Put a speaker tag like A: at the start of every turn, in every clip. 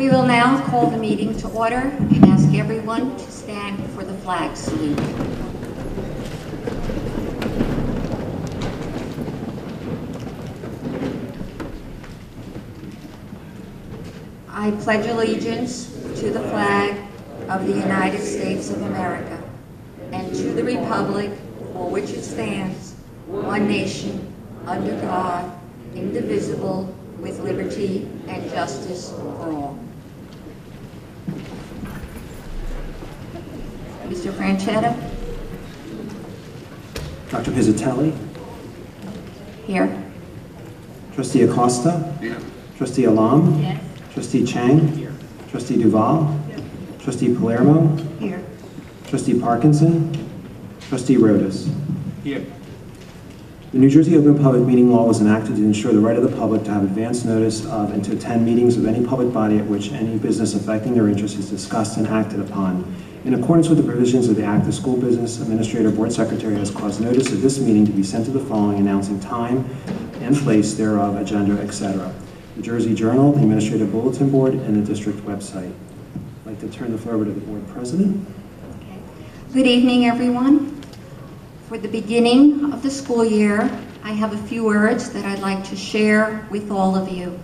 A: We will now call the meeting to order and ask everyone to stand for the flag salute. I pledge allegiance to the flag of the United States of America and to the republic for which it stands, one nation, under God, indivisible, with liberty and justice for all. Mr. Franchetta?
B: Dr. Pizzatelli?
A: Here.
B: Trustee Acosta?
C: Here.
B: Trustee Alam?
A: Yes.
B: Trustee Chang?
C: Here.
B: Trustee Duval?
A: Here.
B: Trustee Palermo?
A: Here.
B: Trustee Parkinson? Trustee Rodas?
C: Here.
B: The New Jersey Open Public Meeting Law was enacted to ensure the right of the public to have advance notice of and to attend meetings of any public body at which any business affecting their interests is discussed and acted upon. In accordance with the provisions of the Act, the School Business Administrator Board Secretary has caused notice of this meeting to be sent to the following, announcing time and place thereof, agenda, etc. The Jersey Journal, the Administrative Bulletin Board, and the district website. I'd like to turn the floor over to the Board President.
A: Okay. Good evening, everyone. For the beginning of the school year, I have a few words that I'd like to share with all of you.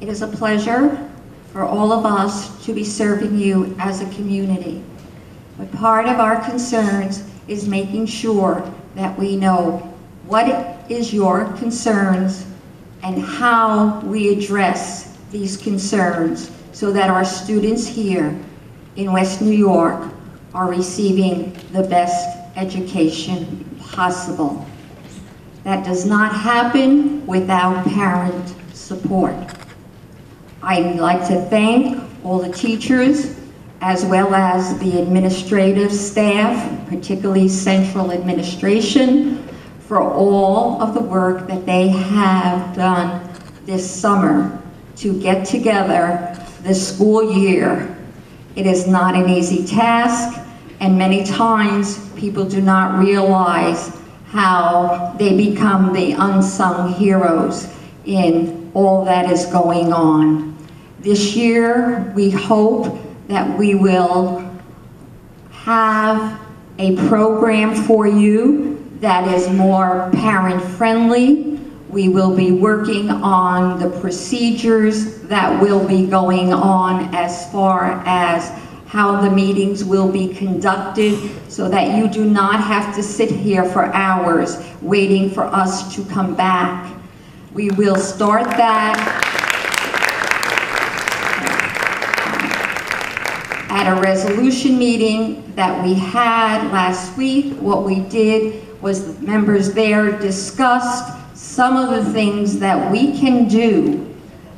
A: It is a pleasure for all of us to be serving you as a community. But part of our concerns is making sure that we know what is your concerns and how we address these concerns so that our students here in West New York are receiving the best education possible. That does not happen without parent support. I'd like to thank all the teachers as well as the administrative staff, particularly central administration, for all of the work that they have done this summer to get together the school year. It is not an easy task, and many times people do not realize how they become the unsung heroes in all that is going on. This year, we hope that we will have a program for you that is more parent-friendly. We will be working on the procedures that will be going on as far as how the meetings will be conducted so that you do not have to sit here for hours waiting for us to come back. We will start that at a resolution meeting that we had last week. What we did was the members there discussed some of the things that we can do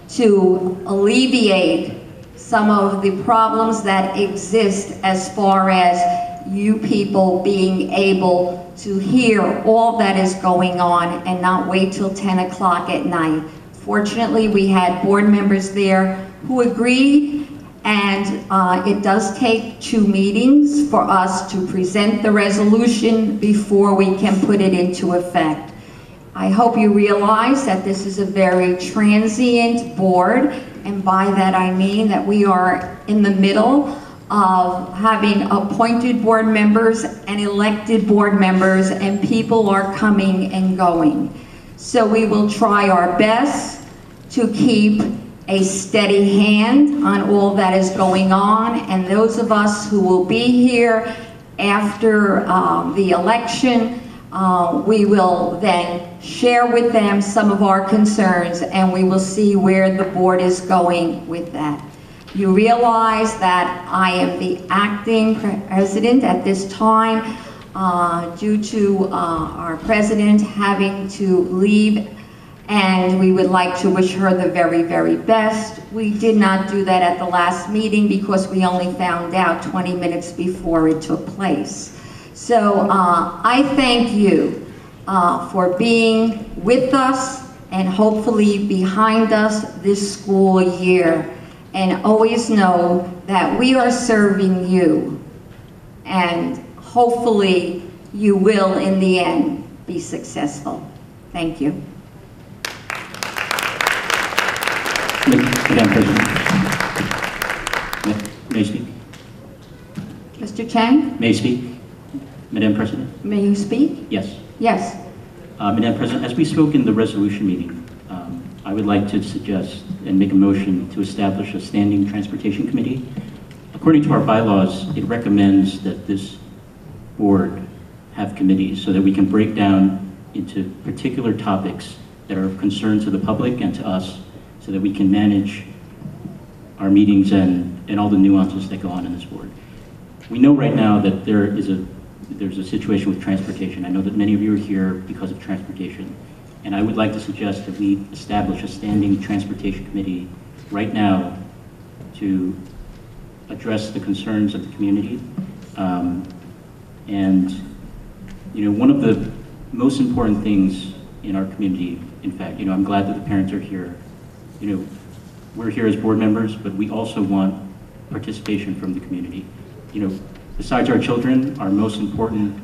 A: to alleviate some of the problems that exist as far as you people being able to hear all that is going on and not wait till 10 o'clock at night. Fortunately, we had board members there who agreed, and it does take 2 meetings for us to present the resolution before we can put it into effect. I hope you realize that this is a very transient board, and by that I mean that we are in the middle of having appointed board members and elected board members, and people are coming and going. So we will try our best to keep a steady hand on all that is going on, and those of us who will be here after the election, we will then share with them some of our concerns, and we will see where the board is going with that. You realize that I am the acting president at this time due to our president having to leave, and we would like to wish her the very, very best. We did not do that at the last meeting because we only found out 20 minutes before it took place. So I thank you for being with us and hopefully behind us this school year. And always know that we are serving you, and hopefully you will in the end be successful. Thank you.
D: Madam President.
C: May I speak?
A: Mr. Chang,
C: May I speak? Madam President?
A: may you speak?
C: Yes.
A: Yes.
C: Madam President, as we spoke in the resolution meeting, I would like to suggest and make a motion to establish a standing transportation committee. According to our bylaws, it recommends that this board have committees so that we can break down into particular topics that are of concern to the public and to us so that we can manage our meetings and all the nuances that go on in this board. We know right now that there's a situation with transportation. I know that many of you are here because of transportation. And I would like to suggest that we establish a standing transportation committee right now to address the concerns of the community. And, you know, one of the most important things in our community, in fact, you know, I'm glad that the parents are here. You know, we're here as board members, but we also want participation from the community. You know, besides our children, our most important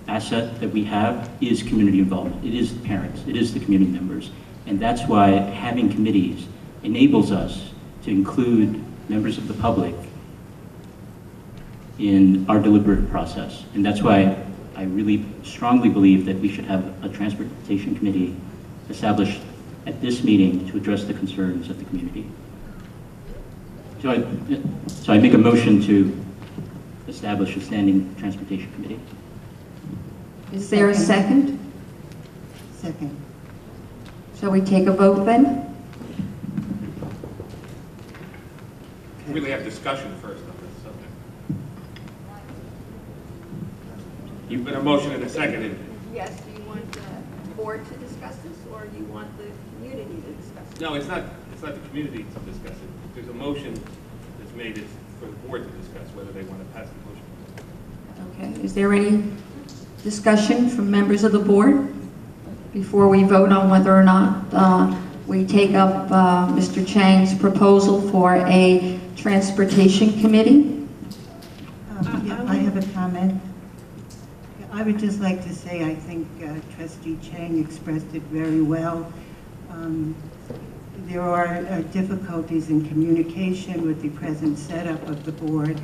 C: asset that we have is community involvement. It is the parents, it is the community members. And that's why having committees enables us to include members of the public in our deliberative process. And that's why I really strongly believe that we should have a transportation committee established at this meeting to address the concerns of the community. So I make a motion to establish a standing transportation committee.
A: Is there a second?
D: Second.
A: Shall we take a vote then?
E: We really have discussion first on this subject. You've been a motion and a second.
F: Yes, do you want the board to discuss this, or do you want the community to discuss it?
E: No, it's not the community to discuss it. There's a motion that's made it's for the board to discuss whether they want to pass the motion.
A: Okay, is there any discussion from members of the board before we vote on whether or not we take up Mr. Chang's proposal for a transportation committee?
D: Yeah, I have a comment. I would just like to say I think Trustee Chang expressed it very well. There are difficulties in communication with the present setup of the board.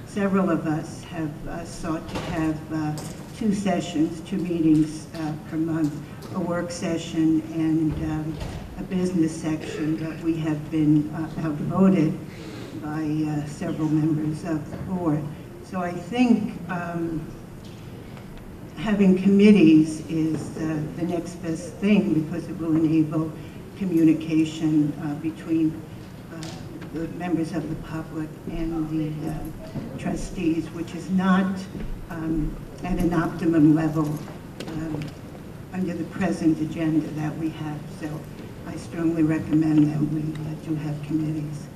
D: Several of us have sought to have 2 sessions, 2 meetings per month, a work session and a business section, but we have been outvoted by several members of the board. So I think having committees is the next best thing because it will enable communication between the members of the public and the trustees, which is not at an optimum level under the present agenda that we have. So I strongly recommend that we do have committees.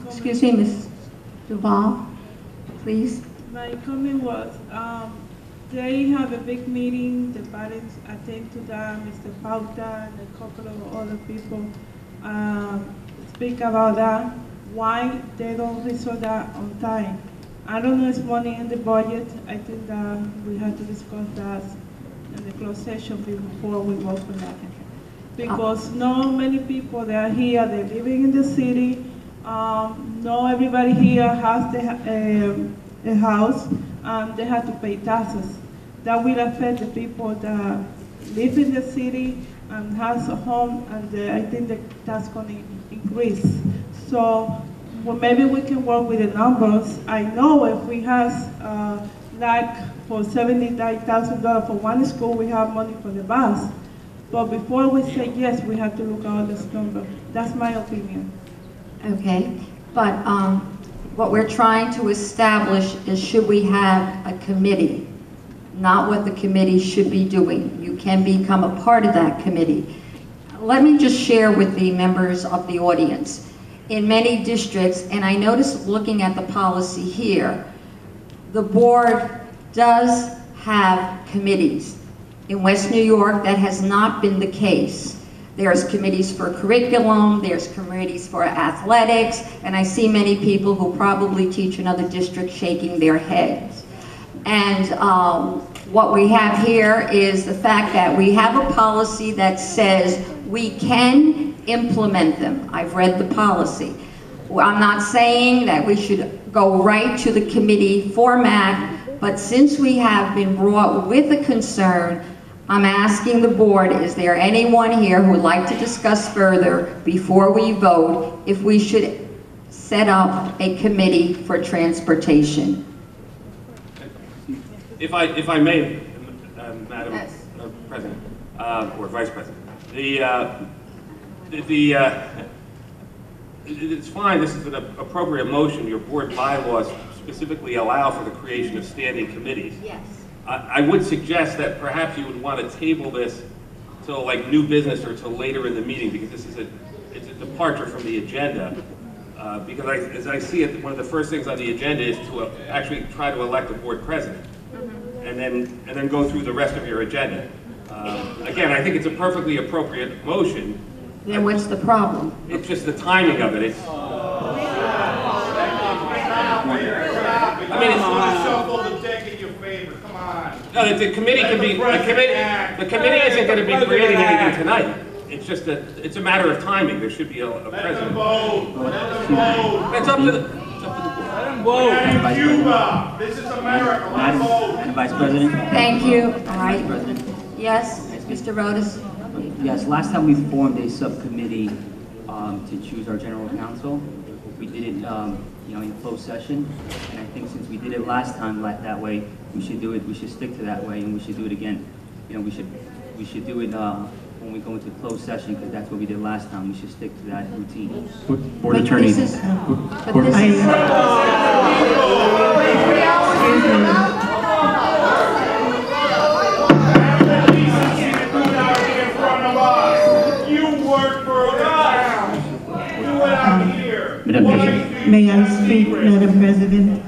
A: Excuse me, Ms. Duval, please.
G: My comment was, they have a big meeting, the parents attend to that, Mr. Pauta and a couple of other people speak about that, why they don't resolve that on time. I don't know if it's money in the budget. I think that we have to discuss that in the closed session before we vote for that. Because not many people that are here, they're living in the city. Not everybody here has a house, and they have to pay taxes. That will affect the people that live in the city and has a home, and I think that's going to increase. So well, maybe we can work with the numbers. I know if we have like for $79,000 for one school, we have money for the bus. But before we say yes, we have to look at all this number. That's my opinion.
A: Okay, but what we're trying to establish is should we have a committee, not what the committee should be doing. You can become a part of that committee. Let me just share with the members of the audience. In many districts, and I noticed looking at the policy here, the board does have committees. In West New York, that has not been the case. There's committees for curriculum, there's committees for athletics, and I see many people who probably teach in other districts shaking their heads. And what we have here is the fact that we have a policy that says we can implement them. I've read the policy. Well, I'm not saying that we should go right to the committee format, but since we have been brought with a concern, I'm asking the board, is there anyone here who would like to discuss further before we vote if we should set up a committee for transportation?
E: If I may, Madam
F: Yes.
E: President, or Vice President, it's fine, this is an appropriate motion. Your board bylaws specifically allow for the creation of standing committees.
F: Yes.
E: I would suggest that perhaps you would want to table this till like new business or till later in the meeting, because this is it's a departure from the agenda. Because as I see it, one of the first things on the agenda is to actually try to elect a board president, and then go through the rest of your agenda. Again, I think it's a perfectly appropriate motion.
A: Then what's the problem?
E: It's just the timing of it. I mean,
H: Shuffle the deck in your favor, come on.
E: no, the committee can be, the committee isn't going to be creating anything tonight. It's just that, it's a matter of timing. There should be a
H: Let them
E: president.
H: vote, let them vote.
E: It's up to the board.
H: We're not in Cuba, this is America, let them vote.
I: Madam Vice President?
A: Thank you. All right.
I: Vice President?
A: Yes, Mr. Rodas?
I: Yes, last time we formed a subcommittee to choose our general counsel. We did it, in closed session, and I think since we did it last time that way, we should do it. We should stick to that way, and we should do it again. We should do it when we go into closed session, because that's what we did last time. We should stick to that routine.
C: Board
A: But
C: Attorney.
A: this is-
C: Board-
H: You work for the town. You went out here.
C: Madam President.
D: May I speak, Madam President?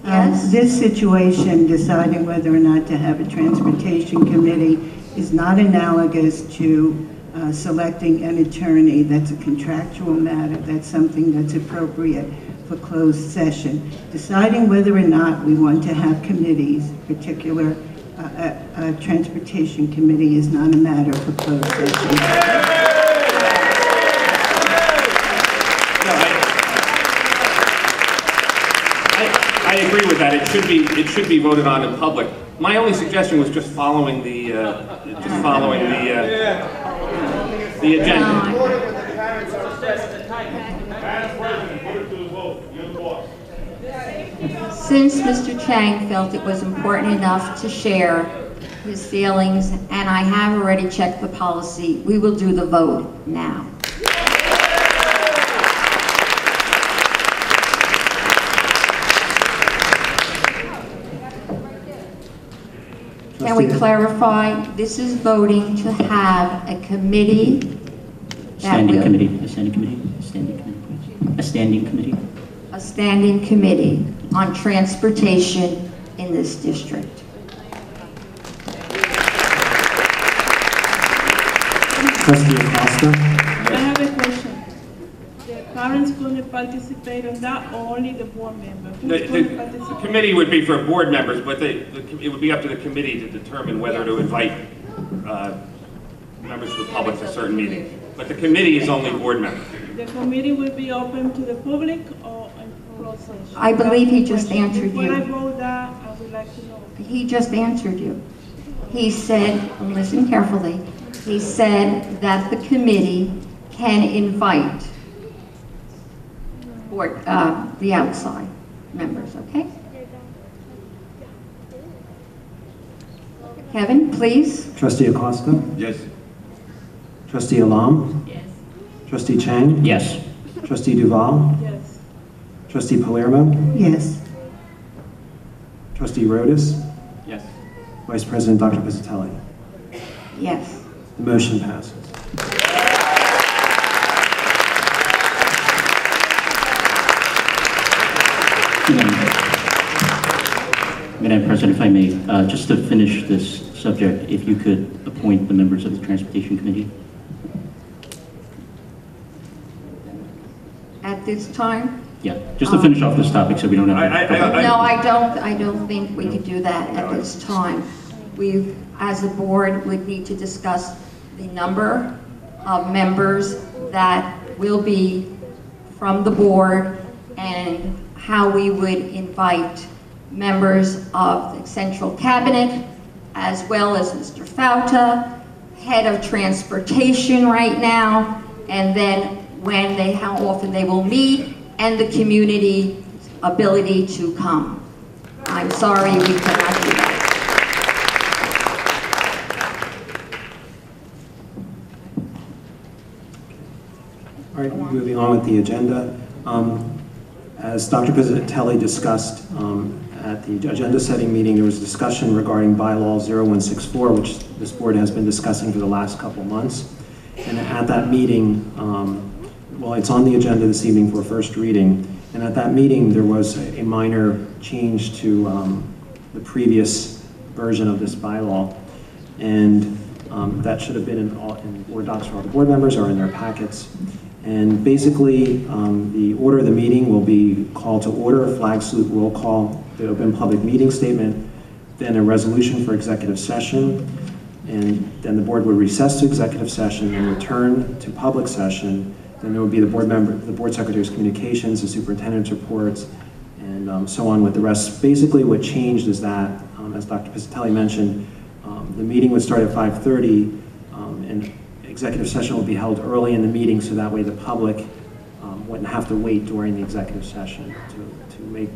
A: Yes.
D: This situation, deciding whether or not to have a transportation committee, is not analogous to selecting an attorney. That's a contractual matter. That's something that's appropriate for closed session. Deciding whether or not we want to have committees, particular a transportation committee, is not a matter for closed session.
E: I agree with that. It should be voted on in public. My only suggestion was just following the agenda.
H: Madam President, put it to the vote, you're the boss.
A: Since Mr. Chang felt it was important enough to share his feelings, and I have already checked the policy, we will do the vote now. Can we clarify? This is voting to have a committee that
C: Standing
A: will...
C: committee, a standing committee, a standing committee, a standing committee.
A: A standing committee on transportation in this district.
B: Trustee Acosta?
G: I have a question. The parents going to participate on that, or only the board member? Who's going to
E: The
G: participate?
E: committee would be for board members, but it would be up to the committee to determine whether to invite members of the public to certain meetings. But the committee is only board members.
G: The committee will be open to the public or in closed session?
A: I believe he
G: That's
A: just
G: the question.
A: answered you.
G: Before I vote that, I would like to know.
A: He just answered you. He said, and listen carefully, he said that the committee can invite or the outside members, okay? Kevin, please.
B: Trustee Acosta?
H: Yes.
B: Trustee Alam? Yes. Trustee Chang?
C: Yes.
B: Trustee Duval?
G: Yes.
B: Trustee Palermo?
D: Yes.
B: Trustee Rodas?
I: Yes.
B: Vice President Dr. Pizzatelli?
A: Yes.
B: The motion passes.
C: Madam President, if I may, just to finish this subject, if you could appoint the members of the Transportation Committee.
A: At this time?
C: Yeah, just to finish off this topic so we don't have to...
A: No, I don't think we could do that at this time. We, as a board, would need to discuss the number of members that will be from the board and how we would invite members of the Central Cabinet, as well as Mr. Fauta, head of transportation right now, and then how often they will meet, and the community ability to come. I'm sorry we cannot do that.
B: All right, moving on with the agenda. As Dr. Pizzatelli discussed at the agenda setting meeting, there was discussion regarding bylaw 0164, which this board has been discussing for the last couple months. And at that meeting, well, it's on the agenda this evening for first reading. And at that meeting, there was a minor change to the previous version of this bylaw. And that should have been in board docs for all the board members or in their packets. And basically, the order of the meeting will be call to order, flag salute, roll call, the open public meeting statement, then a resolution for executive session, and then the board would recess to executive session and return to public session. Then there would be the board secretary's communications, the superintendent's reports, and so on with the rest. Basically, what changed is that, as Dr. Pizzatelli mentioned, the meeting would start at 5:30, and executive session will be held early in the meeting, so that way the public wouldn't have to wait during the executive session to make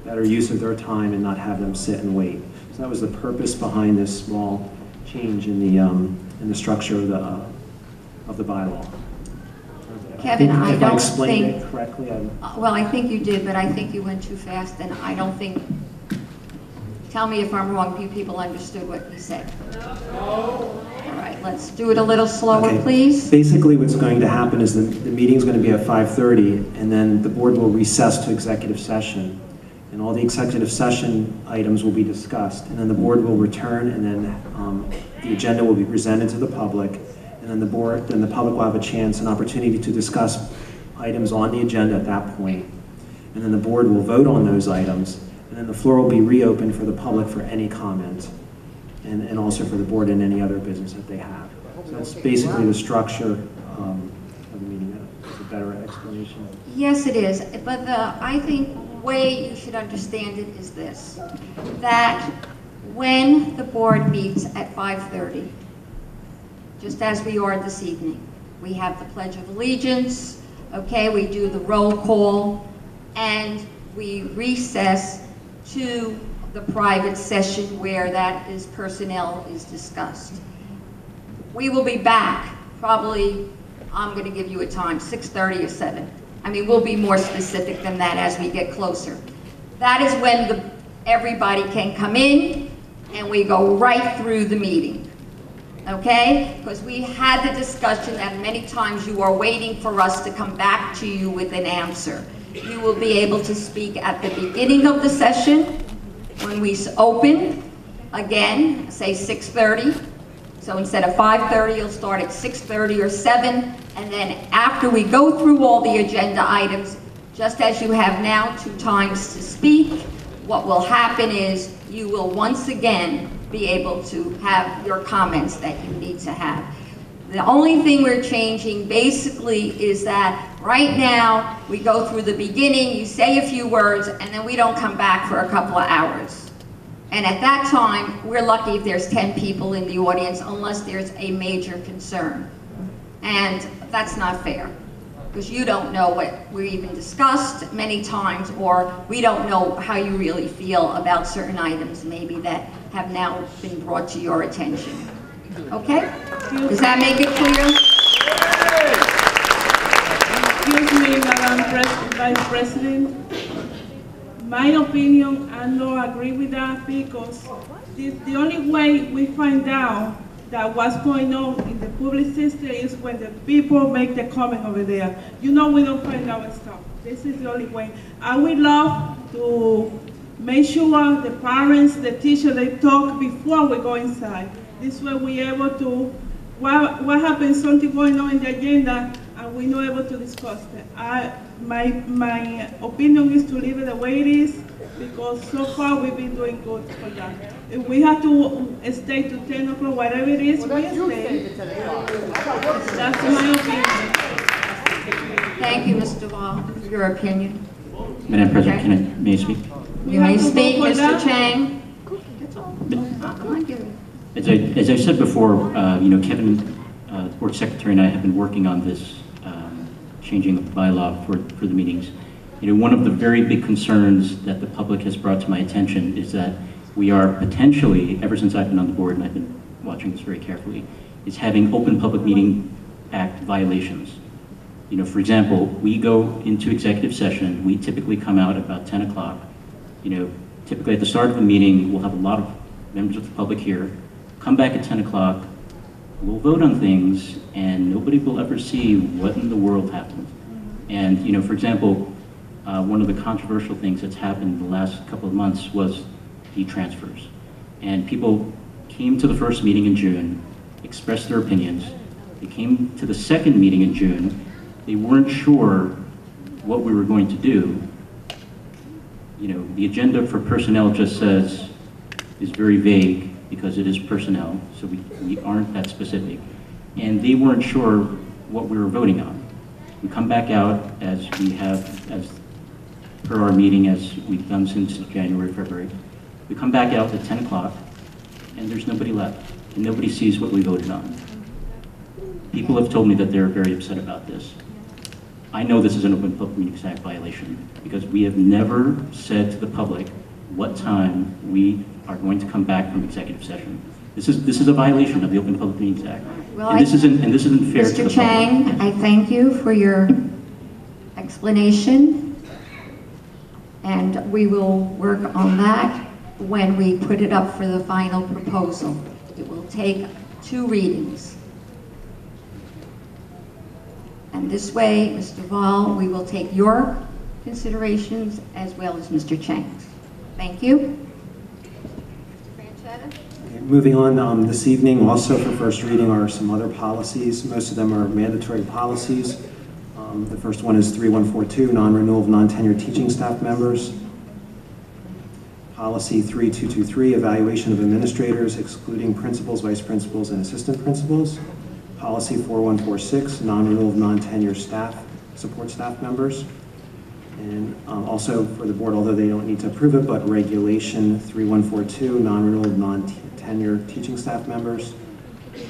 B: better use of their time and not have them sit and wait. So that was the purpose behind this small change in the structure of the bylaw.
A: Kevin, I
B: if
A: don't
B: I explained
A: think,
B: it correctly,
A: well, I think you did, but I think you went too fast, and I don't think, tell me if I'm wrong, you people understood what he said. All right, let's do it a little slower,
B: okay.
A: Please.
B: Basically, what's going to happen is the meeting's going to be at 5:30, and then the board will recess to executive session. And all the executive session items will be discussed, and then the board will return, and then the agenda will be presented to the public, and then the public will have a chance, an opportunity to discuss items on the agenda at that point. And then the board will vote on those items, and then the floor will be reopened for the public for any comment, and also for the board and any other business that they have. So that's basically the structure of the meeting. That's a better explanation.
A: Yes, it is, but I think the way you should understand it is this, that when the board meets at 5:30, just as we are this evening, we have the Pledge of Allegiance, okay, we do the roll call, and we recess to the private session where that is personnel is discussed. We will be back, probably, I'm going to give you a time, 6:30 or 7. I mean, we'll be more specific than that as we get closer. That is when everybody can come in and we go right through the meeting, okay? Because we had the discussion that many times you are waiting for us to come back to you with an answer. You will be able to speak at the beginning of the session when we open, again, say 6:30. So instead of 5:30, you'll start at 6:30 or 7, and then after we go through all the agenda items, just as you have now 2 times to speak, what will happen is you will once again be able to have your comments that you need to have. The only thing we're changing basically is that right now we go through the beginning, you say a few words, and then we don't come back for a couple of hours. And at that time, we're lucky if there's 10 people in the audience, unless there's a major concern. And that's not fair, because you don't know what we even discussed many times, or we don't know how you really feel about certain items maybe that have now been brought to your attention. Okay? Does that make it clear?
G: Excuse me, Madam Vice President. My opinion, I don't agree with that, because the only way we find out that what's going on in the public system is when the people make the comment over there. You know, we don't find out stuff. This is the only way. I would love to make sure the parents, the teachers, they talk before we go inside. This way we're able to, what happens, something going on in the agenda, and we're not able to discuss it. My opinion is to leave it the way it is, because so far we've been doing good for that. If we have to stay to 10 o'clock, whatever it is, we stay. That's my opinion.
A: Thank you, Mr. Wall, for your opinion.
C: Madam President, may I speak?
A: You may speak,
G: for
A: Mr.
G: that?
A: Chang. I'm not giving.
C: As I said before, Kevin, the board secretary, and I have been working on this changing of the bylaw for the meetings. One of the very big concerns that the public has brought to my attention is that we are potentially, ever since I've been on the board, and I've been watching this very carefully, is having Open Public Meeting Act violations. For example, we go into executive session, we typically come out about 10 o'clock. Typically at the start of the meeting, we'll have a lot of members of the public here, come back at 10 o'clock, we'll vote on things, and nobody will ever see what in the world happened. And, for example, one of the controversial things that's happened in the last couple of months was the transfers. And people came to the first meeting in June, expressed their opinions. They came to the second meeting in June. They weren't sure what we were going to do. The agenda for personnel just says, is very vague because it is personnel, so we aren't that specific. And they weren't sure what we were voting on. We come back out as we have, as per our meeting, as we've done since January, February. We come back out at 10 o'clock, and there's nobody left, and nobody sees what we voted on. People have told me that they're very upset about this. I know this is an Open Public Meetings Act violation, because we have never said to the public what time we are going to come back from executive session. This is a violation of the Open Public Meetings Act.
A: Well,
C: and this isn't fair to the
A: Mr.
C: public.
A: Chang, I thank you for your explanation, and we will work on that when we put it up for the final proposal. It will take 2 readings. And this way, Mr. Vall, we will take your considerations as well as Mr. Chang's. Thank you.
F: Mr. Franchetta?
B: Okay, moving on, this evening, also for first reading are some other policies. Most of them are mandatory policies. The first one is 3142, non-renewal of non-tenured teaching staff members. Policy 3223, evaluation of administrators, excluding principals, vice principals, and assistant principals. Policy 4146, non-renewal of non-tenured staff, support staff members. And also for the board, although they don't need to approve it, but regulation 3142, non-renewal of non-tenured teaching staff members.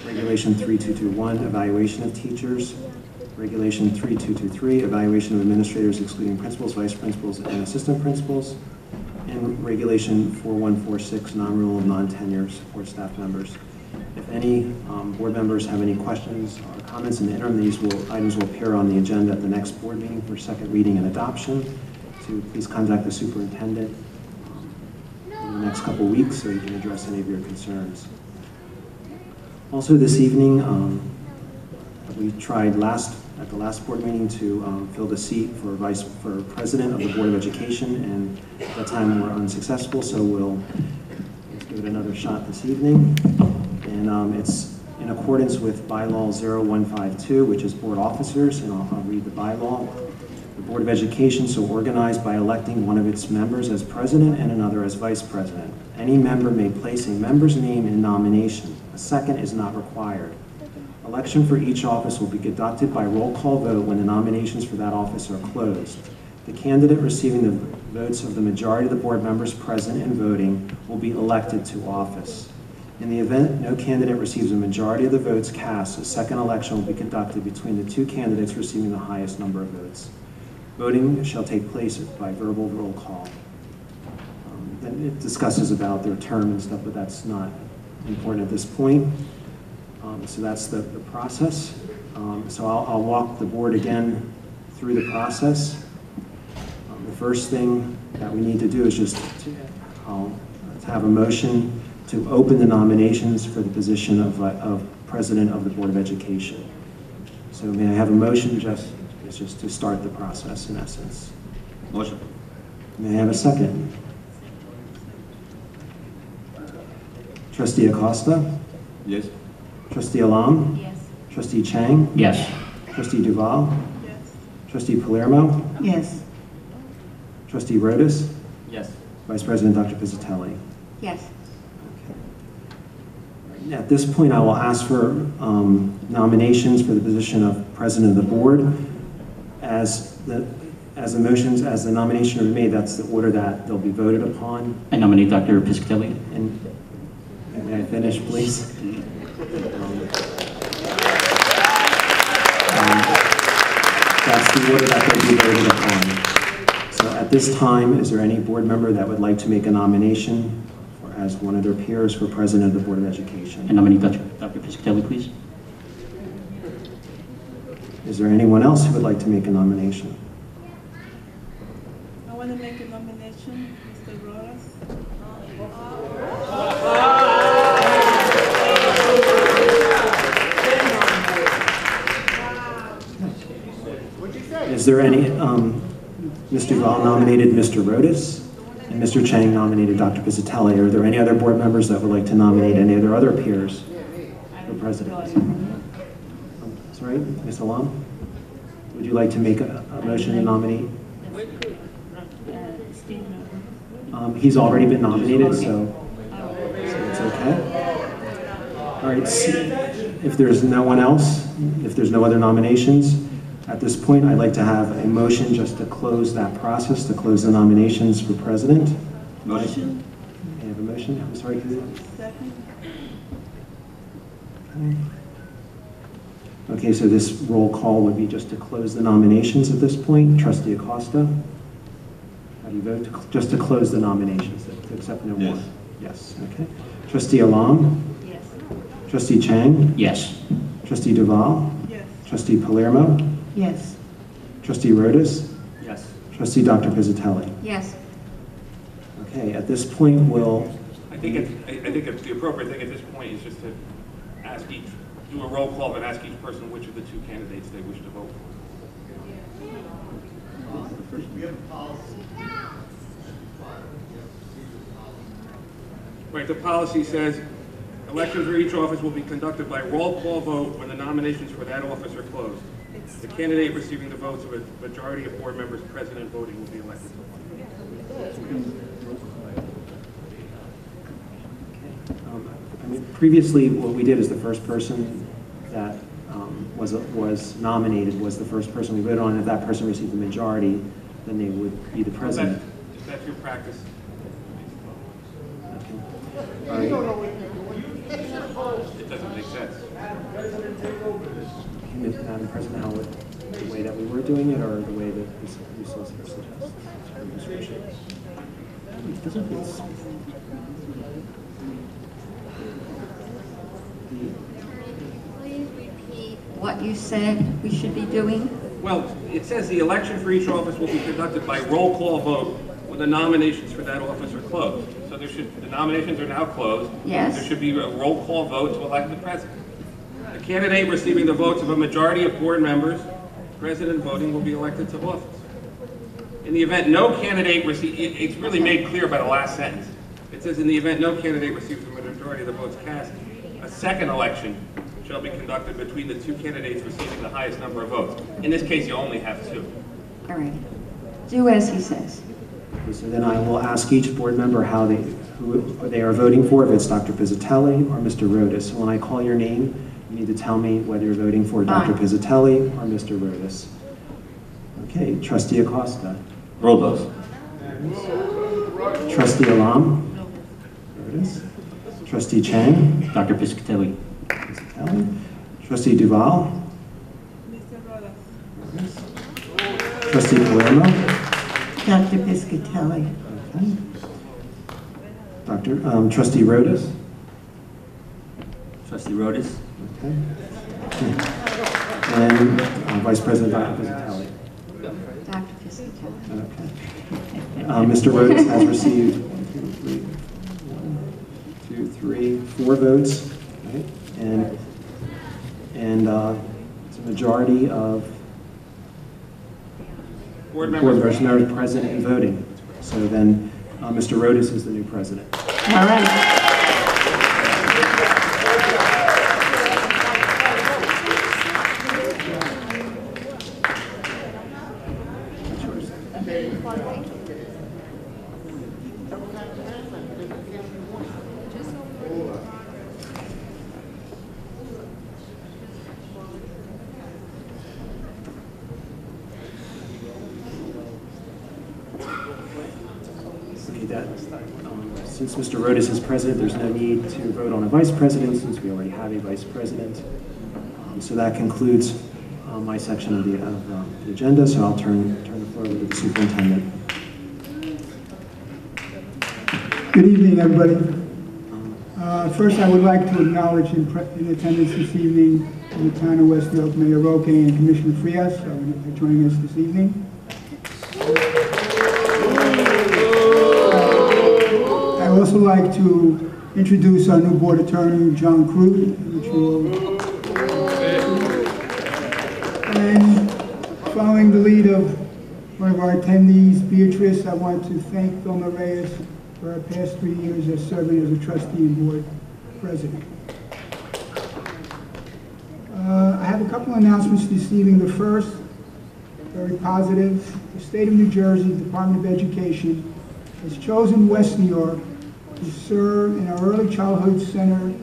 B: Regulation 3221, evaluation of teachers. Regulation 3223, evaluation of administrators excluding principals, vice principals, and assistant principals. And regulation 4146, non-renewal of non-tenured support staff members. If any board members have any questions or comments in the interim, these items will appear on the agenda at the next board meeting for second reading and adoption. So please contact the superintendent in the next couple weeks so you can address any of your concerns. Also this evening, we tried at the last board meeting to fill the seat for president of the Board of Education, and at that time we were unsuccessful, so let's give it another shot this evening. And it's in accordance with bylaw 0152, which is board officers, and I'll read the bylaw. The Board of Education so organized by electing one of its members as president and another as vice president. Any member may place a member's name in nomination. A second is not required. Election for each office will be conducted by roll call vote when the nominations for that office are closed. The candidate receiving the votes of the majority of the board members present and voting will be elected to office. In the event no candidate receives a majority of the votes cast, a second election will be conducted between the 2 candidates receiving the highest number of votes. Voting shall take place by verbal roll call. Then it discusses about their term and stuff, but that's not important at this point. So that's the process. So I'll walk the board again through the process. The first thing that we need to do is just to have a motion to open the nominations for the position of President of the Board of Education. So may I have a motion just to start the process in essence?
J: Motion.
B: May I have a second? Trustee Acosta?
J: Yes.
B: Trustee Alam?
F: Yes.
B: Trustee Chang?
C: Yes.
B: Trustee Duval?
G: Yes.
B: Trustee Palermo?
D: Yes.
B: Trustee Rodas?
I: Yes.
B: Vice President Dr. Pizzatelli?
A: Yes.
B: At this point, I will ask for nominations for the position of President of the Board. As the nomination are made, that's the order that they'll be voted upon.
C: I nominate Dr. Piscatelli.
B: And may I finish, please? That's the order that they'll be voted upon. So at this time, is there any board member that would like to make a nomination as one of their peers for President of the Board of Education?
C: I nominate Dr. Piscatelli, please.
B: Is there anyone else who would like to make a nomination?
G: I want to make a nomination, Mr. Rodas.
B: Is there any, Mr. Duval nominated Mr. Rodas, and Mr. Chang nominated Dr. Pizzatelli. Are there any other board members that would like to nominate any of their other peers for president? Sorry, Ms. Alam? Would you like to make a motion to nominate? He's already been nominated, so it's okay. All right, if there's no one else, if there's no other nominations, at this point, I'd like to have a motion just to close that process, to close the nominations for president.
I: Motion.
B: I have a motion. I'm sorry,
G: Second.
B: Okay, so this roll call would be just to close the nominations at this point. Trustee Acosta? How do you vote? Just to close the nominations, to accept no more? Yes, okay. Trustee Alam?
G: Yes.
B: Trustee Chang?
C: Yes.
B: Trustee Duval?
G: Yes.
B: Trustee Palermo?
D: Yes.
B: Trustee Rodas?
I: Yes.
B: Trustee Dr. Pizzatelli?
A: Yes.
B: Okay, at this point, we'll...
E: I think it's the appropriate thing at this point is just to ask each, do a roll call and ask each person which of the two candidates they wish to vote for. Right, the policy says elections for each office will be conducted by roll call vote when the nominations for that office are closed. The candidate receiving the votes of a majority of board members present and voting will be elected.
B: Previously, what we did is the first person that was nominated was the first person we voted on. If that person received the majority, then they would be the president.
E: If that's your practice.
B: Okay. All right.
E: It doesn't make sense.
B: Madam President, how would the way that we were doing it, or the way that the solicitor suggests?
A: Please repeat what you said we should be doing.
E: Well, it says the election for each office will be conducted by roll call vote when the nominations for that office are closed. So the nominations are now closed.
A: Yes.
E: There should be a roll call vote to elect the president. The candidate receiving the votes of a majority of board members, president voting, will be elected to office. In the event no candidate it's really made clear by the last sentence. It says in the event no candidate receives the majority of the votes cast, a second election shall be conducted between the two candidates receiving the highest number of votes. In this case, you only have two.
A: All right. Do as he says.
B: Okay, so then I will ask each board member who they are voting for, if it's Dr. Pizzatelli or Mr. Rodas. So when I call your name, you need to tell me whether you're voting for Dr. Pizzatelli or Mr. Rodas. Okay, Trustee Acosta.
C: Rodas.
B: Trustee Alam. Rodas. Trustee Chang.
C: Dr. Piscatelli.
B: Pizzatelli. Trustee Duval.
G: Mr. Rodas.
B: Trustee Palermo.
D: Dr. Piscatelli.
B: Okay. Trustee Rodas.
I: Trustee Rodas.
B: Okay. And Vice President Dr. Pizzatelli.
A: Dr. Piscatelli.
B: Okay. Mr. Rodas has received 4 votes, right? And it's a majority of
E: Board
B: members present and voting. So then Mr. Rodas is the new president.
D: All right.
B: See that, since Mr. Rodas is president, there's no need to vote on a vice president since we already have a vice president. So that concludes my section of the agenda, so I'll turn the floor over to the superintendent.
J: Good evening, everybody. First, I would like to acknowledge in attendance this evening in the town of West New York, Mayor Roque and Commissioner Frias for joining us this evening. I would also like to introduce our new board attorney, John Crute, and following the lead of one of our attendees, Beatrice, I want to thank Vilma Reyes for our past 3 years of serving as a trustee and board president. I have a couple of announcements this evening. The first, very positive. The state of New Jersey Department of Education has chosen West New York to serve in our Early Childhood Center,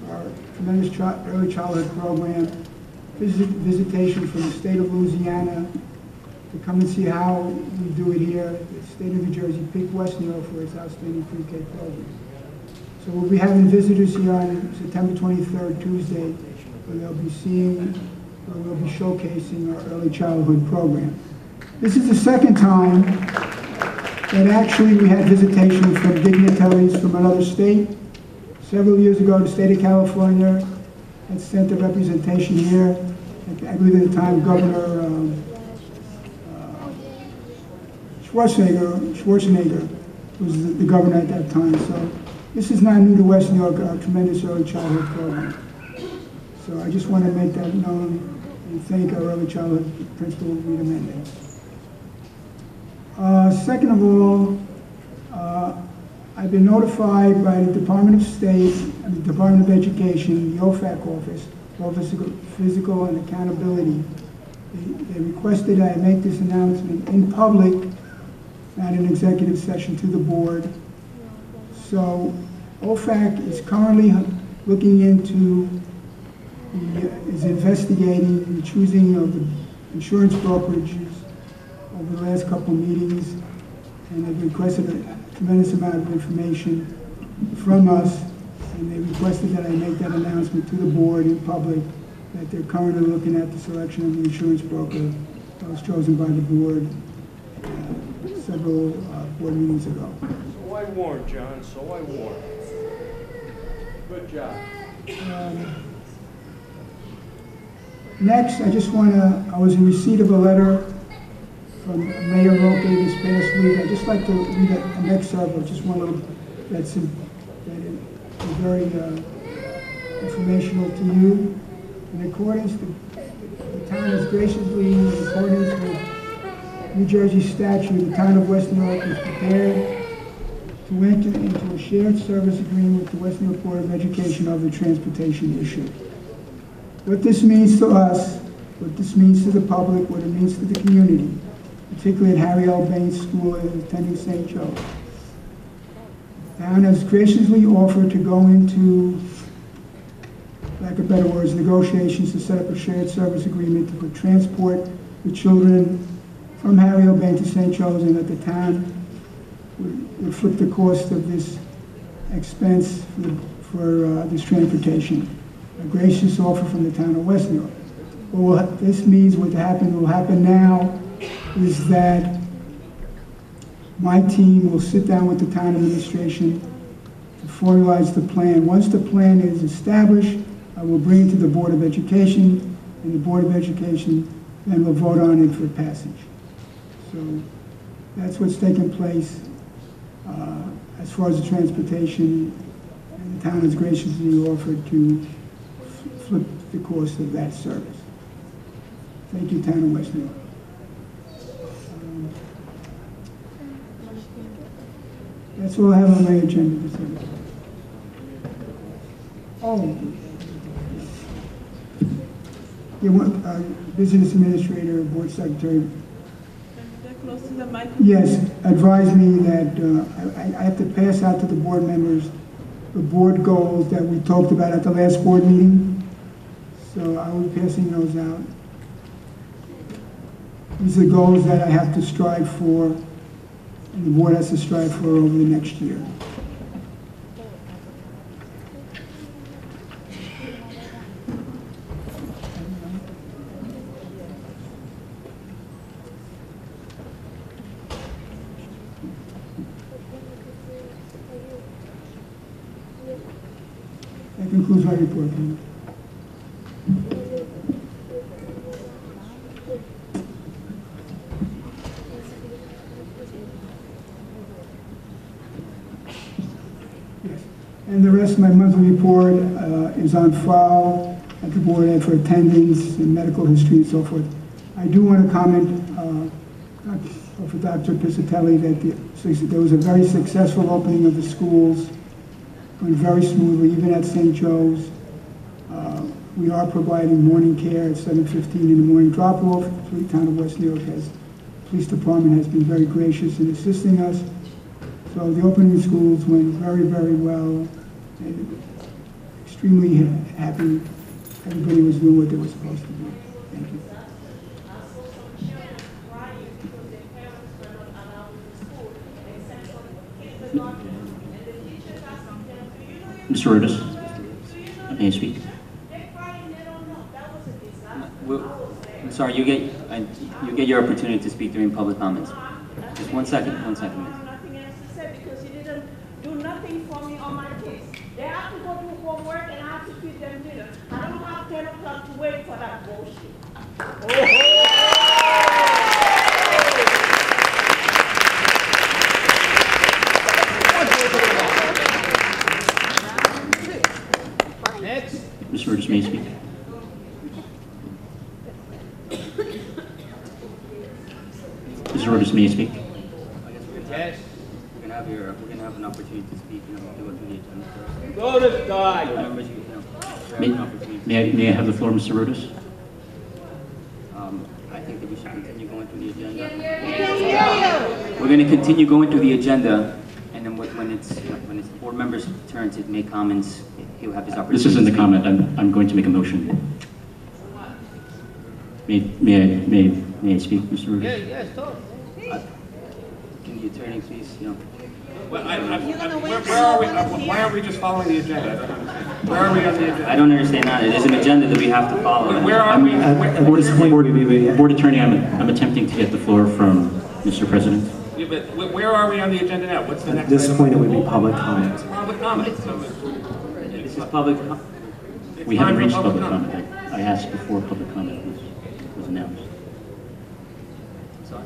J: our tremendous early childhood program, visitation from the state of Louisiana to come and see how we do it here. The state of New Jersey picked West New York for its outstanding pre-K program. So we'll be having visitors here on September 23rd, Tuesday, where we'll be showcasing our early childhood program. This is the second time that actually we had visitation from dignitaries from another state. Several years ago, the state of California had sent a representation here. I believe at the time, Governor Schwarzenegger was the governor at that time. So this is not new to West New York, our tremendous early childhood program. So I just want to make that known and thank our early childhood principal, Rita Mendez. Second of all, I've been notified by the Department of State and the Department of Education, the OFAC office, Office of Physical and Accountability. They requested I make this announcement in public, not in executive session to the board. So OFAC is currently looking into, is investigating the choosing of the insurance brokerages over the last couple of meetings, and they've requested a tremendous amount of information from us, and they requested that I make that announcement to the board in public that they're currently looking at the selection of the insurance broker that was chosen by the board several board meetings ago.
H: So I warned, John, so I warned. Good job.
J: Next, I just want to, I was in receipt of a letter from Mayor Roque this past week. I'd just like to read an excerpt of just one little, that is very informational to you. In accordance, the town is graciously, in accordance with New Jersey statute, the town of West New York is prepared to enter into a shared service agreement with the West New York Board of Education over the transportation issue. What this means to us, what this means to the public, what it means to the community, particularly at Harry L. Baines School and attending St. Joe. The town has graciously offered to go into, lack of better words, negotiations to set up a shared service agreement to transport the children from Harry L. Baines to St. Joe's, and that the town would flip the cost of this expense for this transportation. A gracious offer from the town of West New York. What this means will happen now is that my team will sit down with the town administration to formalize the plan. Once the plan is established, I will bring it to the Board of Education, and the Board of Education then will vote on it for passage. So that's what's taking place as far as the transportation, and the town has graciously offered to flip the cost of that service. Thank you, town of West New York. That's all I have on my agenda this evening. Oh, you want business administrator, board secretary.
G: They're close to the microphone?
J: Yes, advise me that I have to pass out to the board members the board goals that we talked about at the last board meeting. So I will be passing those out. These are goals that I have to strive for, and the board has to strive for over the next year. That concludes my report. Yes. And the rest of my monthly report is on file at the board and for attendance and medical history and so forth. I do want to comment for Dr. Piscitelli that there was a very successful opening of the schools, going very smoothly, even at St. Joe's. We are providing morning care at 7:15 in the morning drop-off. So the town of West New York police department has been very gracious in assisting us. So the opening of schools went very, very well, and extremely happy. Everybody was doing what they were supposed to do. Thank you.
C: Mr. Rodas, may I speak?
I: I'm sorry, you get your opportunity to speak during public comments. Just 1 second, 1 second.
F: Nothing else to say because you didn't do nothing for me on my case. They have to go to homework and I have to feed them dinner. I don't have 10 o'clock to wait for that bullshit.
H: Next.
C: Mr. Rodas, may I speak? Mr. Rodas, may I speak?
H: Yes.
I: We're gonna have an opportunity to speak, you know, to go through the agenda first.
H: Go to the guy.
I: Members, you know, have an opportunity.
C: May I have the floor, Mr. Rodas?
I: I think that we should continue going through the agenda. We're going to continue going through the agenda, and then when it's the board member's turn to make comments, he'll have his opportunity.
C: This isn't the
I: to
C: comment. I'm going to make a motion. May I speak, Mr. Rodas?
H: Yes, talk.
I: Can the attorney please, you know?
E: Well, where are we? Why aren't we just following the agenda? I don't understand. Where are we on the agenda?
I: I don't understand that. It is an agenda that we have to follow.
E: Where are we?
C: Board Attorney, I'm attempting to get the floor from Mr. President.
E: Yeah, but where are we on the agenda now? What's the next
B: At this
E: item?
B: point, it would be public comment.
E: It's public comment. So
I: This is public.
E: it's
C: We
E: time
C: haven't
E: for
C: reached public comment. I asked before public comment was announced.
I: Sorry.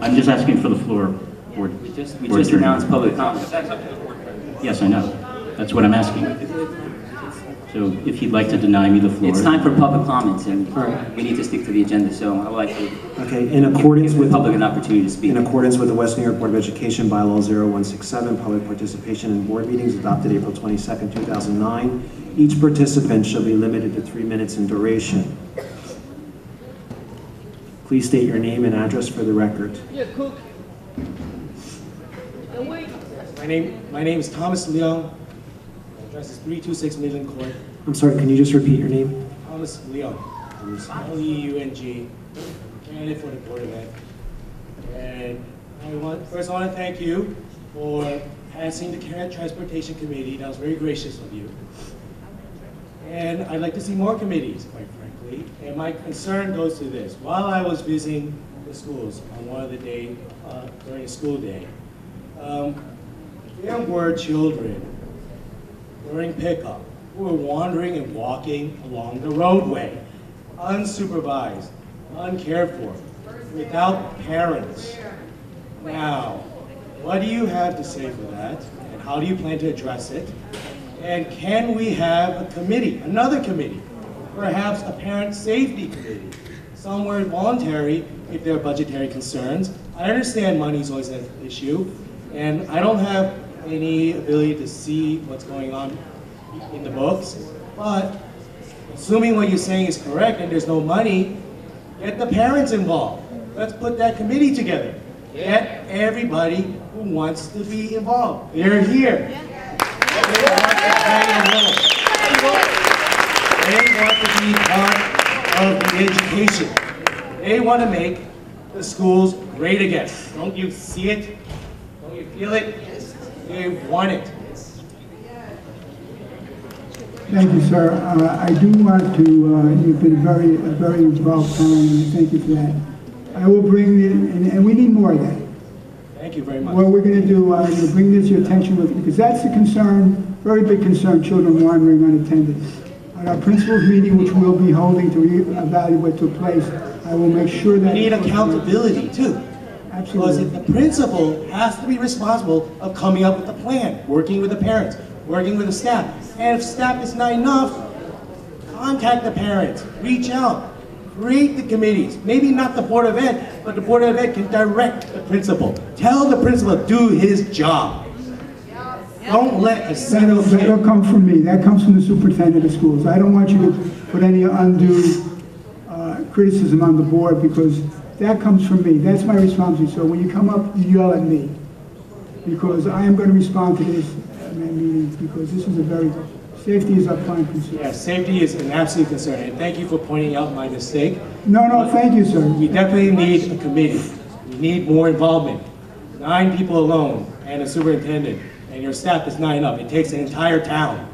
C: I'm just asking for the floor, Board.
I: We just
C: Board Attorney.
I: announced public comment.
E: that's up to the board.
C: Yes, I know. That's what I'm asking. So if you'd like to deny me the floor.
I: It's time for public comments, and
B: Alright.
I: we need to stick to the agenda, so I would like to
B: Okay, in accordance
I: give the
B: with
I: public an opportunity to speak.
B: In accordance with the West New York Board of Education Bylaw 0167, public participation in board meetings adopted April 22nd, 2009, each participant shall be limited to 3 minutes in duration. Please state your name and address for the record.
H: Yeah, cook. And wait.
K: My name is Thomas Leung. My address is 326 Midland Court.
B: I'm sorry, can you just repeat your name?
K: Thomas Leung. Leung. Candidate for the Board of Ed. And first I want to thank you for passing the Career Transportation Committee. That was very gracious of you. And I'd like to see more committees, quite frankly. And my concern goes to this. While I was visiting the schools on one of the days during a school day, there were children during pickup who were wandering and walking along the roadway, unsupervised, uncared for, without parents. Now, what do you have to say for that? And how do you plan to address it? And can we have a committee, another committee, perhaps a parent safety committee, somewhere voluntary if there are budgetary concerns? I understand money is always an issue, and I don't have any ability to see what's going on in the books, but assuming what you're saying is correct and there's no money, Get the parents involved. Let's put that committee together. Get everybody who wants to be involved. They're here. They want to play a role. They want to be part of the education. They want to make the schools great again. Don't you see it? Don't you feel it? They want it.
J: Thank you, sir. I do want to, you've been a very involved parent, and I thank you for that. I will bring it, and we need more of that.
K: Thank you very much.
J: What we're going to do, I'm going to bring this to your attention, because that's a concern, very big concern, children wandering unattended. At our principals meeting, which we'll be holding to evaluate what took place, I will make sure that...
K: We need accountability, too.
J: Absolutely.
K: Because the principal has to be responsible of coming up with a plan, working with the parents, working with the staff. And if staff is not enough, contact the parents, reach out, create the committees. Maybe not the Board of Ed, but the Board of Ed can direct the principal. Tell the principal to do his job. Don't let a single kid...
J: That'll come from me. That comes from the superintendent of schools. I don't want you to put any undue criticism on the board, because that comes from me. That's my responsibility. So when you come up, you yell at me, because I am going to respond to this meeting, because this is a very... Safety is our prime concern.
K: Yeah, safety is an absolute concern, and thank you for pointing out my mistake.
J: No, thank you, sir.
K: We definitely need a committee. We need more involvement. 9 people alone, and a superintendent, and your staff is not enough. It takes an entire town.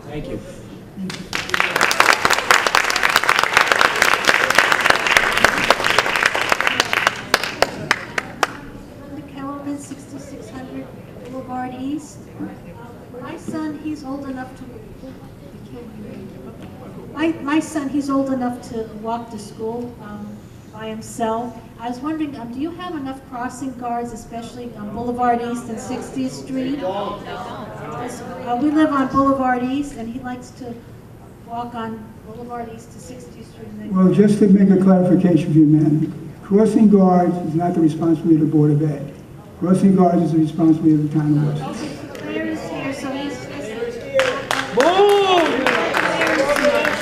K: Thank you.
L: Linda Kellerman, 6600 Boulevard East. My son, he's old enough to... My son, he's old enough to walk to school by himself. I was wondering, do you have enough crossing guards, especially on Boulevard East and 60th Street? We live on Boulevard East, and he likes to walk on Boulevard East to 60th Street.
J: Well, just to make a clarification for you, ma'am, crossing guards is not the responsibility of the Board of Ed. Crossing guards is the responsibility of the town of West.
L: Okay, so Claire is here, so he's...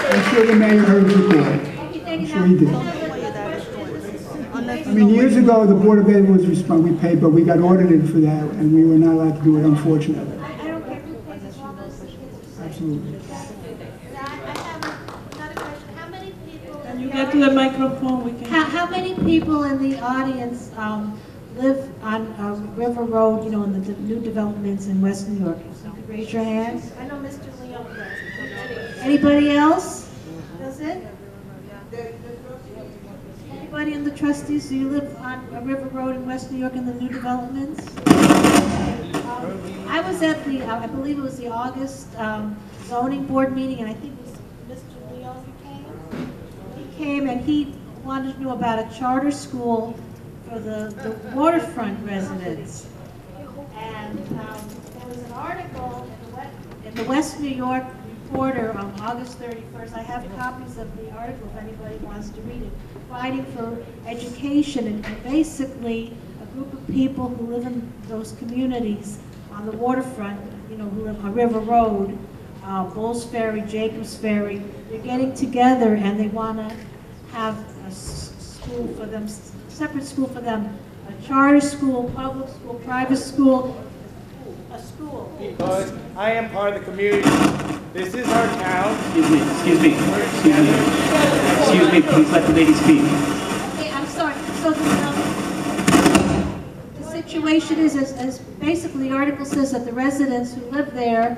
J: I'm sure the mayor heard the report. I'm sure he did. I mean, years ago, the Board of Ed was responsible. We paid, but we got audited for that, and we were not allowed to do it, unfortunately.
L: I don't care who pays as long as it's...
J: Absolutely.
L: I have another question. How many people...
G: Can you get to the microphone? We can...
L: How many people in the audience live on River Road, you know, in the new developments in West New York? So raise your hand. I know Mr. Leon does. Anybody else? Does it? Anybody in the trustees? Do you live on River Road in West New York in the new developments? I was at the, I believe it was the August zoning board meeting, and I think it was Mr. Leon who came. He came and he wanted to know about a charter school for the waterfront residents. And there was an article in the West New York Reporter on August 31st. I have copies of the article if anybody wants to read it. Fighting for education, and basically a group of people who live in those communities on the waterfront, you know, who live on River Road, Bulls Ferry, Jacobs Ferry, they're getting together and they want to have a school for them, separate school for them, a charter school, public school, private school, a school.
H: Because I am part of the community. This is our town.
C: Excuse me, please let the lady speak.
L: Okay, I'm sorry. So the situation is, as basically the article says that the residents who live there,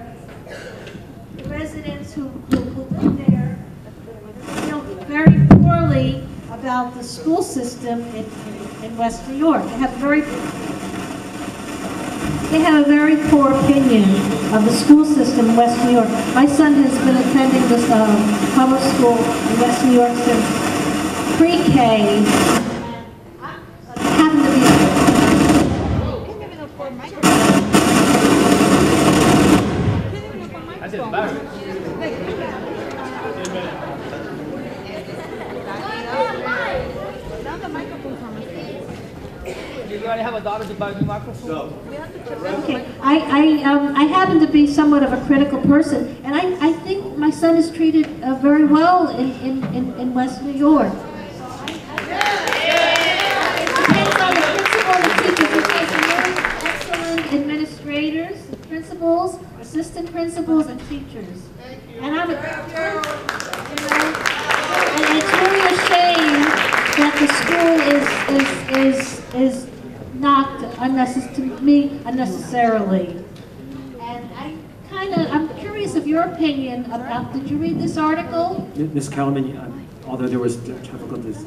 L: feel very poorly about the school system in West New York. They have a very poor opinion of the school system in West New York. My son has been attending this public school in West New York since pre-K. Happened to be...
H: That's embarrassing. You already have a daughter to buy a new microphone?
L: Okay, I happen to be somewhat of a critical person, and I think my son is treated very well in West New York. So I principals and teachers. And I'm, and it's really a shame that the school is knocked unnecessarily. And I'm curious of your opinion about, did you read this article?
B: Ms. Kellerman, although there was difficulties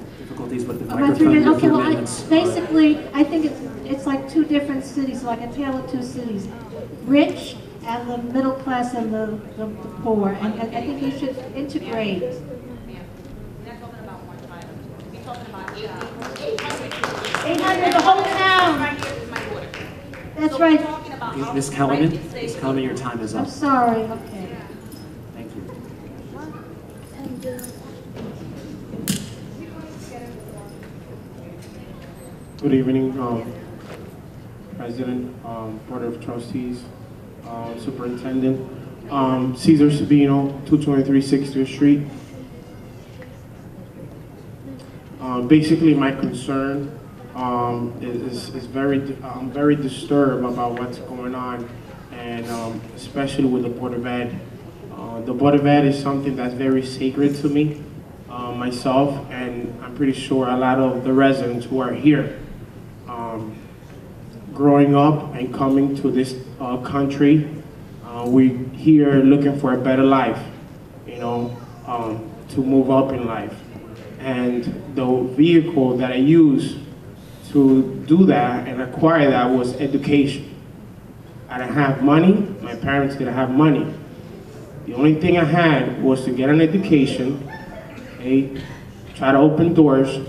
B: with the
L: About
B: microphone,
L: okay, well,
B: amendments,
L: basically, I think it's like two different cities, like a tale of two cities. Rich and the middle class and the poor. And I think you should integrate.
M: We're not talking about one child. We're talking about
L: 800, the whole town.
M: Right here is my daughter.
L: That's
M: So
L: right.
M: we're talking about how
B: Ms.
M: we
B: Kellerman,
M: right to say-
B: Ms. Kellerman, your time is
L: I'm
B: up.
L: sorry, okay.
B: Thank you.
N: Good evening, President, Board of Trustees, Superintendent. Cesar Sabino, 223 60th Street. Basically, my concern is I'm very disturbed about what's going on, and especially with the Board of Ed. The Board of Ed is something that's very sacred to me, myself, and I'm pretty sure a lot of the residents who are here. Growing up and coming to this country, we're here looking for a better life, you know, to move up in life. And the vehicle that I used to do that and acquire that was education. I didn't have money, my parents didn't have money. The only thing I had was to get an education, okay, try to open doors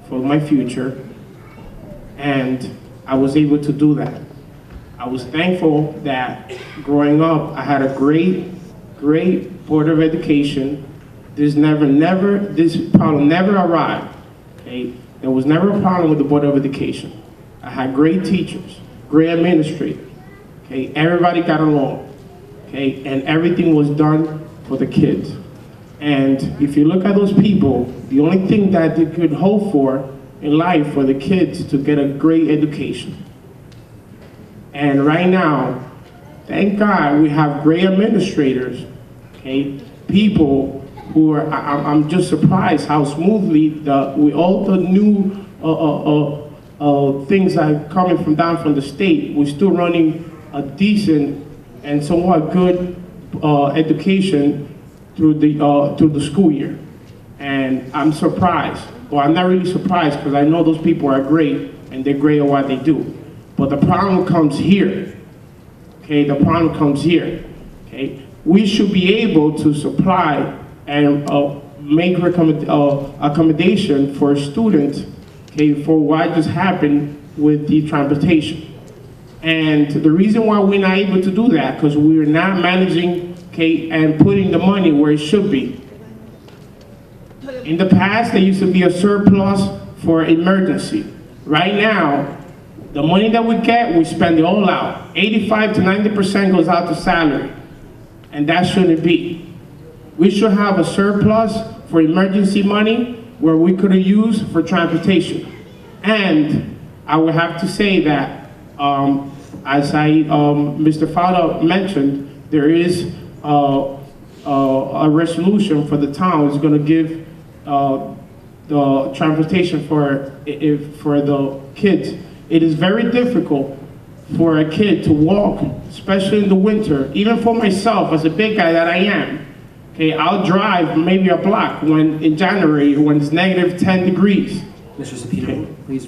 N: for my future, and I was able to do that. I was thankful that growing up, I had a great Board of Education. This problem never arrived, okay? There was never a problem with the Board of Education. I had great teachers, great administrators, okay? Everybody got along, okay? And everything was done for the kids. And if you look at those people, the only thing that they could hope for in life for the kids to get a great education. And right now, thank God we have great administrators, okay? People who are, I'm just surprised how smoothly with all the new things that are coming down from the state, we're still running a decent and somewhat good education through the school year. And I'm surprised. Well, I'm not really surprised because I know those people are great and they're great at what they do. But the problem comes here, okay? The problem comes here, okay? We should be able to supply and make accommodation for students, okay, for what just happened with the transportation. And the reason why we're not able to do that, because we're not managing, okay, and putting the money where it should be. In the past, there used to be a surplus for emergency. Right now, the money that we get, we spend it all out. 85 to 90% goes out to salary, and that shouldn't be. We should have a surplus for emergency money where we could have used for transportation. And I would have to say that, as Mr. Fowler mentioned, there is a resolution for the town is going to give the transportation for the kids. It is very difficult for a kid to walk, especially in the winter. Even for myself, as a big guy that I am, okay, I'll drive maybe a block in January when it's negative 10 degrees.
B: Mr. Cepino, okay. Please.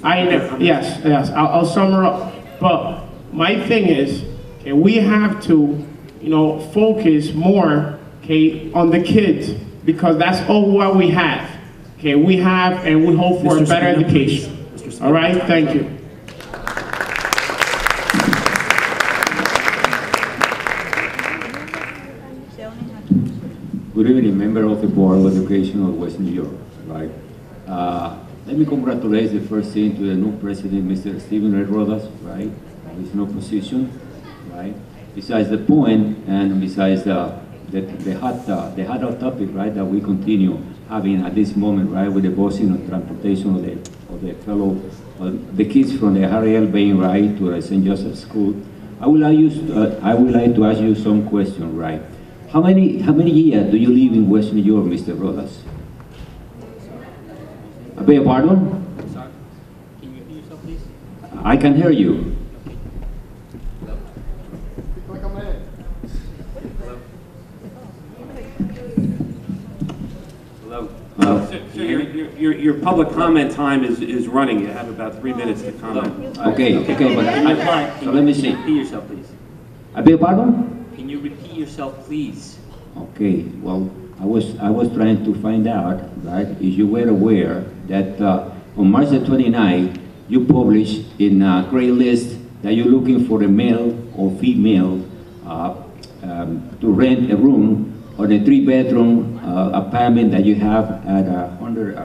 N: Yes, I'll sum her up. But my thing is, okay, we have to, you know, focus more, okay, on the kids because that's all what we have. Okay, we have and we hope for a better education. All right, thank you.
O: Good evening, member of the Board of Education of West New York, right? Let me congratulate the first thing to the new president, Mr. Steven A. Rodas, right? His new position, right? Besides the point and besides the hot topic, right, that we continue having at this moment, right, with the busing of transportation of the kids from the Harry L. Bain, right, to the St. Joseph School. I would like to ask you some question, right? How many years do you live in West New York, Mr. Rodas? I beg your pardon?
I: Sorry. Can you repeat yourself, please?
O: I can hear you.
I: Hello?
E: So your public comment time is running. You have about 3 minutes to comment.
O: Okay, but so let me see.
I: Repeat yourself, please.
O: I beg your pardon?
I: Can you repeat yourself, please?
O: Okay, well, I was trying to find out, right, if you were aware that on March the 29th, you published in Craigslist that you're looking for a male or female to rent a room on a 3-bedroom apartment that you have at 100,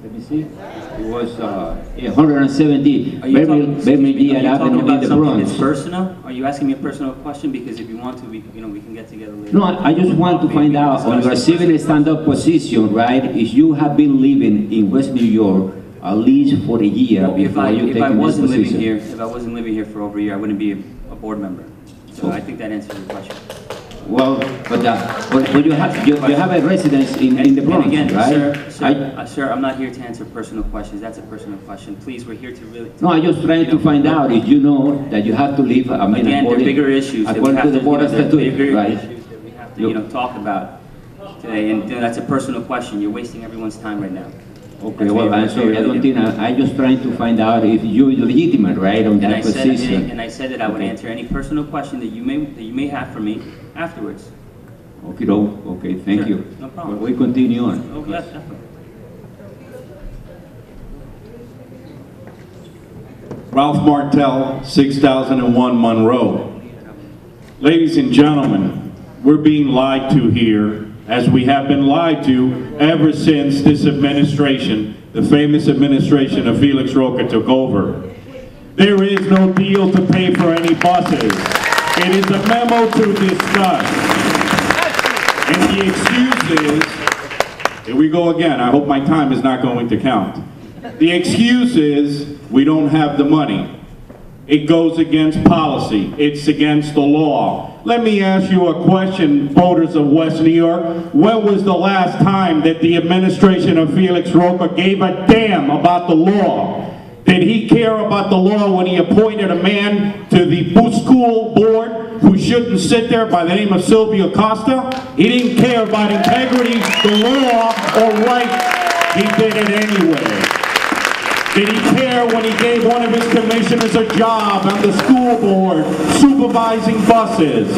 O: let me see, it was 170
I: Are you talking
O: Avenue in
I: about
O: the
I: something
O: Bronx.
I: that's personal? Are you asking me a personal question? Because if you want to, we can get together later.
O: No, I just want to find out on your civil stand-up position, right, if you have been living in West New York at least for a year before you take this position.
I: If I wasn't living here for over a year, I wouldn't be a board member. So I think that answers your question.
O: Well, but you have a residence in the Bronx,
I: and again,
O: right?
I: Sir, I'm not here to answer personal questions. That's a personal question. Please, we're here to really...
O: No, I'm just trying to find out if you know that you have to live, I mean,
I: again, there are bigger issues that we have
O: according to the board statute, right?
I: Issues that we have to, talk about today, and that's a personal question. You're wasting everyone's time right now.
O: Okay, well, I'm sorry, I don't think, I'm just trying to find out if you're legitimate, right, on that position.
I: And I said that I would answer any personal question that you may have for me afterwards.
O: Okay, thank you.
I: No problem.
O: Well, we continue on.
I: Oh, yes, definitely.
H: Ralph Martell, 6001 Monroe. Ladies and gentlemen, we're being lied to here, as we have been lied to ever since this administration, the famous administration of Felix Roca, took over. There is no deal to pay for any buses. It is a memo to discuss. And the excuse is, here we go again, I hope my time is not going to count. The excuse is, we don't have the money. It goes against policy. It's against the law. Let me ask you a question, voters of West New York. When was the last time that the administration of Felix Roca gave a damn about the law? Did he care about the law when he appointed a man to the school board who shouldn't sit there by the name of Silvio Costa? He didn't care about integrity, the law, or right. He did it anyway. Did he care when he gave one of his commissioners a job on the school board supervising buses?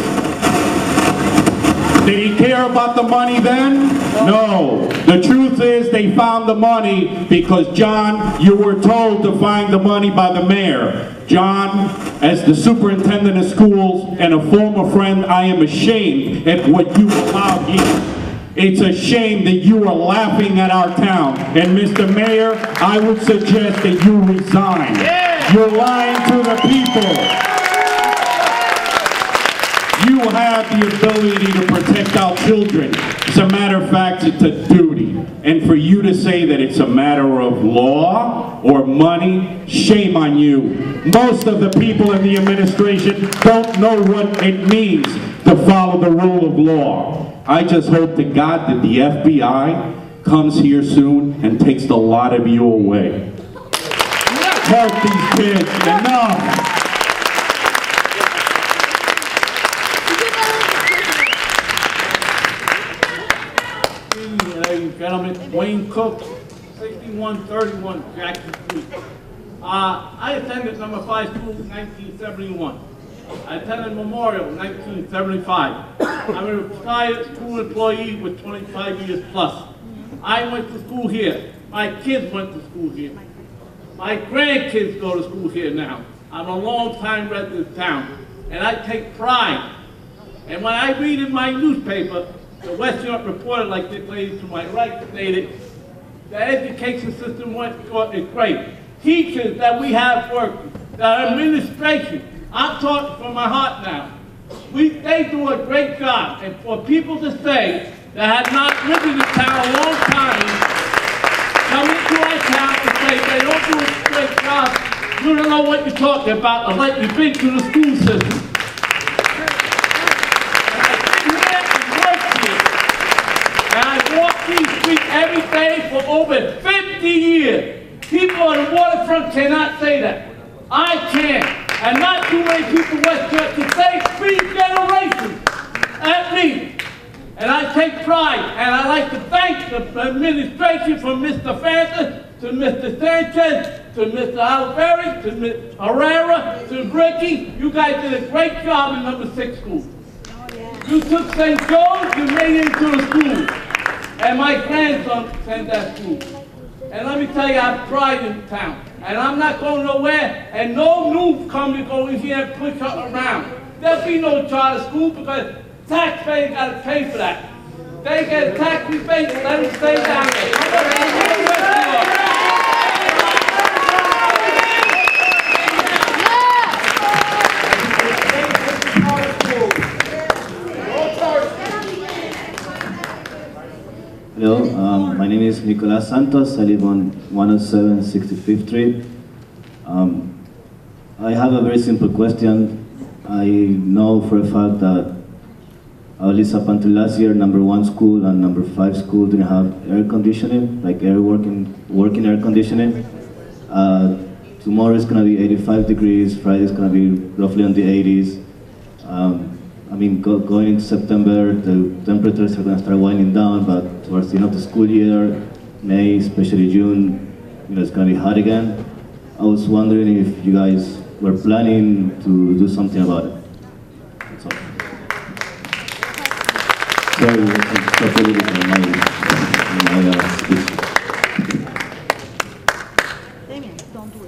H: Did he care about the money then? No. The truth is they found the money because, John, you were told to find the money by the mayor. John, as the superintendent of schools and a former friend, I am ashamed at what you allowed here. It's a shame that you are laughing at our town. And Mr. Mayor, I would suggest that you resign. Yeah. You're lying to the people. You have the ability to protect our children. As a matter of fact, it's a duty. And for you to say that it's a matter of law or money, shame on you. Most of the people in the administration don't know what it means to follow the rule of law. I just hope to God that the FBI comes here soon and takes the lot of you away. Help these kids. Enough.
P: Ladies and gentlemen, Wayne Cook, 6131 Jackson Street. I attended number 5 school in 1971. I attended Memorial in 1975. I'm a retired school employee with 25 years plus. I went to school here. My kids went to school here. My grandkids go to school here now. I'm a long-time resident of town, and I take pride. And when I read in my newspaper, the West New York Reporter, like this lady to my right stated, the education system is great. Teachers that we have working, the administration, I'm talking from my heart now. They do a great job, and for people to say that have not lived in this town a long time, come into our town and say they don't do a great job, you don't know what you're talking about unless you've been through the school system. And I walk these streets every day for over 50 years. People on the waterfront cannot say that. I can. And not too many people in West Jersey can say 3 generations at least. And I take pride, and I like to thank the administration from Mr. Francis to Mr. Sanchez, to Mr. Alberti, to Ms. Herrera, to Ricky. You guys did a great job in number 6 school. You took St. Joe's, you made it into a school. And my grandson sent that school. And let me tell you, I have pride in town. And I'm not going nowhere, and no new company go in here and push us around. There'll be no charter school because taxpayers got to pay for that. They get a tax rebate, let them stay down there.
Q: Hello, my name is Nicolas Santos. I live on 107 65th Street. I have a very simple question. I know for a fact that at least up until last year, number 1 school and number 5 school didn't have air conditioning, like working air conditioning. Tomorrow is going to be 85 degrees, Friday is going to be roughly on the 80s. I mean, going into September, the temperatures are going to start winding down, but towards the end of the school year, May, especially June, it's going to be hot again. I was wondering if you guys were planning to do something about it. That's all. Sorry, I stopped a little bit on my speech.
M: Damien, don't do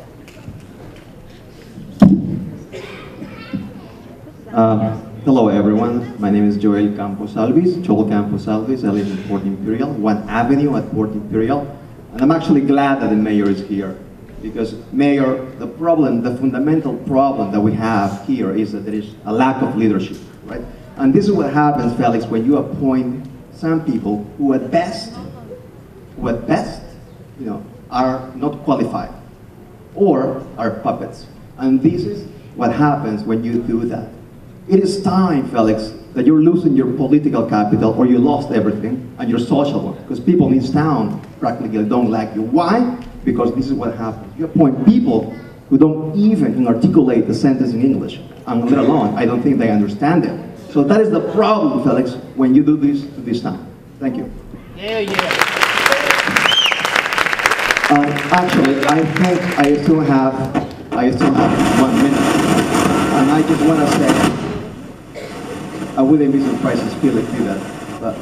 M: that.
R: Hello everyone, my name is Joel Campos Alvis, Joel Campos Alvis. I live in Port Imperial, 1 Avenue at Port Imperial. And I'm actually glad that the mayor is here. Because Mayor, the fundamental problem that we have here is that there is a lack of leadership, right? And this is what happens, Felix, when you appoint some people who at best, are not qualified or are puppets. And this is what happens when you do that. It is time, Felix, that you're losing your political capital or you lost everything and your social one. Because people in this town practically don't like you. Why? Because this is what happens. You appoint people who don't even articulate the sentence in English. And let alone, I don't think they understand it. So that is the problem, Felix, when you do this to this town. Thank you.
P: Yeah, yeah.
R: Actually, I think I still have 1 minute. And I just want to say, I wouldn't be surprised if Felix did that. But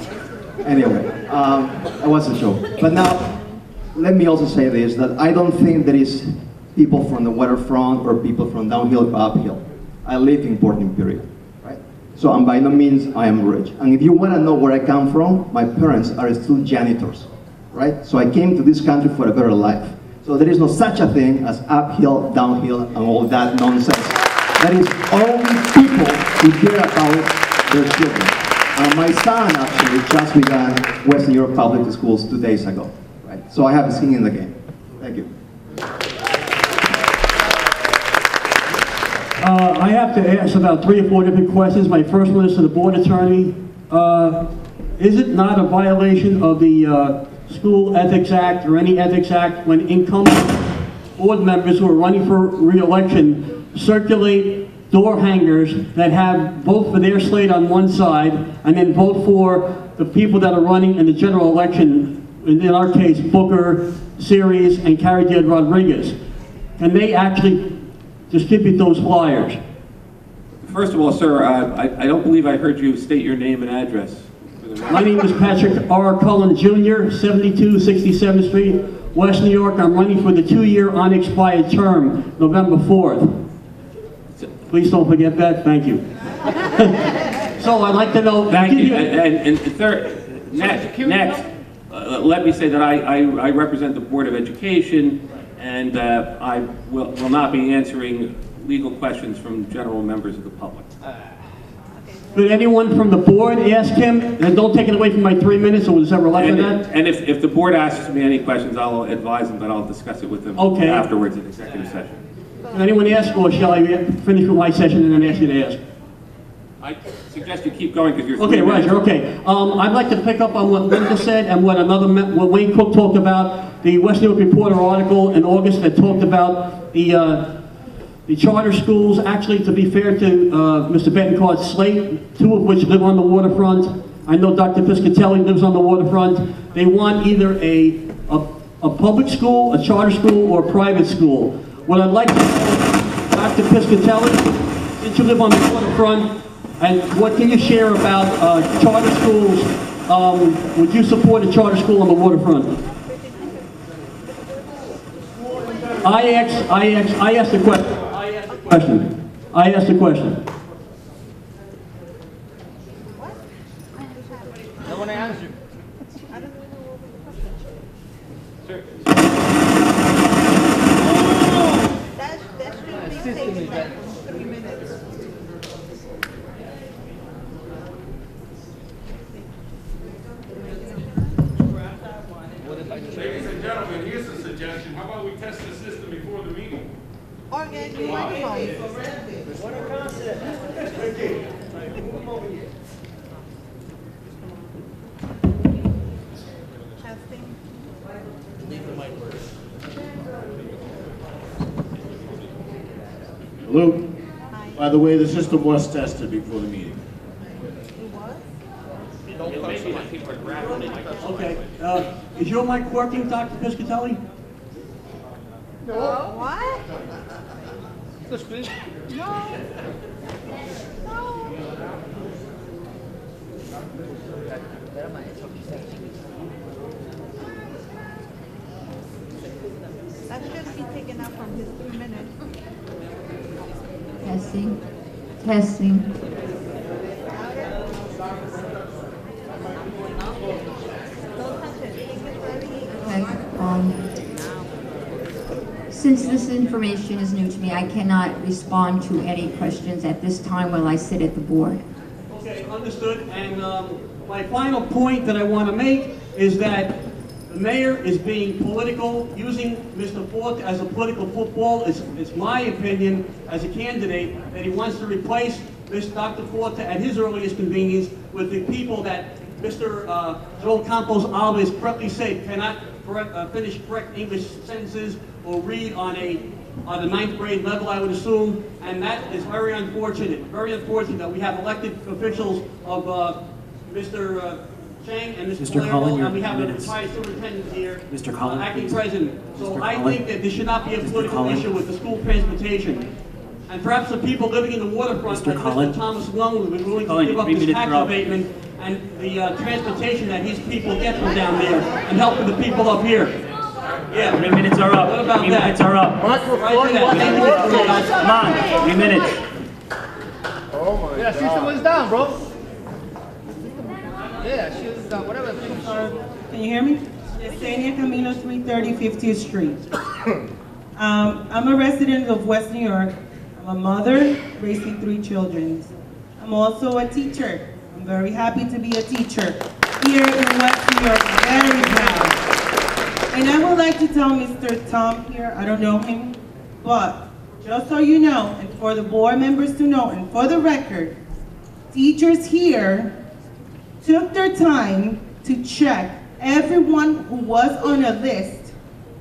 R: anyway, I wasn't sure. But now, let me also say this, that I don't think there is people from the waterfront or people from downhill or uphill. I live in Port Imperial, right? So I'm by no means I am rich. And if you want to know where I come from, my parents are still janitors, right? So I came to this country for a better life. So there is no such a thing as uphill, downhill, and all that nonsense. That is only people who care about their children. My son actually just began Western Europe Public Schools 2 days ago, right? So I have skin in the game. Thank you.
S: I have to ask about 3 or 4 different questions. My first one is to the board attorney. Is it not a violation of the School Ethics Act or any ethics act when incumbent board members who are running for re-election circulate door hangers that have vote for their slate on one side and then vote for the people that are running in the general election, in our case, Booker, Series, and Carrie Rodriguez? Can they actually distribute those flyers?
E: First of all, sir, I don't believe I heard you state your name and address.
S: My name is Patrick R. Cullen Jr., 72 67th Street, West New York. I'm running for the 2-year unexpired term, November 4th. Please don't forget that. Thank you. So I'd like to know...
E: Thank you. And third, next, let me say that I represent the Board of Education, and I will not be answering legal questions from general members of the public.
S: Could anyone from the board ask him, and don't take it away from my 3 minutes, or was ever left of that?
E: And if the board asks me any questions, I'll advise them, but I'll discuss it with them afterwards in executive session.
S: Can anyone ask, or shall I finish with my session and then ask you to ask?
E: I suggest you keep going because you're...
S: Okay, Roger, okay. I'd like to pick up on what Linda said and what what Wayne Cook talked about, the West New York Reporter article in August that talked about the charter schools. Actually, to be fair to Mr. Betancourt's slate, 2 of which live on the waterfront. I know Dr. Piscatelli lives on the waterfront. They want either a public school, a charter school, or a private school. What I'd like to know, Dr. Piscatelli, since you live on the waterfront, and what can you share about charter schools? Would you support a charter school on the waterfront? I asked the question. I asked the question.
P: No one answered.
E: Ladies and gentlemen, here's a suggestion. How about we test the system before the meeting?
M: Okay, you
E: What a concept.
M: Move over here. Testing.
K: Hello? By the way, the system was tested before the meeting.
S: Okay. Is your mic working, Dr. Piscatelli?
M: No. What? No. That should be taken out from his 3 minutes.
A: Testing, testing. Okay, since this information is new to me, I cannot respond to any questions at this time while I sit at the board.
S: Okay, understood. And my final point that I want to make is that the mayor is being political, using Mr. Forte as a political football. It's my opinion as a candidate that he wants to replace Dr. Forte at his earliest convenience with the people that Mr. Joel Campos Alves correctly said cannot finish correct English sentences or read on the 9th grade level, I would assume, and that is very unfortunate that we have elected officials of Mr. Chang and Mr. Palermo, and we have a retired superintendent here,
B: Mr. Collin,
S: acting
B: please.
S: president. So
B: Mr.
S: I
B: Collin.
S: think that there should not be a
B: Mr.
S: political
B: Collin.
S: issue with the school transportation. And perhaps the people living in the waterfront,
B: Mr.
S: like
B: Collin.
S: Mr. Thomas Lung, would be willing to
C: Collin,
S: give up
C: 3
S: his
C: minutes
S: tax
C: are up.
S: abatement and the transportation that his people get from down there and help the people up here. Yeah.
C: 3 minutes are up.
S: What about
C: 3
S: that?
C: minutes are up.
S: Right to that. Thank you, Mr. Lewis.
C: Come on, 3 minutes.
P: Oh my God. System was down, bro. Yeah, she was down. Whatever.
G: Can you hear me? Yesenia Camilo, 330 50th Street. I'm a resident of West New York. I'm a mother raising 3 children. I'm also a teacher. I'm very happy to be a teacher here in West New York. Very proud. And I would like to tell Mr. Tom here, I don't know him, but just so you know, and for the board members to know, and for the record, teachers here took their time to check everyone who was on a list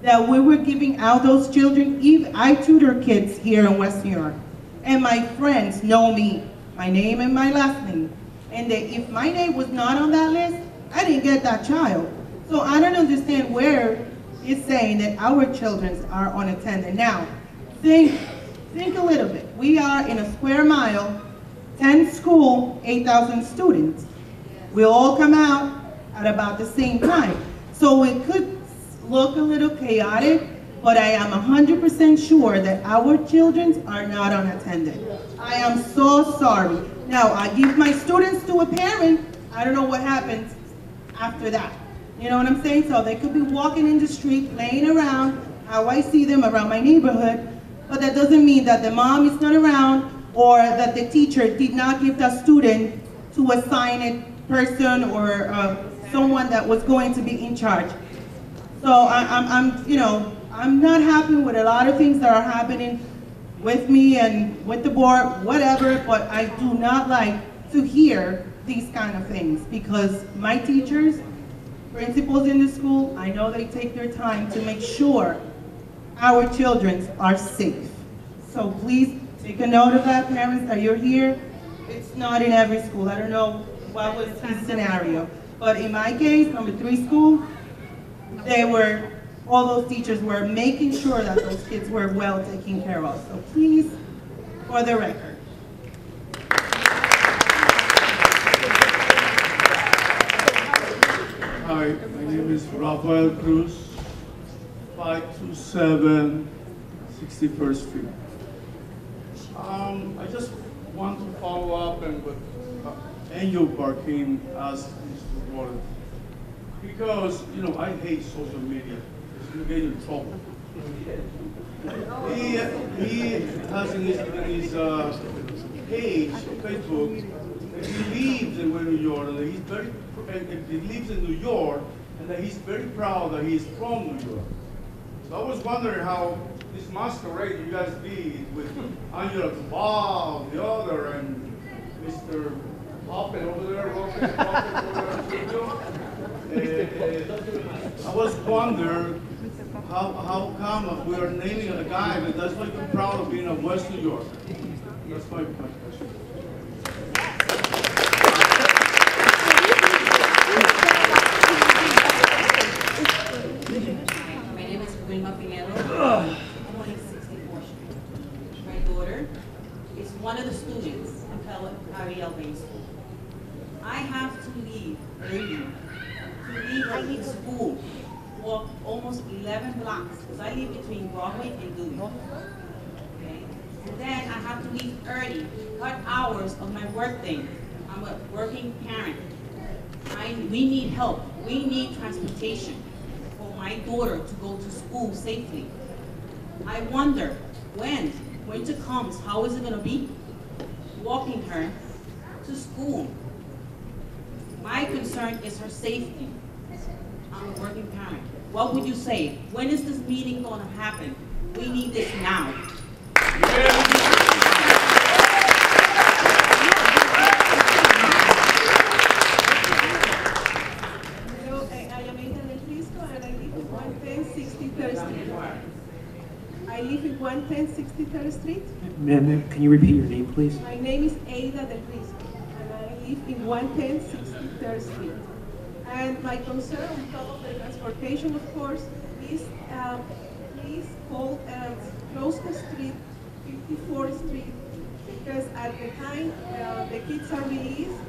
G: that we were giving out those children. I tutor kids here in West New York, and my friends know me, my name and my last name. And if my name was not on that list, I didn't get that child. So I don't understand where it's saying that our children are unattended. Now, think a little bit. We are in a square mile, 10 school, 8,000 students. We all come out at about the same time. So it could look a little chaotic, but I am 100% sure that our children are not unattended. I am so sorry. Now, I give my students to a parent. I don't know what happens after that. You know what I'm saying? So they could be walking in the street, playing around, how I see them around my neighborhood, but that doesn't mean that the mom is not around or that the teacher did not give the student to assign a person or someone that was going to be in charge. So I'm not happy with a lot of things that are happening.
T: with me and with the board, whatever, but I do not like to hear these kind of things because my teachers, principals in the school, I know they take their time to make sure our children are safe. So please take a note of that, parents, that you're here. It's not in every school. I don't know what was his scenario. But in my case, number 3 school, all those teachers were making sure that those kids were well taken care of. So please, for the record.
P: Hi, my name is Rafael Cruz, 527 61st Street. I just want to follow up on what Angel Barkin asked Mr. Warren. Because, you know, I hate social media. You get in trouble. He has in his page, Facebook, he lives in New York, and he lives in New York, and that he's very proud that he's from New York. So I was wondering how this masquerade you guys did with Angela Cabal, the other, and Mr. Hoppin over there, I was wondering how come we are naming a guy that does not be proud of being a West New York. That's my question.
M: My name is Wilma Pinero. I'm on 64th Street. My daughter is one of the students at Ariel Bain School. I have to leave early to leave her school, walk almost 11 blocks, because I live between Broadway and Dewey. Okay? And then I have to leave early, cut hours of my work day. I'm a working parent. We need help. We need transportation for my daughter to go to school safely. I wonder, when winter comes, how is it going to be walking her to school? My concern is her safety. I'm a working parent. What would you say? When is this meeting going to happen? We need this now.
G: Hello, I am Ada Del Risco and I live in 110 63rd Street. I live in 110 63rd Street.
B: Ma'am, can you repeat your name, please?
G: My name is Ada Del Risco and I live in 110 63rd Street. And my concern on top of the transportation, of course, is please close the street, 54th Street, because at the time the kids are released,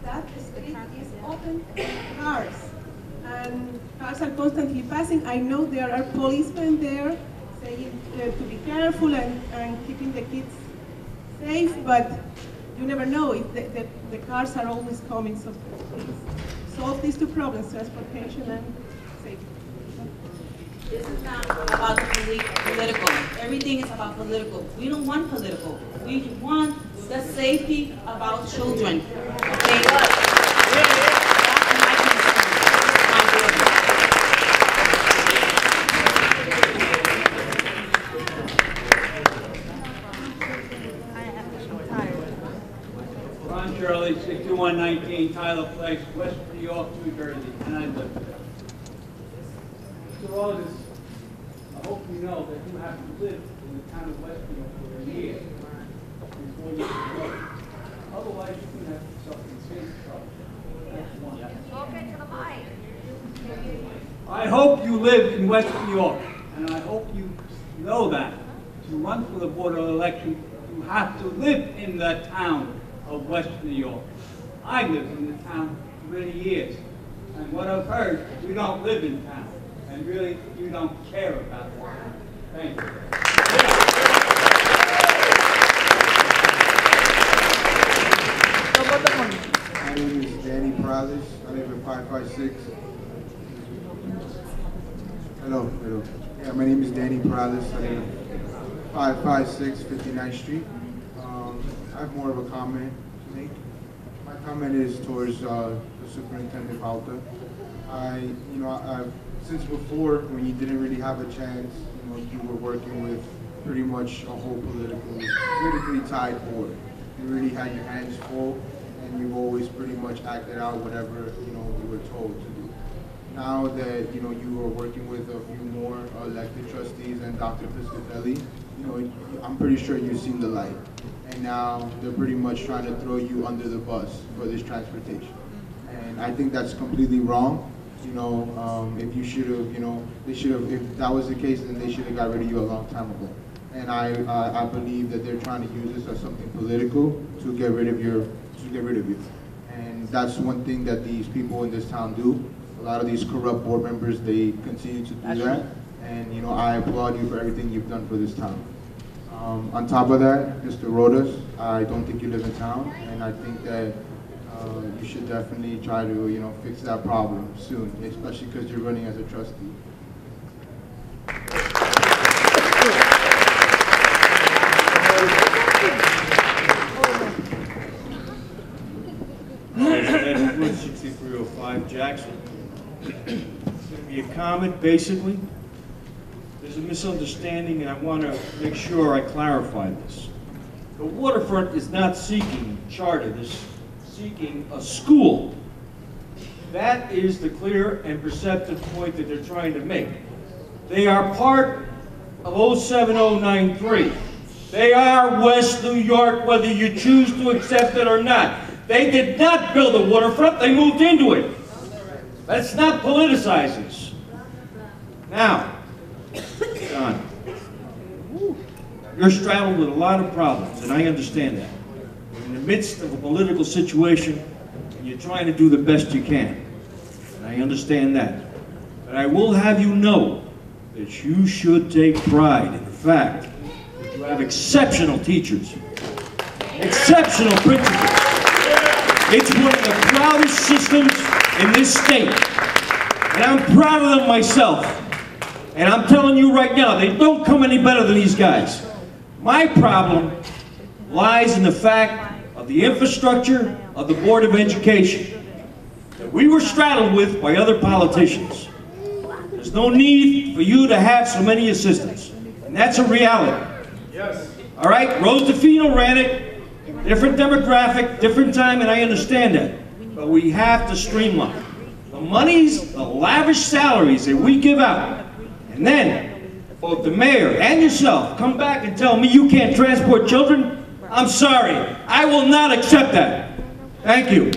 G: that street is open to cars. And cars are constantly passing. I know there are policemen there saying to be careful and keeping the kids safe, but you never know if the cars are always coming. So please solve these two problems, transportation and safety.
M: This is not about the political. Everything is about political. We don't want political. We want the safety of our children. Okay?
P: Ron Shirley, 6119 Tyler Place, West New York, New Jersey, and I live there. Mr. August, I hope you know that you have to live in the town of West New York for a year before you can vote. Otherwise, you can have yourself in serious trouble. That's one.
M: Talking to the mic.
P: I hope you live in West New York, and I hope you know that. To run for the Board of Election, you have to live in the town of West New York. I lived in the town for many years, and what I've heard, we don't live in town, and really, you don't care about the town. Thank you.
U: My name is Danny Perales. I live in 556. Hello. Yeah, my name is Danny Perales. I live in 556 59th Street. I have more of a comment to make. My comment is towards the Superintendent Pauta. Since before, when you didn't really have a chance, you were working with pretty much a whole politically tied board. You really had your hands full, and you've always pretty much acted out whatever, you know, you were told to do. Now that, you know, you are working with a few more elected trustees and Dr. Piscatelli, you know, I'm pretty sure you've seen the light. And now they're pretty much trying to throw you under the bus for this transportation. And I think that's completely wrong. You know, if you should have, you know, they should have, if that was the case, then they should have got rid of you a long time ago. And I believe that they're trying to use this as something political to get rid of you. And that's one thing that these people in this town do. A lot of these corrupt board members, they continue to do that. And, you know, I applaud you for everything you've done for this town. On top of that, Mr. Rodas, I don't think you live in town, and I think that you should definitely try to, you know, fix that problem soon, especially because you're running as a trustee.
D: Route 6305 Jackson. It's going to be a comment, basically. There's a misunderstanding, and I want to make sure I clarify this. The waterfront is not seeking charter, it's seeking a school. That is the clear and perceptive point that they're trying to make. They are part of 07093. They are West New York, whether you choose to accept it or not. They did not build a waterfront, they moved into it. Let's not politicize this. Now, John, you're straddled with a lot of problems, and I understand that. You're in the midst of a political situation, and you're trying to do the best you can. And I understand that. But I will have you know that you should take pride in the fact that you have exceptional teachers, exceptional principals. It's one of the proudest systems in this state, and I'm proud of them myself. And I'm telling you right now, they don't come any better than these guys. My problem lies in the fact of the infrastructure of the Board of Education that we were straddled with by other politicians. There's no need for you to have so many assistants, and that's a reality. Yes. All right, Rose DeFino ran it, different demographic, different time, and I understand that. But we have to streamline. The monies, the lavish salaries that we give out, and then both the mayor and yourself come back and tell me you can't transport children, I'm sorry. I will not accept that. Thank you.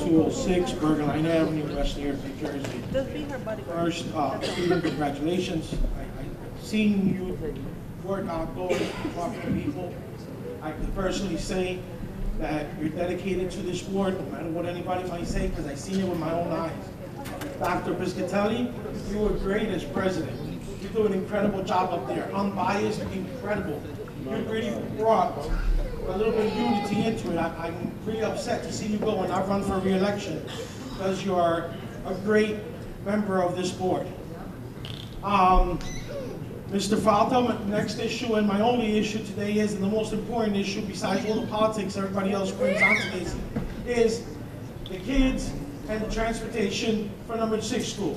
N: 5206 Bergenline Avenue, West New York, New Jersey. First, Stephen, congratulations. I've seen you work outdoors, talk to people. I can personally say that you're dedicated to this board, no matter what anybody might say, because I've seen it with my own eyes. Dr. Piscatelli, you were great as president. You do an incredible job up there. Unbiased, incredible. You really brought a little bit of unity into it. I'm pretty upset to see you go, and I've run for re-election because you are a great member of this board. Mr. Falta, next issue, and my only issue today is, and the most important issue besides all the politics everybody else brings onto this, is the kids and the transportation for number 6 school.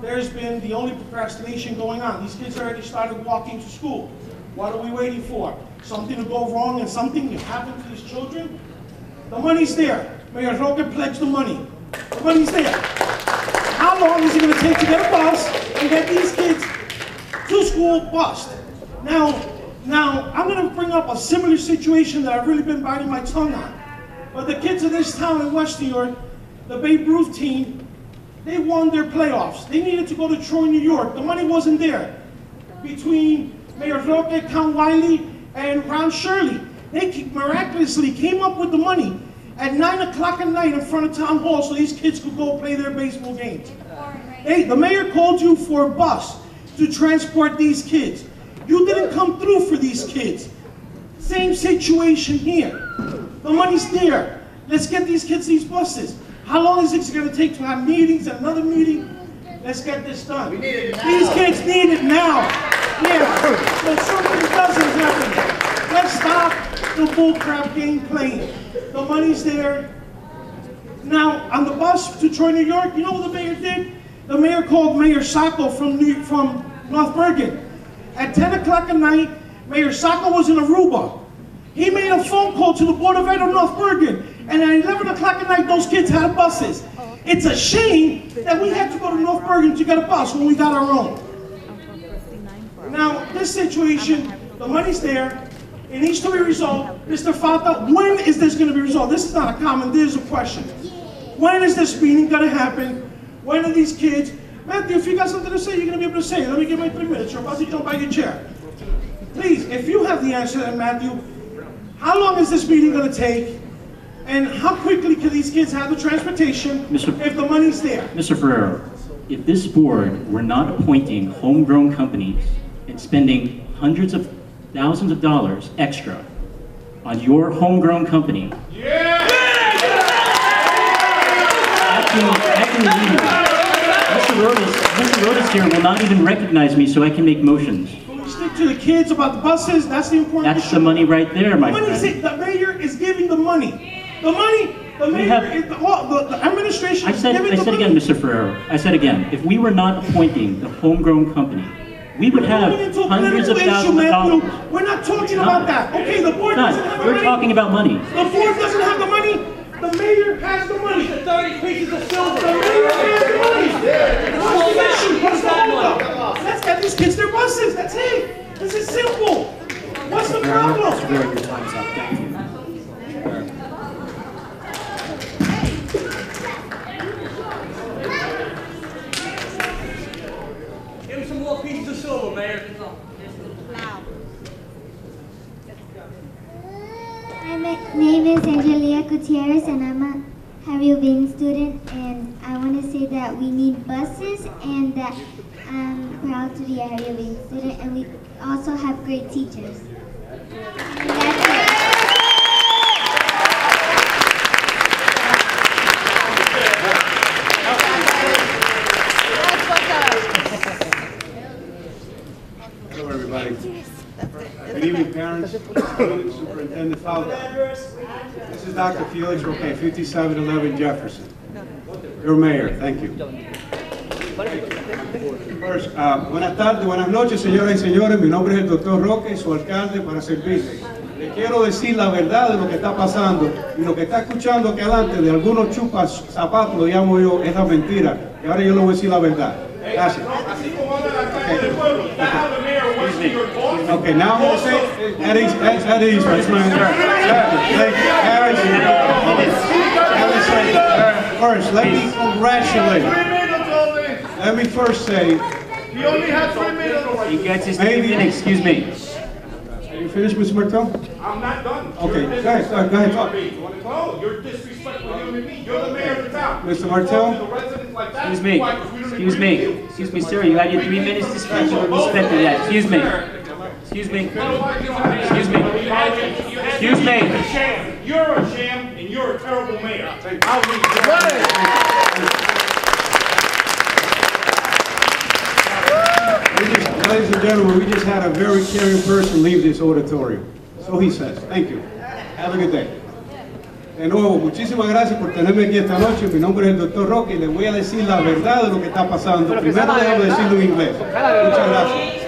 N: There's been the only procrastination going on. These kids already started walking to school. What are we waiting for? Something to go wrong and something to happen to these children? The money's there. Mayor Roque pledged the money. The money's there. How long is it going to take to get a bus and get these kids to school bust? Now I'm going to bring up a similar situation that I've really been biting my tongue on. But the kids of this town in West New York, the Babe Ruth team, they won their playoffs. They needed to go to Troy, New York. The money wasn't there. Between Mayor Roque, Count Wiley, and Ron Shirley, they miraculously came up with the money at 9 o'clock at night in front of Town Hall so these kids could go play their baseball games. Hey, the mayor called you for a bus to transport these kids. You didn't come through for these kids. Same situation here. The money's there. Let's get these kids these buses. How long is it going to take to have meetings and another meeting? Let's get this done. These kids need it now. Yeah, but something doesn't happen. Let's stop the bullcrap game playing. The money's there.
K: Now, on the bus to Troy, New York, you know what the mayor did? The mayor called Mayor Sacco from North Bergen. At 10 o'clock at night, Mayor Sacco was in Aruba. He made a phone call to the Board of Ed of North Bergen, and at 11 o'clock at night, those kids had buses. It's a shame that we had to go to North Bergen to get a bus when we got our own. Now, this situation, the money's there, it needs to be resolved. Mr. Falta, when is this going to be resolved? This is not a comment, this is a question. When is this meeting going to happen? When are these kids? Matthew, if you got something to say, you're going to be able to say it. Let me give my 3 minutes. You're about to jump by your chair. Please, if you have the answer to that, Matthew, how long is this meeting going to take? And how quickly can these kids have the transportation if the money's there?
C: Mr. Ferrero, if this board were not appointing homegrown companies and spending hundreds of thousands of dollars extra on your homegrown company, I can leave you. Mr. Rodas here will not even recognize me so I can make motions.
K: We stick to the kids about the buses, that's the important
C: That's
K: issue.
C: the money right there, my friend.
K: The mayor is giving the money. The administration is giving the money.
C: I said again, Mr. Ferrero, I said again, if we were not appointing the homegrown company, we would have hundreds of thousands of dollars.
K: We're not talking about that. Okay, the board doesn't have the money.
C: We're talking about money.
K: The board doesn't have the money. The mayor has the money. The 30 pieces of silver. The mayor has the money. What's the issue? What's the holdup? Let's get these kids their buses. That's it. This is simple. What's the problem?
B: Mr. Ferrero, your time's up. Thank you.
P: Give me some more pieces of silver, Mayor.
F: My name is Angelia Gutierrez, and I'm a Harry Obeying student, and I want to say that we need buses, and that I'm proud to be a Harry Obeying student, and we also have great teachers. And that's it.
D: Hello, everybody. Good evening, parents, students, Superintendent Falta. This is Dr. Felix Roque, 5711 Jefferson. Your mayor, thank you. First, buenas tardes, buenas noches, señoras y señores. Mi nombre es el doctor Roque, su alcalde, para servirle. Le quiero decir la verdad de lo que está pasando y lo que está escuchando aquí adelante de algunos chupas zapatos, lo llamo yo, es la mentira. Y ahora yo le voy a decir la verdad. Gracias. Okay, now I'm going to say, at ease, Mr. First, let me congratulate. Let me first say,
P: He only has 3 minutes.
I: He gets his 3 minutes, excuse me.
D: Are you finished, Mr. Martel?
P: I'm not done.
D: Okay, go ahead, talk.
P: No, you're disrespectful human being. You're the mayor of the town.
D: Mr. Martel?
I: Excuse me, sir, you had your 3 minutes to speak, you respected that, excuse me.
P: You're a sham, and you're a terrible mayor.
D: Ladies and gentlemen, we just had a very caring person leave this auditorium. So he says. Thank you. Have a good day. De nuevo, muchísimas gracias por tenerme aquí esta noche. Mi nombre es el Dr. Roque y le voy a decir la verdad de lo que está pasando. Primero déjame decirlo en inglés. Muchas gracias.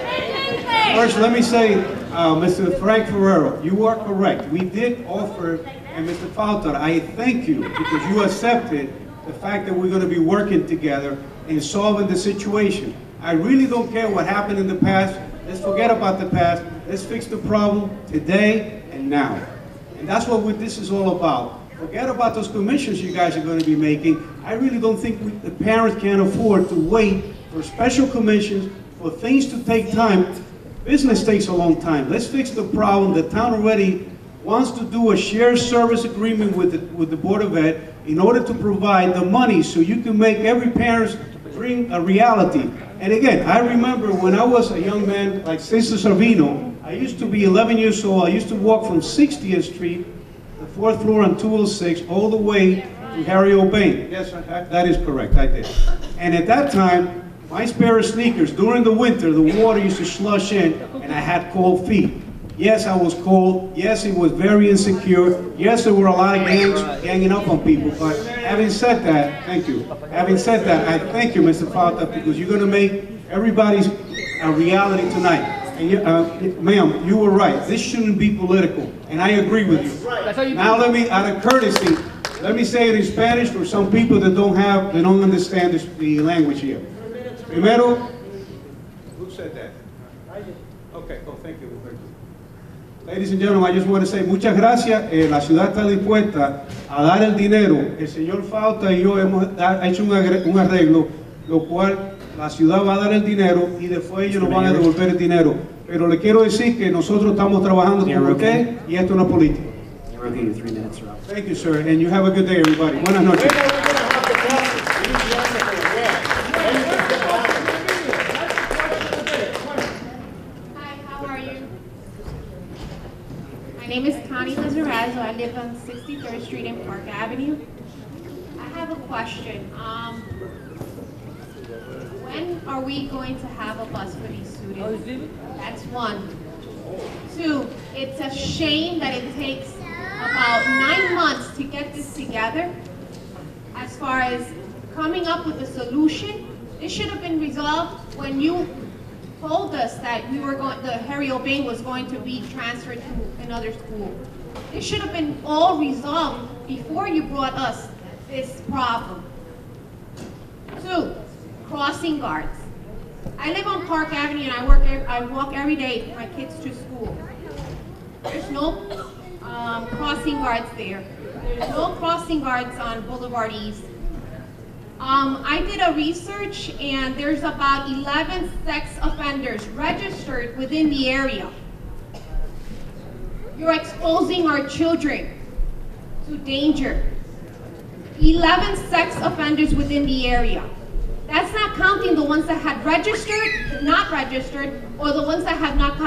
D: First, let me say, Mr. Frank Ferrero, you are correct. We did offer, and Mr. Falta, I thank you because you accepted the fact that we're going to be working together in solving the situation. I really don't care what happened in the past. Let's forget about the past. Let's fix the problem today and now. And that's what this is all about. Forget about those commissions you guys are going to be making. I really don't think the parents can afford to wait for special commissions, for things to take time. Business takes a long time. Let's fix the problem. The town already wants to do a shared service agreement with the Board of Ed in order to provide the money so you can make every parent's dream a reality. And again, I remember when I was a young man like Cesar Servino, I used to be 11 years old. I used to walk from 60th Street, the 4th floor on 206, all the way to Harry O'Bain. Yes, that is correct, I did. And at that time, my pair of sneakers, during the winter, the water used to slush in, and I had cold feet. Yes, I was cold. Yes, it was very insecure. Yes, there were a lot of gangs ganging up on people. But having said that, thank you. Having said that, I thank you, Mr. Falta, because you're going to make everybody's reality tonight. And ma'am, you were right. This shouldn't be political, and I agree with you. Now let me, out of courtesy, let me say it in Spanish for some people that don't understand the language here. Primero, who said that? Okay, oh, thank you. Ladies and gentlemen, I just want to say muchas gracias. La ciudad está dispuesta a dar el dinero. El señor Falta y yo hemos hecho un arreglo, lo cual la ciudad va a dar el dinero y después ellos nos van a devolver el dinero. Pero le quiero decir que nosotros estamos trabajando con usted y esto no es político.
B: Okay, your 3 minutes are up.
D: Thank you, sir, and you have a good day, everybody. Buenas noches.
J: My name is Tani Lizarazo. I live on 63rd Street and Park Avenue. I have a question. When are we going to have a bus for these students? That's one. Two, it's a shame that it takes about 9 months to get this together. As far as coming up with a solution, it should have been resolved when you told us that the Harry O'Bain was going to be transferred to another school. It should have been all resolved before you brought us this problem. Two, crossing guards. I live on Park Avenue and I walk every day with my kids to school. There's no crossing guards there. There's no crossing guards on Boulevard East. I did a research and there's about 11 sex offenders registered within the area. You're exposing our children to danger. 11 sex offenders within the area. That's not counting the ones that had registered, not registered, or the ones that have not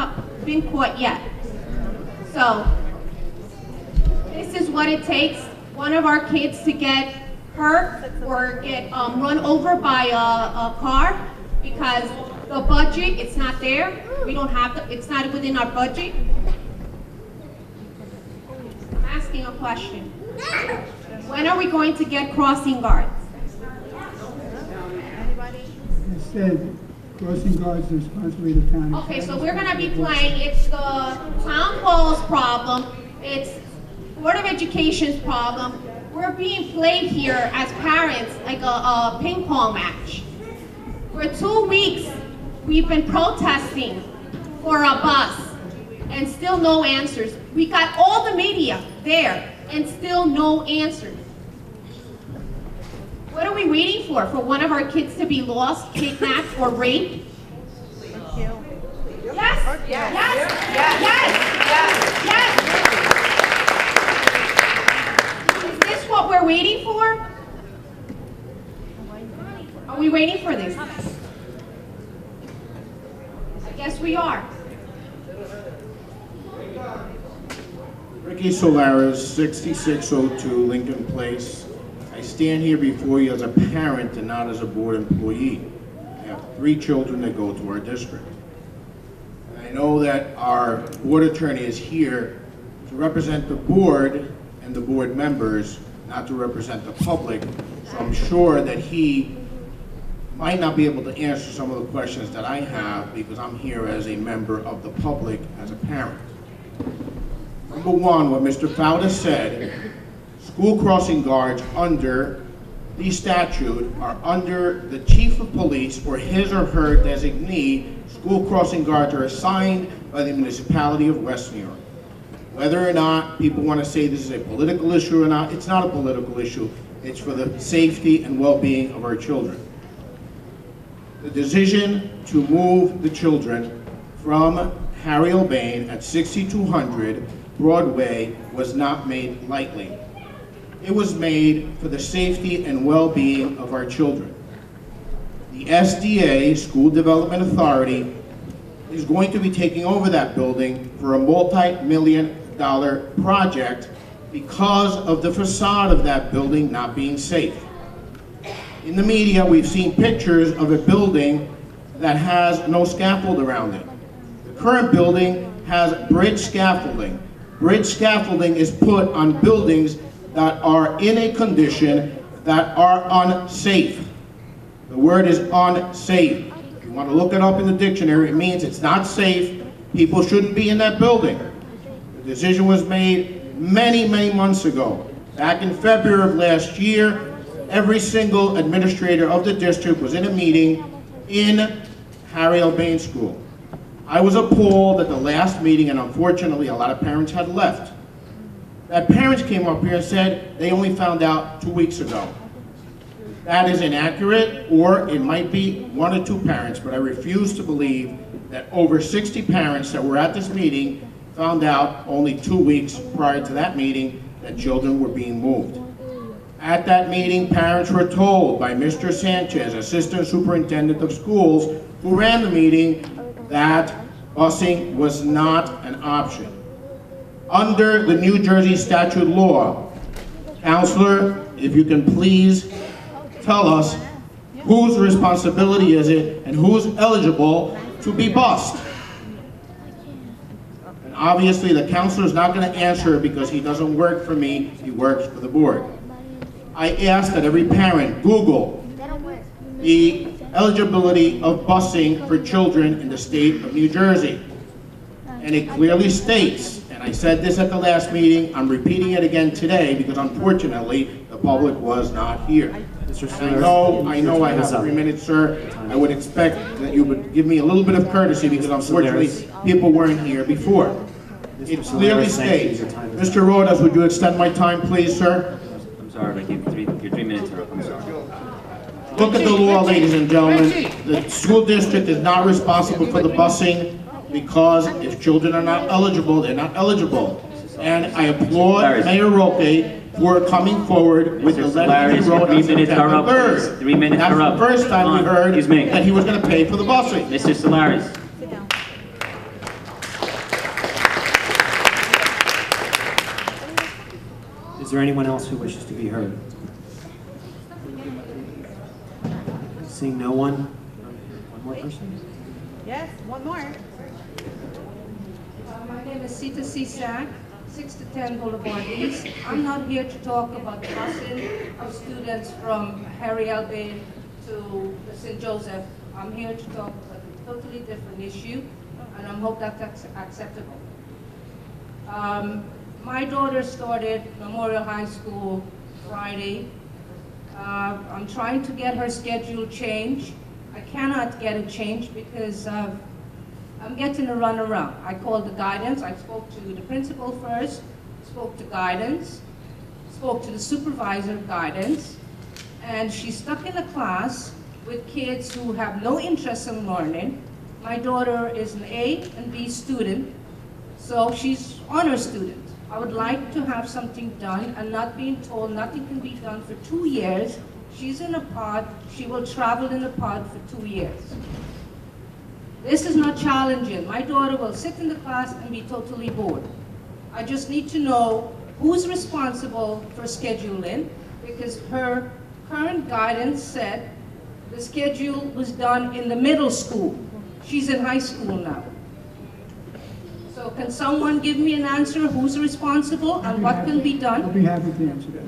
J: been caught yet. So, this is what it takes, one of our kids to get hurt or get run over by a car because the budget, it's not there. We don't have it's not within our budget. I'm asking a question. When are we going to get crossing guards?
V: Instead, crossing guards are responsibility of the town.
J: Okay, so we're going to be playing, it's the town hall's problem, it's Board of Education's problem. We're being played here as parents like a ping pong match. For 2 weeks, we've been protesting for a bus and still no answers. We got all the media there and still no answers. What are we waiting for? For one of our kids to be lost, kidnapped, or raped? Yes! Yes! Yes! Yes! Yes! Yes! Is this what we're waiting for? Are we waiting for this? I guess we are.
W: Ricky Solares, 6602 Lincoln Place. I stand here before you as a parent and not as a board employee. I have 3 children that go to our district. And I know that our board attorney is here to represent the board and the board members, not to represent the public. So I'm sure that he might not be able to answer some of the questions that I have because I'm here as a member of the public, as a parent. Number one, what Mr. Fauda said, school crossing guards under the statute are under the chief of police or his or her designee. School crossing guards are assigned by the municipality of West New York. Whether or not people want to say this is a political issue or not, it's not a political issue. It's for the safety and well-being of our children. The decision to move the children from Harry O'Bain at 6200 Broadway was not made lightly. It was made for the safety and well-being of our children. The SDA, School Development Authority, is going to be taking over that building for a multi-million-dollar project because of the facade of that building not being safe. In the media, we've seen pictures of a building that has no scaffold around it. The current building has bridge scaffolding. Bridge scaffolding is put on buildings that are in a condition that are unsafe. The word is unsafe. If you want to look it up in the dictionary, it means it's not safe. People shouldn't be in that building. The decision was made many, many months ago. Back in February of last year, every single administrator of the district was in a meeting in Harry L. Bain School. I was appalled at the last meeting, and unfortunately a lot of parents had left. That parents came up here and said they only found out 2 weeks ago. That is inaccurate, or it might be 1 or 2 parents, but I refuse to believe that over 60 parents that were at this meeting found out only 2 weeks prior to that meeting that children were being moved. At that meeting, parents were told by Mr. Sanchez, Assistant Superintendent of Schools, who ran the meeting, that busing was not an option. Under the New Jersey statute law, Counselor, if you can please tell us whose responsibility is it and who's eligible to be bused. And obviously the counselor is not going to answer because he doesn't work for me, he works for the board. I ask that every parent Google the eligibility of busing for children in the state of New Jersey. And it clearly states, and I said this at the last meeting, I'm repeating it again today because unfortunately the public was not here. And I know I have 3 minutes, sir. I would expect that you would give me a little bit of courtesy because unfortunately people weren't here before. It clearly states, Mr. Rodas, would you extend my time please, sir?
I: I'm sorry, but your 3 minutes are up, I'm sorry.
W: Look at the law, ladies and gentlemen. The school district is not responsible for the busing because if children are not eligible, they're not eligible. And I applaud Mayor Roque for coming forward with the letter he wrote on September 3rd.
I: 3 minutes are up.
W: That's the first time we heard that he was going to pay for the busing.
I: Mr. Solaris.
B: Is there anyone else who wishes to be heard? Seeing no one? One more person?
H: Yes, one more.
L: My name is Sita Cisak, 6 to 10 Boulevard East. I'm not here to talk about the busing of students from Harry L. Bain to St. Joseph. I'm here to talk about a totally different issue, and I hope that's acceptable. My daughter started Memorial High School Friday. I'm trying to get her schedule changed. I cannot get it changed because I'm getting a runaround. I called the guidance. I spoke to the principal first, spoke to guidance, spoke to the supervisor of guidance, and she's stuck in a class with kids who have no interest in learning. My daughter is an A and B student, so she's honor student. I would like to have something done and not being told nothing can be done for 2 years. She's in a pod. She will travel in a pod for 2 years. This is not challenging. My daughter will sit in the class and be totally bored. I just need to know who's responsible for scheduling because her current guidance said the schedule was done in the middle school. She's in high school now. So can someone give me an answer who's responsible and what can be done?
V: I'll be happy to answer that.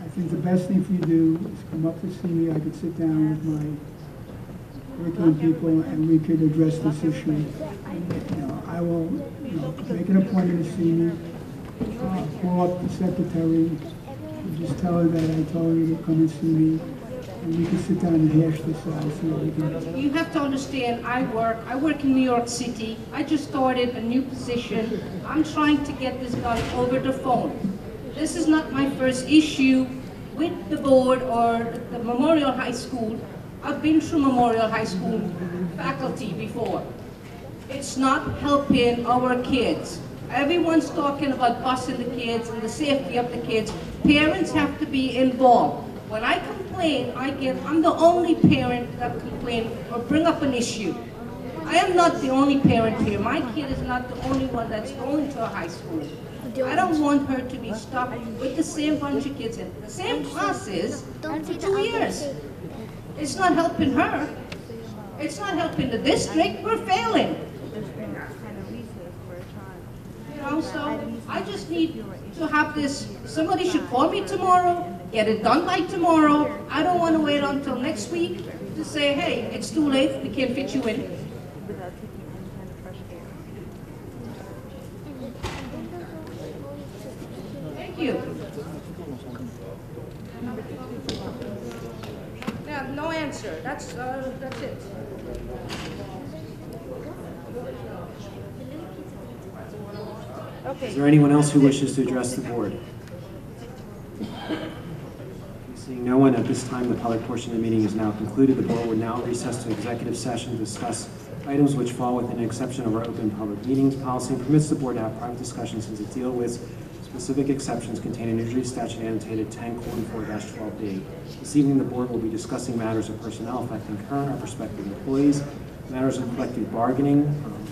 V: I think the best thing for you to do is come up to see me. I could sit down with my curriculum people and we could address this issue. And, I will make an appointment to see me, call up the secretary, and just tell her that I told her to come and see me. And we can sit down and hash this out. See what we can do.
L: You have to understand, I work in New York City. I just started a new position. I'm trying to get this done over the phone. This is not my first issue with the board or the Memorial High School. I've been through Memorial High School faculty before. It's not helping our kids. Everyone's talking about busing the kids and the safety of the kids. Parents have to be involved. When I complain, I'm the only parent that complain or bring up an issue. I am not the only parent here. My kid is not the only one that's going to a high school. I don't want her to be stuck with the same bunch of kids in the same classes for 2 years. It's not helping her. It's not helping the district. We're failing. council. I just need to have this, somebody should call me tomorrow, get it done by tomorrow. I don't want to wait until next week to say, hey, it's too late, we can't fit you in. Thank you. Yeah, no answer. That's it.
B: Is there anyone else who wishes to address the board? Seeing no one, at this time, the public portion of the meeting is now concluded. The board will now recess to executive session to discuss items which fall within an exception of our open public meetings policy and permits the board to have private discussions since it deals with specific exceptions contained in New Jersey statute annotated 10:4-12B. This evening, the board will be discussing matters of personnel affecting current or prospective employees, matters of collective bargaining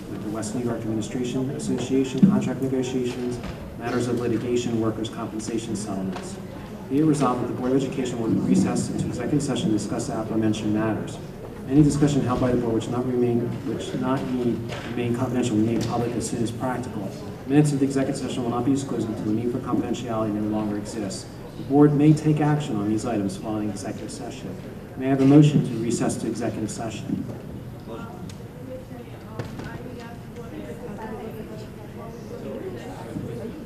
B: with the West New York Administration Association, contract negotiations, matters of litigation, workers' compensation settlements. Be it resolved that the Board of Education will recess into executive session to discuss the aforementioned matters. Any discussion held by the board which not remain confidential will remain public as soon as practical. Minutes of the executive session will not be disclosed until the need for confidentiality no longer exists. The board may take action on these items following executive session. May I have a motion to recess to executive session?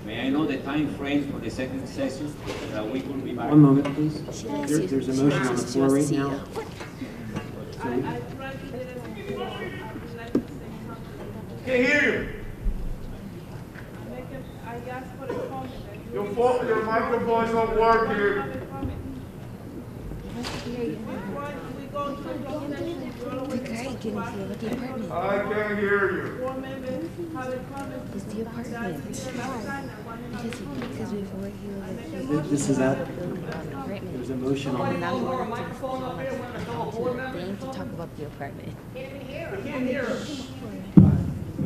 H: May I know the time frame for the second session that we could be back?
B: One moment, please. There's a motion on the floor right now.
P: Can't hear you. Your microphone's not working. I can't hear you.
O: It's the apartment. Because before he was
B: This is that. There's a motion on the floor.
O: to talk about the apartment.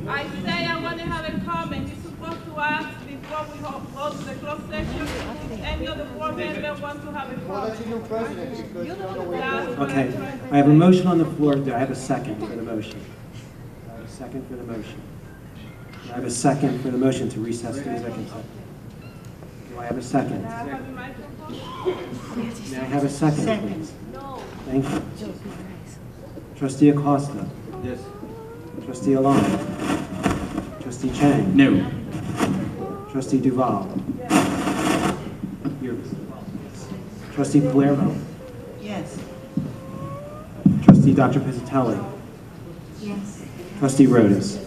G: I say I want to have a comment. You're supposed to ask before we go to the closed session. Any other board member want to have a comment?
B: Okay, I have a motion on the floor. Do I have a second for the motion? Do I have a second for the motion? Do I have a second for the motion to recess to executive session? Do I have a second? May I have a second, please? Thank you. Trustee Acosta?
H: Yes.
B: Trustee Alon? Trustee Chang?
C: No.
B: Trustee Duval? Here. Trustee Palermo?
T: Yes.
B: Trustee Dr. Pizzatelli?
A: Yes.
B: Trustee Rodas?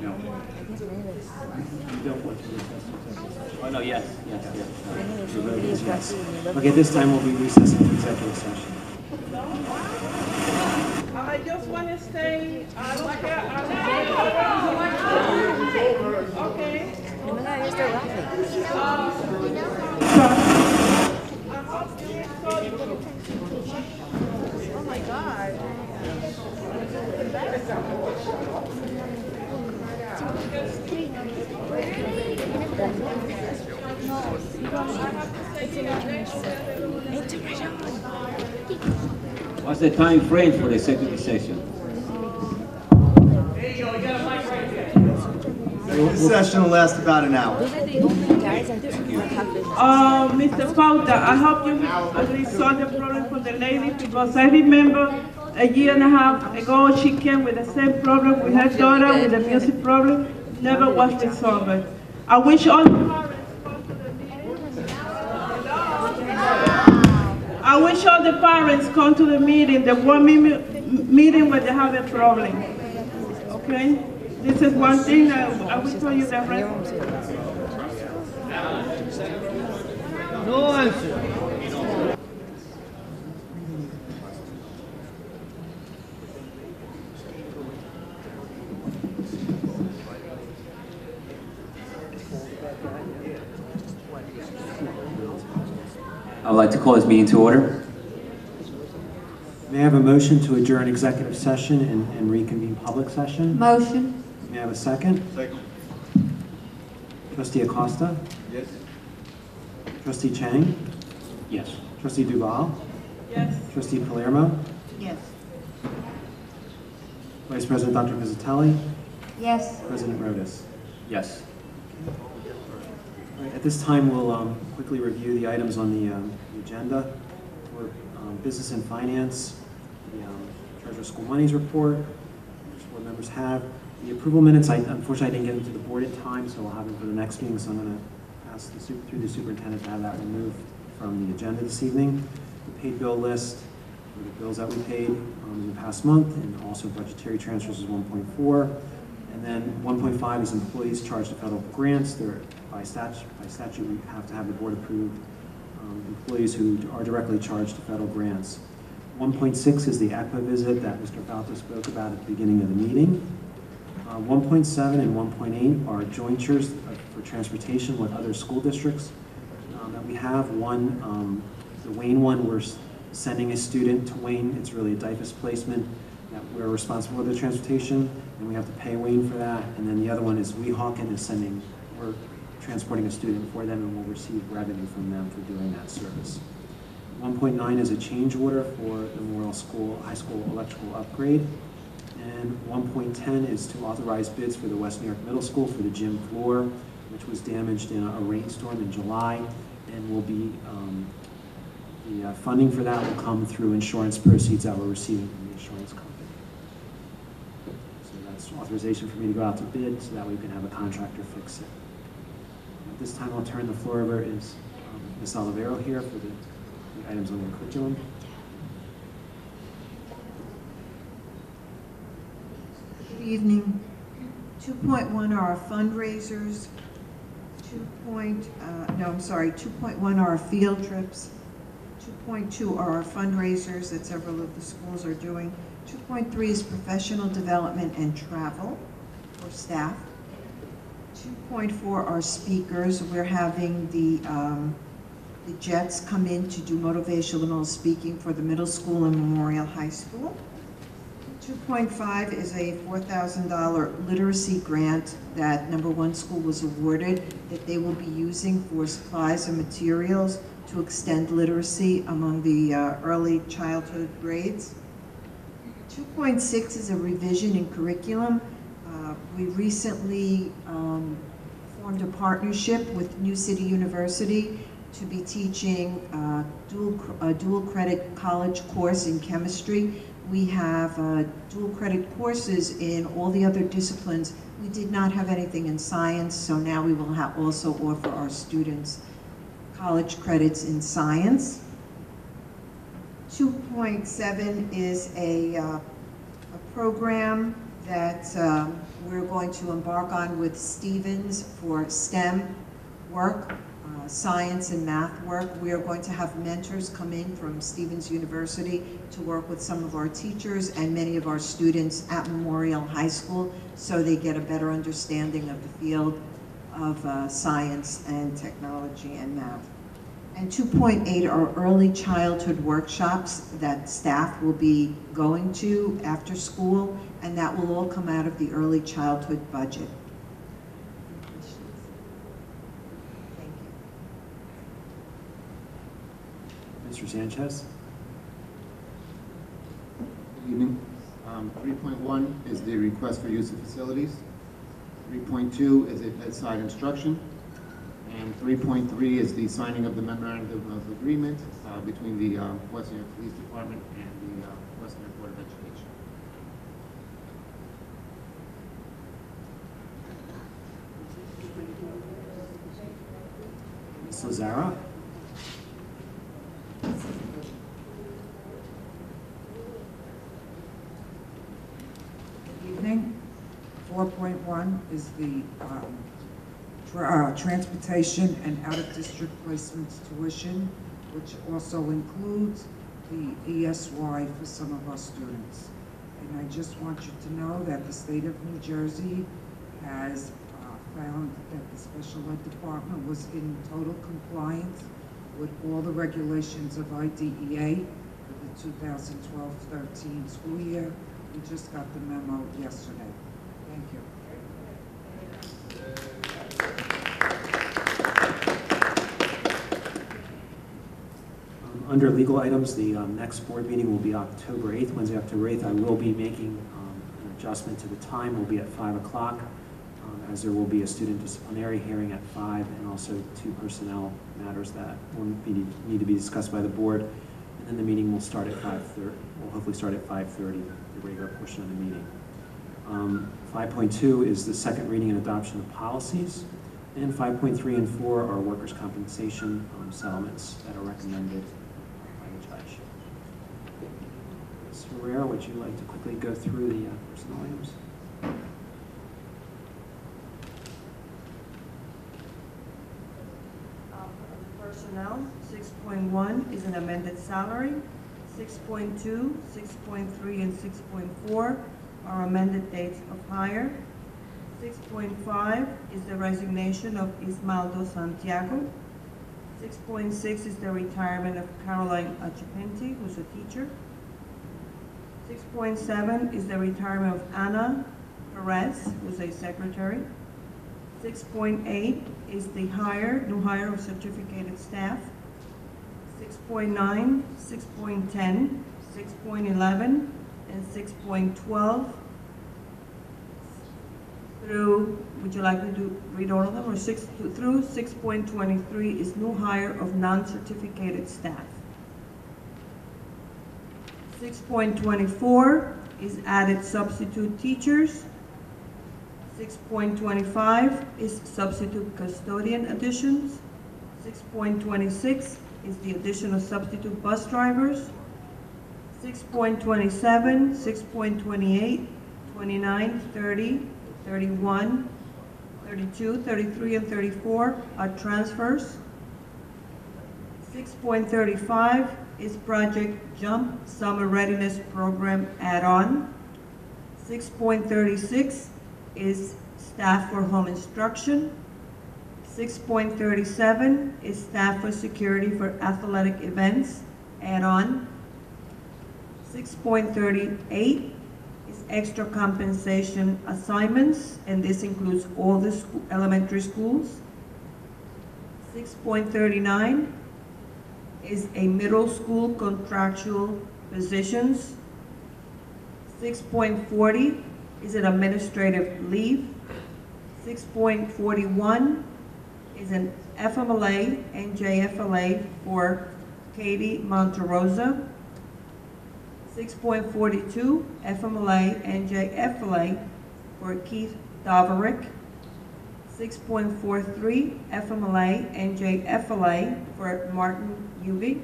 C: No.
B: You don't want to recess to executive session?
C: Oh, no, yes.
B: Yes. Okay, this time we'll be recessing to executive session.
G: I just want to say, I don't care. Okay.
O: Oh my God, you're still laughing.
G: Oh my God.
H: What's the time frame for the executive session?
R: The session will last about an hour.
O: Those are the only guys I think
G: Mr. Pauta, I hope you at least solve the problem for the lady, because I remember a year and a half ago she came with the same problem with her daughter with the music problem, never was resolved. I wish all the parents I wish all the parents come to the meeting, the one meeting where they have a problem. Okay? This is one thing I will tell you the rest.
P: No answer.
H: I would like to call this meeting to order.
B: May I have a motion to adjourn executive session and reconvene public session?
A: Motion.
B: May I have a second?
U: Second.
B: Trustee Acosta?
U: Yes.
B: Trustee Chang?
C: Yes.
B: Trustee Duval?
G: Yes.
B: Trustee Palermo?
T: Yes.
B: Vice President Dr. Pizzatelli?
A: Yes.
B: President Rodas?
C: Yes.
B: this time, we'll quickly review the items on the agenda for business and finance, the Treasurer School Monies Report, which board members have. The approval minutes, unfortunately, I didn't get them to the board in time, so we'll have them for the next meeting, so I'm going to ask through the superintendent to have that removed from the agenda this evening. The paid bill list for the bills that we paid in the past month, and also budgetary transfers is 1.4. And then 1.5 is employees charged to federal grants. They're, by statute, we have to have the board approve employees who are directly charged to federal grants. 1.6 is the ECPA visit that Mr. Falco spoke about at the beginning of the meeting. 1.7 and 1.8 are jointures for transportation with other school districts that we have. One, the Wayne one, we're sending a student to Wayne. It's really a DIFAS placement that we're responsible for the transportation, and we have to pay Wayne for that. And then the other one is Weehawken is we're transporting a student for them, and we'll receive revenue from them for doing that service. 1.9 is a change order for the Memorial High School electrical upgrade. And 1.10 is to authorize bids for the West New York Middle School for the gym floor, which was damaged in a rainstorm in July, and will be, the funding for that will come through insurance proceeds that we're receiving from the insurance company. So that's authorization for me to go out to bid so that we can have a contractor fix it. At this time, I'll turn the floor over to Ms. Olivero here for the items on the curriculum.
E: Good evening. 2.1 are our fundraisers. 2.1 are our field trips. 2.2 are our fundraisers that several of the schools are doing. 2.3 is professional development and travel for staff. 2.4 are speakers. We're having the Jets come in to do motivational speaking for the middle school and Memorial High School. 2.5 is a $4,000 literacy grant that number one school was awarded that they will be using for supplies and materials to extend literacy among the early childhood grades. 2.6 is a revision in curriculum. We recently formed a partnership with New City University to be teaching a dual credit college course in chemistry. We have dual credit courses in all the other disciplines. We did not have anything in science, so now we will also offer our students college credits in science. 2.7 is a program that we're going to embark on with Stevens for STEM work. Science and math work. We are going to have mentors come in from Stevens University to work with some of our teachers and many of our students at Memorial High School so they get a better understanding of the field of science and technology and math. And 2.8 are early childhood workshops that staff will be going to after school, and that will all come out of the early childhood budget.
B: Mr. Sanchez.
Q: Good evening. 3.1 is the request for use of facilities. 3.2 is a bedside instruction. And 3.3 is the signing of the memorandum of agreement between the West New York Police Department and the West New York Board of Education.
B: Ms. Lazara.
S: Evening. 4.1 is the transportation and out-of-district placements tuition, which also includes the ESY for some of our students. And I just want you to know that the state of New Jersey has found that the special ed department was in total compliance with all the regulations of IDEA for the 2012-13 school year. We just got the memo yesterday. Thank you.
B: Under legal items, the next board meeting will be October 8th, Wednesday, October 8th. I will be making an adjustment to the time. We'll be at 5 o'clock as there will be a student disciplinary hearing at 5 and also 2 personnel matters that will need to be discussed by the board. And then the meeting will start at 5:30. Will hopefully start at 5:30, the regular portion of the meeting. 5.2 is the second reading and adoption of policies. And 5.3 and 4 are workers' compensation settlements that are recommended by the judge. Ms. Herrera, would you like to quickly go through the personnel items?
E: Personnel, 6.1 is an amended salary. 6.2, 6.3, and 6.4 are amended dates of hire. 6.5 is the resignation of Ismaldo Santiago. 6.6 is the retirement of Caroline Achipinti, who's a teacher. 6.7 is the retirement of Anna Perez, who's a secretary. 6.8 is the new hire of certificated staff. 6.9, 6.10, 6.11, and 6.12 through, would you like me to read all of them, or through 6.23 is new hire of non-certificated staff. 6.24 is added substitute teachers. 6.25 is substitute custodian additions. 6.26 is the addition of substitute bus drivers. 6.27, 6.28, 29, 30, 31, 32, 33, and 34 are transfers. 6.35 is Project JUMP Summer Readiness Program add-on. 6.36 is staff for home instruction. 6.37 is staff for security for athletic events add-on. 6.38 is extra compensation assignments, and this includes all the elementary schools. 6.39 is a middle school contractual positions. 6.40 is an administrative leave. 6.41 is an FMLA and JFLA for Katie Monterosa. 6.42 FMLA and JFLA for Keith Daverick. 6.43 FMLA and JFLA for Martin Yubi.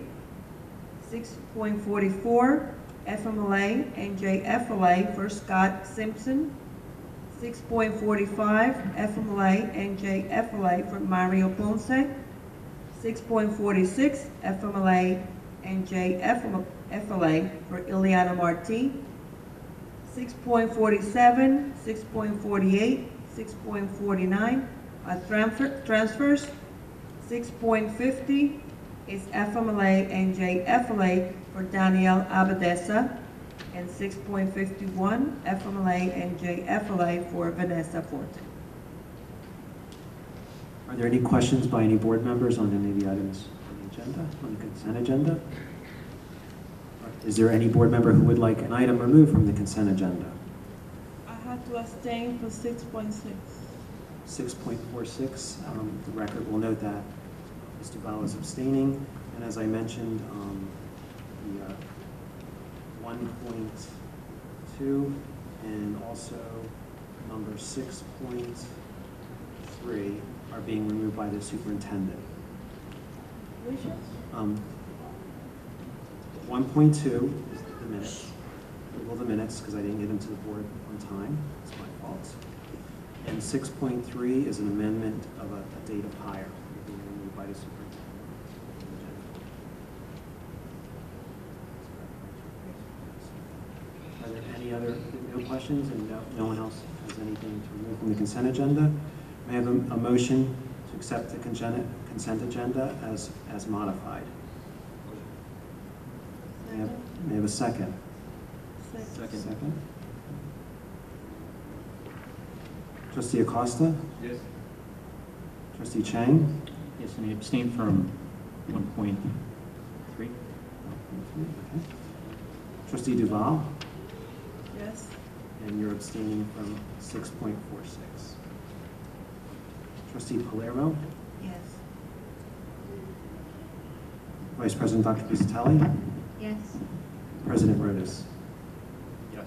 E: 6.44 FMLA and JFLA for Scott Simpson. 6.45 FMLA and JFLA for Mario Ponce. 6.46 FMLA and JFLA for Ileana Marti. 6.47, 6.48, 6.49 are transfers. 6.50 is FMLA and JFLA for Danielle Abadesa, and 6.51 FMLA and JFLA for Vanessa Forte.
B: Are there any questions by any board members on any of the items on the agenda, on the consent agenda? Is there any board member who would like an item removed from the consent agenda?
G: I had to abstain for 6.6.
B: 6.46, the record will note that Mr. Val is abstaining, and as I mentioned, the 1.2 and also number 6.3 are being removed by the superintendent.
G: Which is?
B: 1.2 is the minutes. Approval of the minutes, because I didn't get them to the board on time. It's my fault. And 6.3 is an amendment of a date of hire being removed by the superintendent. Are there any other, no questions, and no one else has anything to remove from the consent agenda? May I have a motion to accept the consent agenda as modified? May I have a second? Second. Trustee Acosta?
C: Yes.
B: Trustee Chang?
C: Yes, and I abstain from 1.3.
B: Okay. Trustee Duval?
G: Yes.
B: And you're abstaining from 6.46. Trustee Palermo.
E: Yes.
B: Vice President Dr. Piscitelli.
A: Yes.
B: President Rodas.
H: Yes.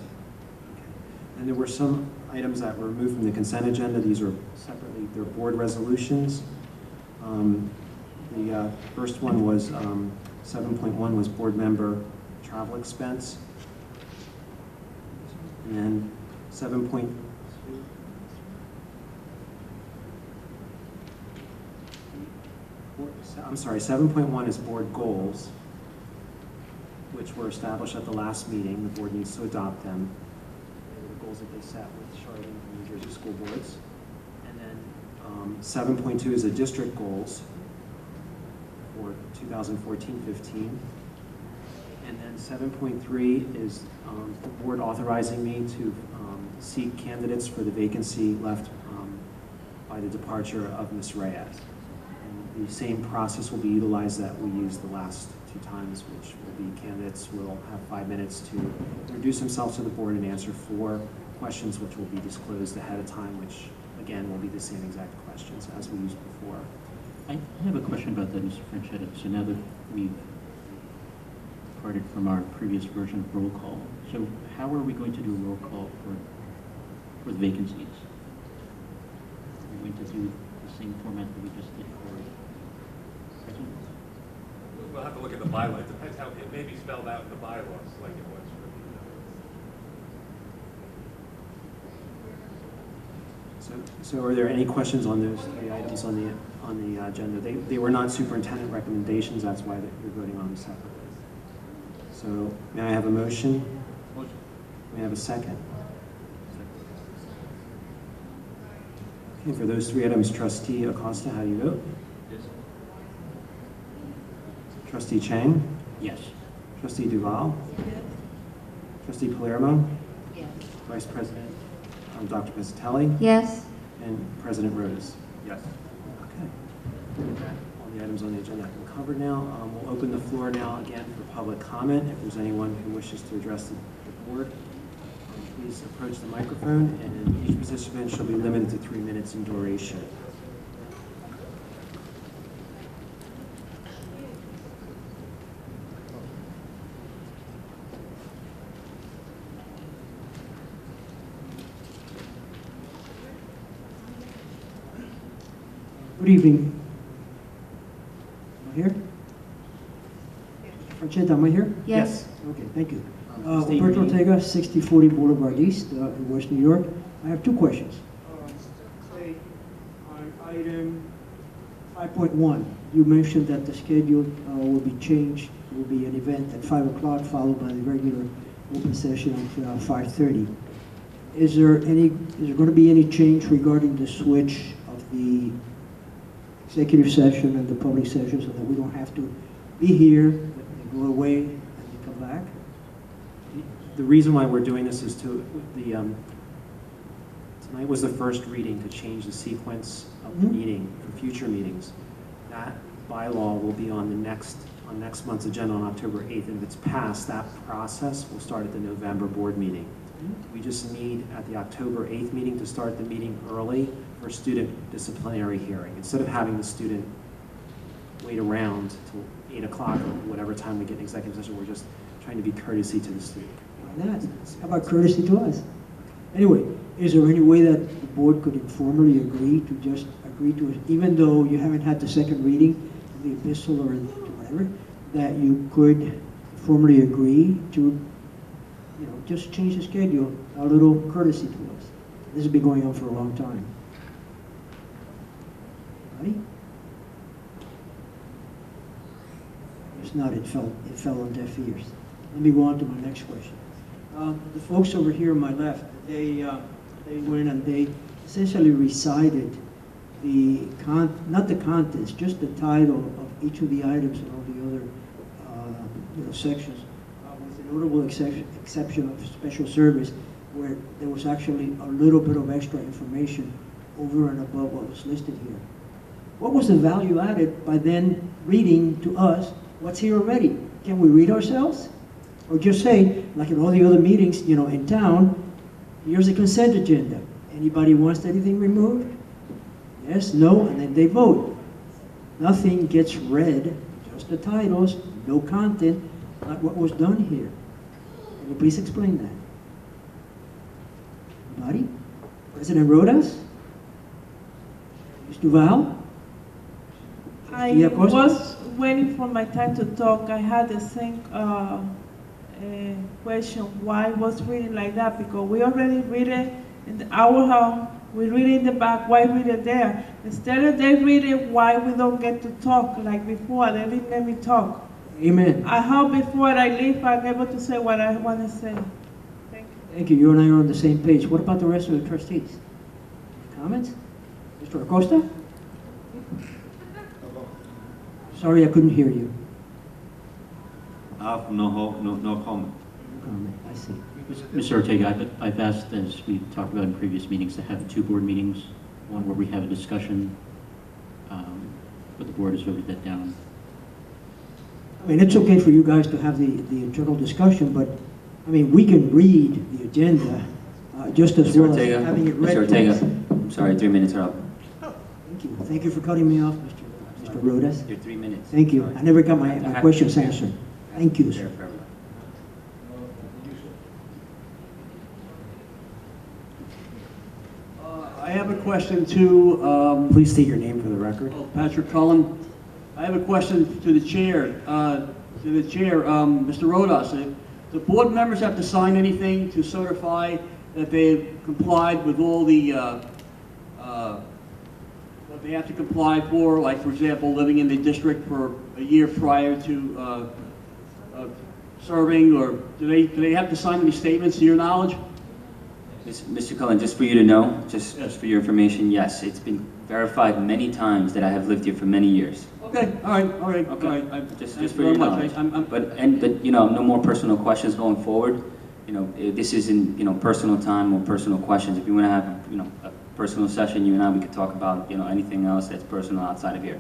B: And there were some items that were removed from the consent agenda. These are separately, they're board resolutions. The first one was 7.1 was board member travel expense. And then 7.2. I'm sorry, 7.1 is board goals, which were established at the last meeting. The board needs to adopt them. They were the goals that they set with Charlotte and New Jersey school boards. And then 7.2 is the district goals for 2014-15. And then 7.3 is the board authorizing me to seek candidates for the vacancy left by the departure of Ms. Reyes. And the same process will be utilized that we used the last 2 times, which will be candidates will have 5 minutes to introduce themselves to the board and answer 4 questions, which will be disclosed ahead of time, which again will be the same exact questions as we used before.
C: I have a question about that, Mr. Franchetta. So now that we've departed from our previous version of roll call, so how are we going to do a roll call for the vacancies? Are we going to do the same format that we just did for president?
K: We'll have to look at the bylaws. It depends how, it may be spelled out in the bylaws like it was for
B: So are there any questions on those 3 items on the agenda? They were not superintendent recommendations, that's why you're voting on them separately. So may I have a motion?
K: Motion.
B: May I have a second? Okay, for those 3 items, Trustee Acosta, how do you vote?
K: Yes.
B: Trustee Chang?
C: Yes.
B: Trustee Duval? Yes. Trustee Palermo?
E: Yes.
B: Vice President Dr. Piscitelli?
A: Yes.
B: And President Rodas?
K: Yes.
B: Okay. With that, all the items on the agenda have been covered now. We'll open the floor now again for public comment. If there's anyone who wishes to address the board, please approach the microphone, and each participant shall be limited to 3 minutes in duration.
M: Good evening. Am I here? Franchetta, am I here?
A: Yes.
M: Okay, thank you.
B: State
M: Roberto
B: your name.
M: Ortega, 6040 Boulevard East, in West New York. I have 2 questions.
D: Say, on item
M: 5.1, you mentioned that the schedule will be changed. There will be an event at 5 o'clock followed by the regular open session at 5:30. Is there going to be any change regarding the switch of the executive session and the public session so that we don't have to be here, they go away, and they come back?
B: The reason why we're doing this is tonight was the first reading to change the sequence of the meeting for future meetings. That bylaw will be on next month's agenda on October 8th, and if it's passed, that process will start at the November board meeting. We just need at the October 8th meeting to start the meeting early for student disciplinary hearing. Instead of having the student wait around till 8 o'clock or whatever time we get in executive session, we're just trying to be courtesy to the student.
M: Why not? How about courtesy to us? Anyway, is there any way that the board could informally agree to it, even though you haven't had the second reading, the epistle or whatever, that you could formally agree to, just change the schedule, a little courtesy to us? This has been going on for a long time. Right? It's not, it fell on deaf ears. Let me go on to my next question. The folks over here on my left, they went and they essentially recited not the contents, just the title of each of the items and all the other sections, with the notable exception of special service, where there was actually a little bit of extra information over and above what was listed here. What was the value added by then reading to us what's here already? Can we read ourselves? Or just say, like in all the other meetings, in town, here's the consent agenda. Anybody wants anything removed? yes, no, and then they vote. Nothing gets read, just the titles, no content, like what was done here. Can you please explain that? Anybody? President Rodas? Ms. Duval?
G: I
M: Trustee Acosta?
G: was waiting for my time to talk. I had the same question. Why was reading like that? Because we already read it in our home. We read it in the back. Why read it there? Instead of they read it, why we don't get to talk like before? They didn't let me talk.
M: Amen.
G: I hope before I leave, I'm able to say what I want to say.
M: Thank you. You and I are on the same page. What about the rest of the trustees? Comments? Mr. Acosta? Sorry, I couldn't hear you.
F: No comment.
M: No comment. I see.
C: Mr. Ortega, I've asked, as we've talked about in previous meetings, to have 2 board meetings, one where we have a discussion, but the board has voted that down.
M: I mean, it's okay for you guys to have the internal discussion, but, I mean, we can read the agenda just as
I: Mr.
M: well
I: Ortega,
M: as having it read.
I: Mr. Ortega, I'm sorry, 3 minutes are up.
M: Thank you. Thank you for cutting me off, Mr. Rodas.
I: Your 3 minutes.
M: Thank you. I never got my questions answered. Thank you, sir.
J: I have a question to...
B: Please state your name for the record.
J: Patrick Cullen. I have a question to the chair. Mr. Rodas, the board members have to sign anything to certify that they've complied with all the, what they have to comply for, like, for example, living in the district for a year prior to serving, or do they have to sign any statements to your knowledge?
I: Mr. Cullen, just for you to know, just for your information, yes, it's been verified many times that I have lived here for many years.
J: Okay, all right.
I: Okay, just for your knowledge. But you know, no more personal questions going forward. You know, this isn't, you know, personal time or personal questions. If you want to have, you know, a personal session, you and I, we could talk about, you know, anything else that's personal outside of here.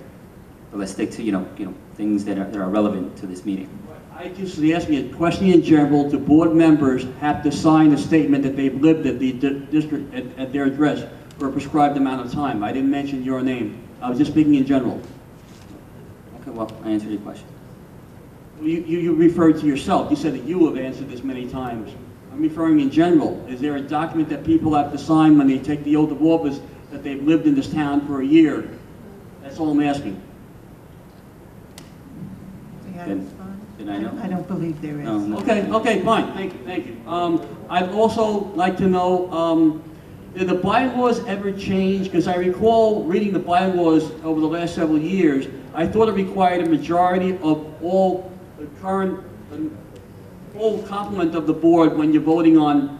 I: But let's stick to, you know, things that are relevant to this meeting.
J: I just was asking a question in general. Do board members have to sign a statement that they've lived at the district at their address for a prescribed amount of time? I didn't mention your name. I was just speaking in general.
I: Okay, well, I answered your question.
J: You referred to yourself. You said that you have answered this many times. I'm referring in general. Is there a document that people have to sign when they take the oath of office that they've lived in this town for a year? That's all I'm asking.
I: Did I know?
N: I don't believe there is.
I: No.
J: Okay, fine. Thank you. I'd also like to know, did the bylaws ever change? Because I recall reading the bylaws over the last several years. I thought it required a majority of all the current, full complement of the board when you're voting on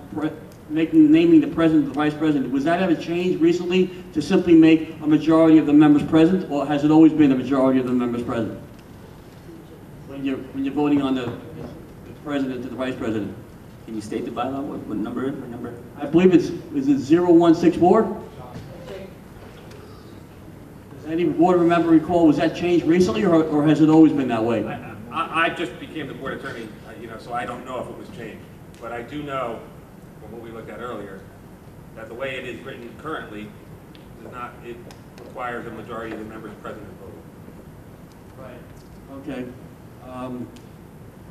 J: naming the president or the vice president. Was that ever changed recently to simply make a majority of the members present, or has it always been a majority of the members present? When you're voting on the president to the vice president.
I: Can you state the bylaw? What number?
J: I believe is it 0164? Does any board member recall, was that changed recently, or has it always been that way?
K: I just became the board attorney, you know, so I don't know if it was changed. But I do know, from what we looked at earlier, that the way it is written currently, it requires a majority of the members present and voting.
J: Right. Okay.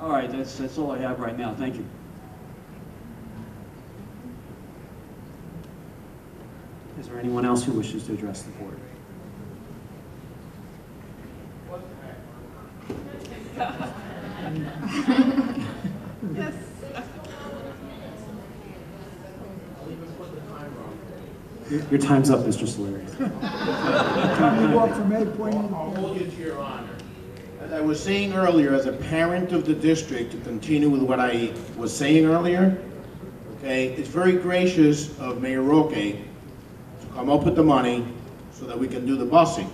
J: All right, that's all I have right now. Thank you.
B: Is there anyone else who wishes to address the board?
G: Yes.
B: Your time's up, Mr. Solari.
W: I'll hold you to your honor. As I was saying earlier, as a parent of the district, to continue with what I was saying earlier, okay, it's very gracious of Mayor Roque to come up with the money so that we can do the busing.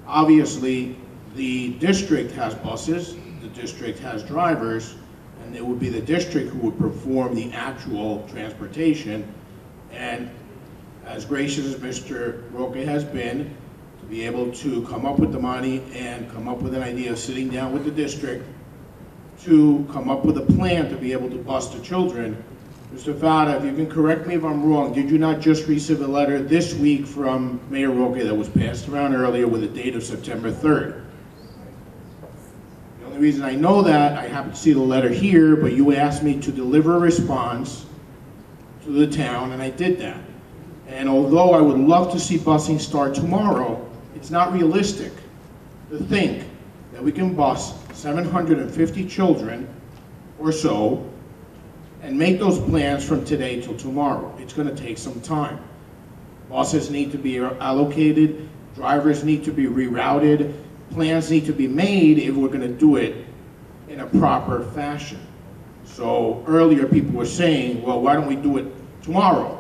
W: Obviously, the district has buses, the district has drivers, and it would be the district who would perform the actual transportation. And as gracious as Mr. Roque has been, to be able to come up with the money and come up with an idea of sitting down with the district to come up with a plan to be able to bus the children, Mr. Fada, if you can correct me if I'm wrong, did you not just receive a letter this week from Mayor Roque that was passed around earlier with a date of September 3rd? The only reason I know that, I happen to see the letter here, but you asked me to deliver a response to the town, and I did that. And although I would love to see busing start tomorrow, it's not realistic to think that we can bus 750 children or so and make those plans from today till tomorrow. It's going to take some time. Buses need to be allocated, drivers need to be rerouted, plans need to be made if we're going to do it in a proper fashion. So earlier people were saying, well, why don't we do it tomorrow?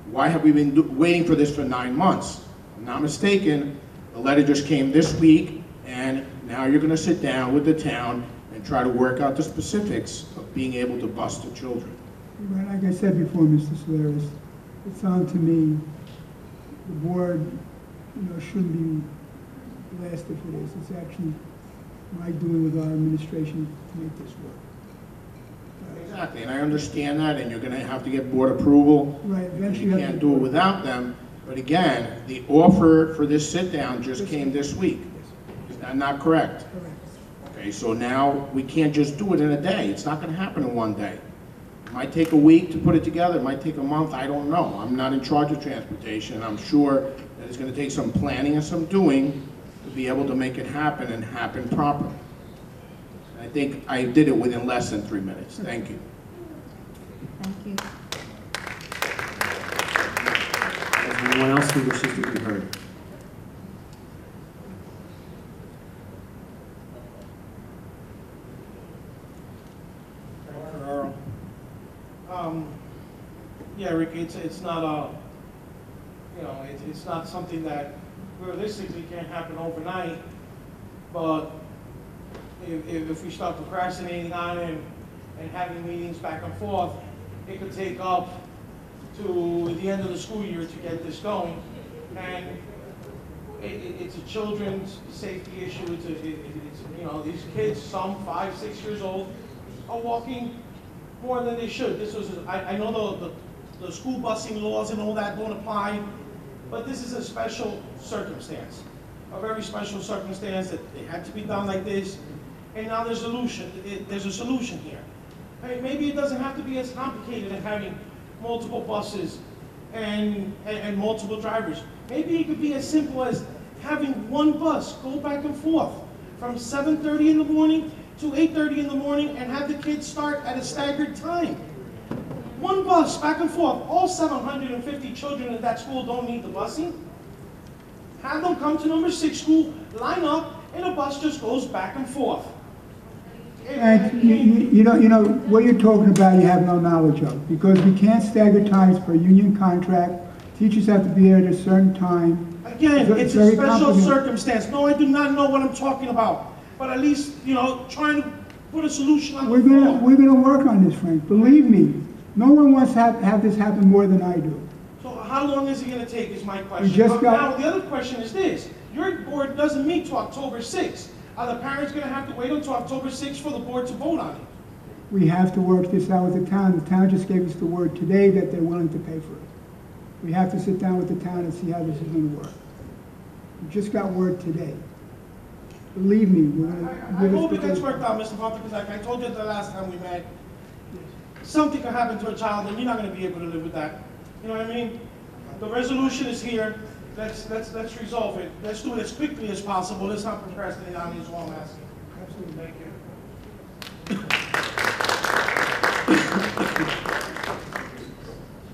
W: Why have we been waiting for this for 9 months? If I'm not mistaken, the letter just came this week, and now you're going to sit down with the town and try to work out the specifics of being able to bus the children.
F: Well, like I said before, Mr. Solaris, it's on to me. The board, shouldn't be blasted for this. It's actually my doing with our administration to make this work.
W: Exactly, and I understand that, and you're going to have to get board approval.
F: Right, eventually
W: You can't do it without them. But again, the offer for this sit-down just came this week. Is that not correct?
F: Correct.
W: Okay, so now we can't just do it in a day. It's not going to happen in one day. It might take a week to put it together. It might take a month. I don't know. I'm not in charge of transportation, and I'm sure that it's going to take some planning and some doing to be able to make it happen and happen properly. I think I did it within less than 3 minutes. Thank you.
A: Thank you.
B: Is there anyone else who wishes to be heard?
N: Yeah, Rick, it's not a, it's not something that realistically can't happen overnight, but if we start procrastinating on it and having meetings back and forth, it could take up to the end of the school year to get this going. And it's a children's safety issue. It's these kids, some 5, 6 years old, are walking more than they should. This was, I know the school busing laws and all that don't apply, but this is a special circumstance, a very special circumstance that it had to be done like this, and now there's a solution. There's a solution here. Maybe it doesn't have to be as complicated as having multiple buses and multiple drivers. Maybe it could be as simple as having one bus go back and forth from 7:30 in the morning to 8:30 in the morning and have the kids start at a staggered time. One bus back and forth. All 750 children in that school don't need the busing. Have them come to number 6 school, line up, and a bus just goes back and forth.
F: And you know what you're talking about, you have no knowledge of, because we can't stagger times per union contract. Teachers have to be there at a certain time.
N: Again, it's a special circumstance. No, I do not know what I'm talking about, but at least trying to put a solution on the floor.
F: We're gonna work on this, Frank. Believe me, no one wants to have this happen more than I do.
N: So how long is it going to take is my question. Now, the other question is this. Your board doesn't meet till October 6th. Are the parents going to have to wait until October 6th for the board to vote on it?
F: We have to work this out with the town. The town just gave us the word today that they're willing to pay for it. We have to sit down with the town and see how this is going to work. We just got word today. Believe me, we're going to...
N: I hope it gets worked out, Mr. Hunter, because like I told you the last time we met, something could happen to a child and you're not going to be able to live with that. You know what I mean? The resolution is here. Let's resolve it. Let's do it as quickly as possible. Let's not procrastinate on it, is all I'm asking. Absolutely. Thank you.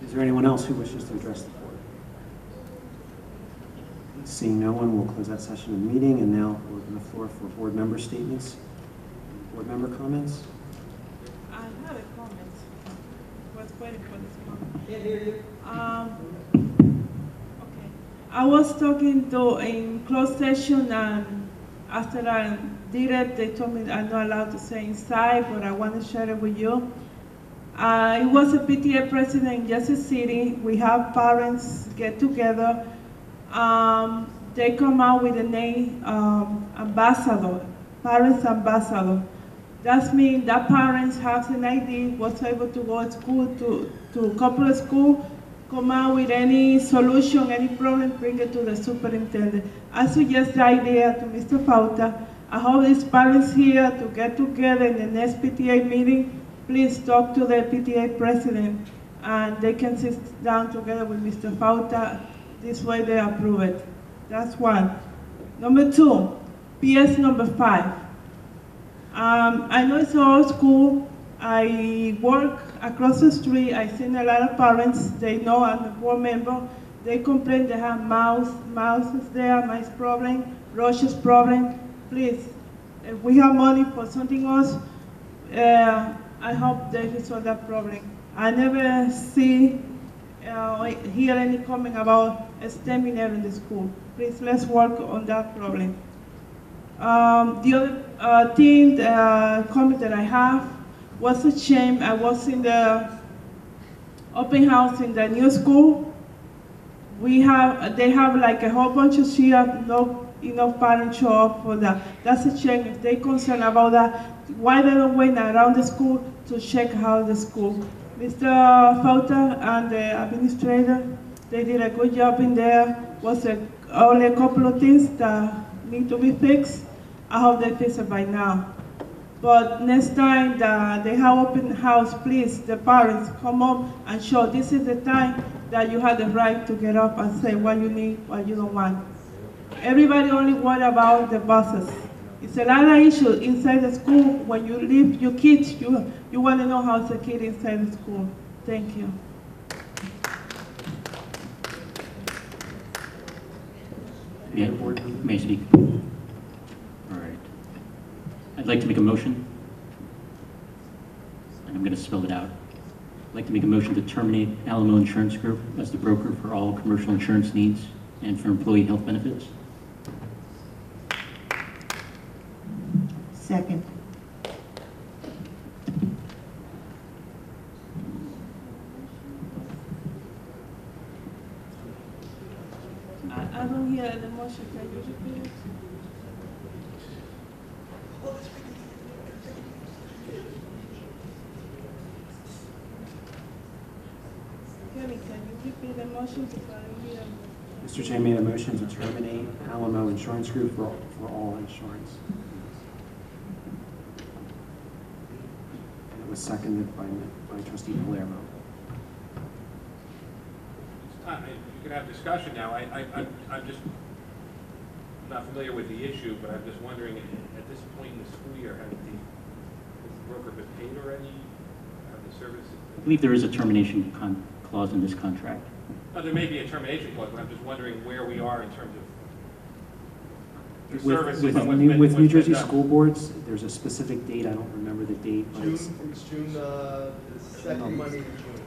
B: Is there anyone else who wishes to address the board? Seeing no one, we'll close that session of the meeting, and now we'll open the floor for board member statements. Board member comments?
G: I had a comment. I was waiting for this comment. Can't hear you. Okay. I was talking in closed session, and after I did it, they told me I'm not allowed to say inside, but I want to share it with you. It was a PTA president in Jersey City. We have parents get together. They come out with the name ambassador, parents ambassador. That means that parents have an ID, was able to go to school, to a couple of school, come out with any solution, any problem, bring it to the superintendent. I suggest the idea to Mr. Fauta. I hope these parents here to get together in the next PTA meeting. Please talk to the PTA president, and they can sit down together with Mr. Fauta. This way they approve it. That's one. Number two, PS number 5. I know it's old school. I work across the street. I've seen a lot of parents. They know I'm a board member. They complain they have mouse is there, mice problem, roaches problem. Please, if we have money for something else, I hope they resolve that problem. I never see, hear any comment about STEM in the school. Please, let's work on that problem. The other thing, comment that I have, was a shame. I was in the open house in the new school. They have like a whole bunch of chairs, no enough parents show up for that. That's a shame. If they're concerned about that, why they don't wait around the school to check how the school? Mr. Fauta and the administrator, they did a good job in there. Was only a couple of things that need to be fixed. I hope they fix it by now. But next time that they have open house, please, the parents, come up and show this is the time that you have the right to get up and say what you need, what you don't want. Everybody only worry about the buses. It's a lot of issues inside the school. When you leave your kids, you want to know how's the kid inside the school. Thank you.
C: Yeah, may I speak? All right. I'd like to make a motion, and I'm going to spell it out. I'd like to make a motion to terminate Alamo Insurance Group as the broker for all commercial insurance needs and for employee health benefits.
S: Second.
G: I don't hear the motion. Can you repeat it? Kenny, can you repeat the motion because I don't hear?
B: Mr. J made a motion to terminate Alamo Insurance Group for all insurance. And it was seconded by Trustee Palermo.
K: You can have discussion now. I'm just not familiar with the issue, but I'm just wondering, at this point in the school year, has the broker been paid already? Have the services?
C: I believe there is a termination clause in this contract.
K: No, there may be a termination clause, but I'm just wondering where we are in terms of the services.
B: With New Jersey school boards, there's a specific date. I don't remember the date. But
L: it's June, the second Monday in June.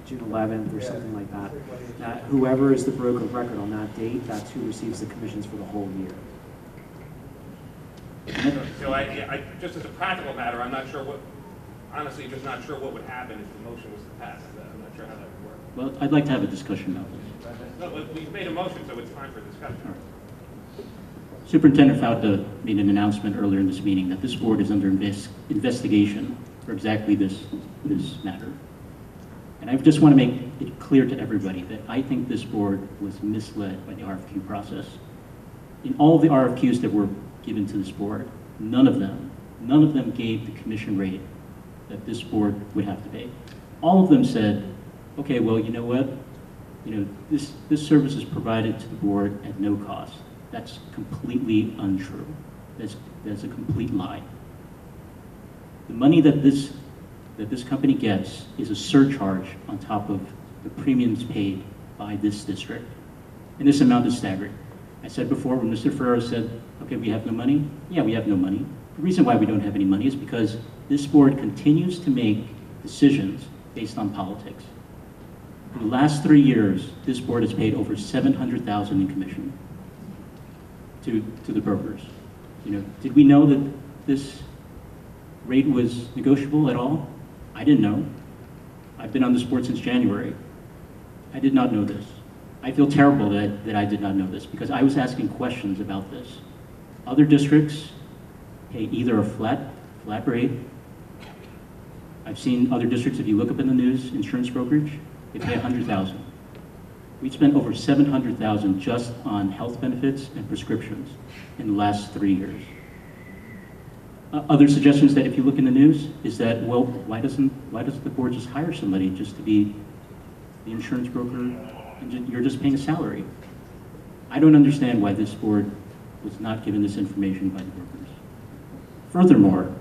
B: June 11th or something like that. Whoever is the broker of record on that date, that's who receives the commissions for the whole year.
K: So just as a practical matter, I'm not sure honestly, just not sure what would happen if the motion was to pass. I'm not sure how that would work.
C: Well, I'd like to have a discussion about this.
K: No, but we've made a motion, so it's time for discussion.
C: Superintendent Fauta made an announcement earlier in this meeting that this board is under investigation for exactly this matter. And I just want to make it clear to everybody that I think this board was misled by the RFQ process. In all of the RFQs that were given to this board, none of them gave the commission rate that this board would have to pay. All of them said, okay, well, you know what? This service is provided to the board at no cost. That's completely untrue. That's a complete lie. The money that this company gets is a surcharge on top of the premiums paid by this district. And this amount is staggering. I said before, when Mr. Ferrero said, okay, we have no money. Yeah, we have no money. The reason why we don't have any money is because this board continues to make decisions based on politics. In the last 3 years, this board has paid over $700,000 in commission to the brokers. Did we know that this rate was negotiable at all? I didn't know. I've been on this board since January. I did not know this. I feel terrible that I did not know this because I was asking questions about this. Other districts pay either a flat flat rate. I've seen other districts, if you look up in the news, insurance brokerage, they pay $100,000. We spent over $700,000 just on health benefits and prescriptions in the last 3 years. Other suggestions that if you look in the news is that, well, why doesn't the board just hire somebody just to be the insurance broker and you're just paying a salary? I don't understand why this board was not given this information by the brokers. Furthermore,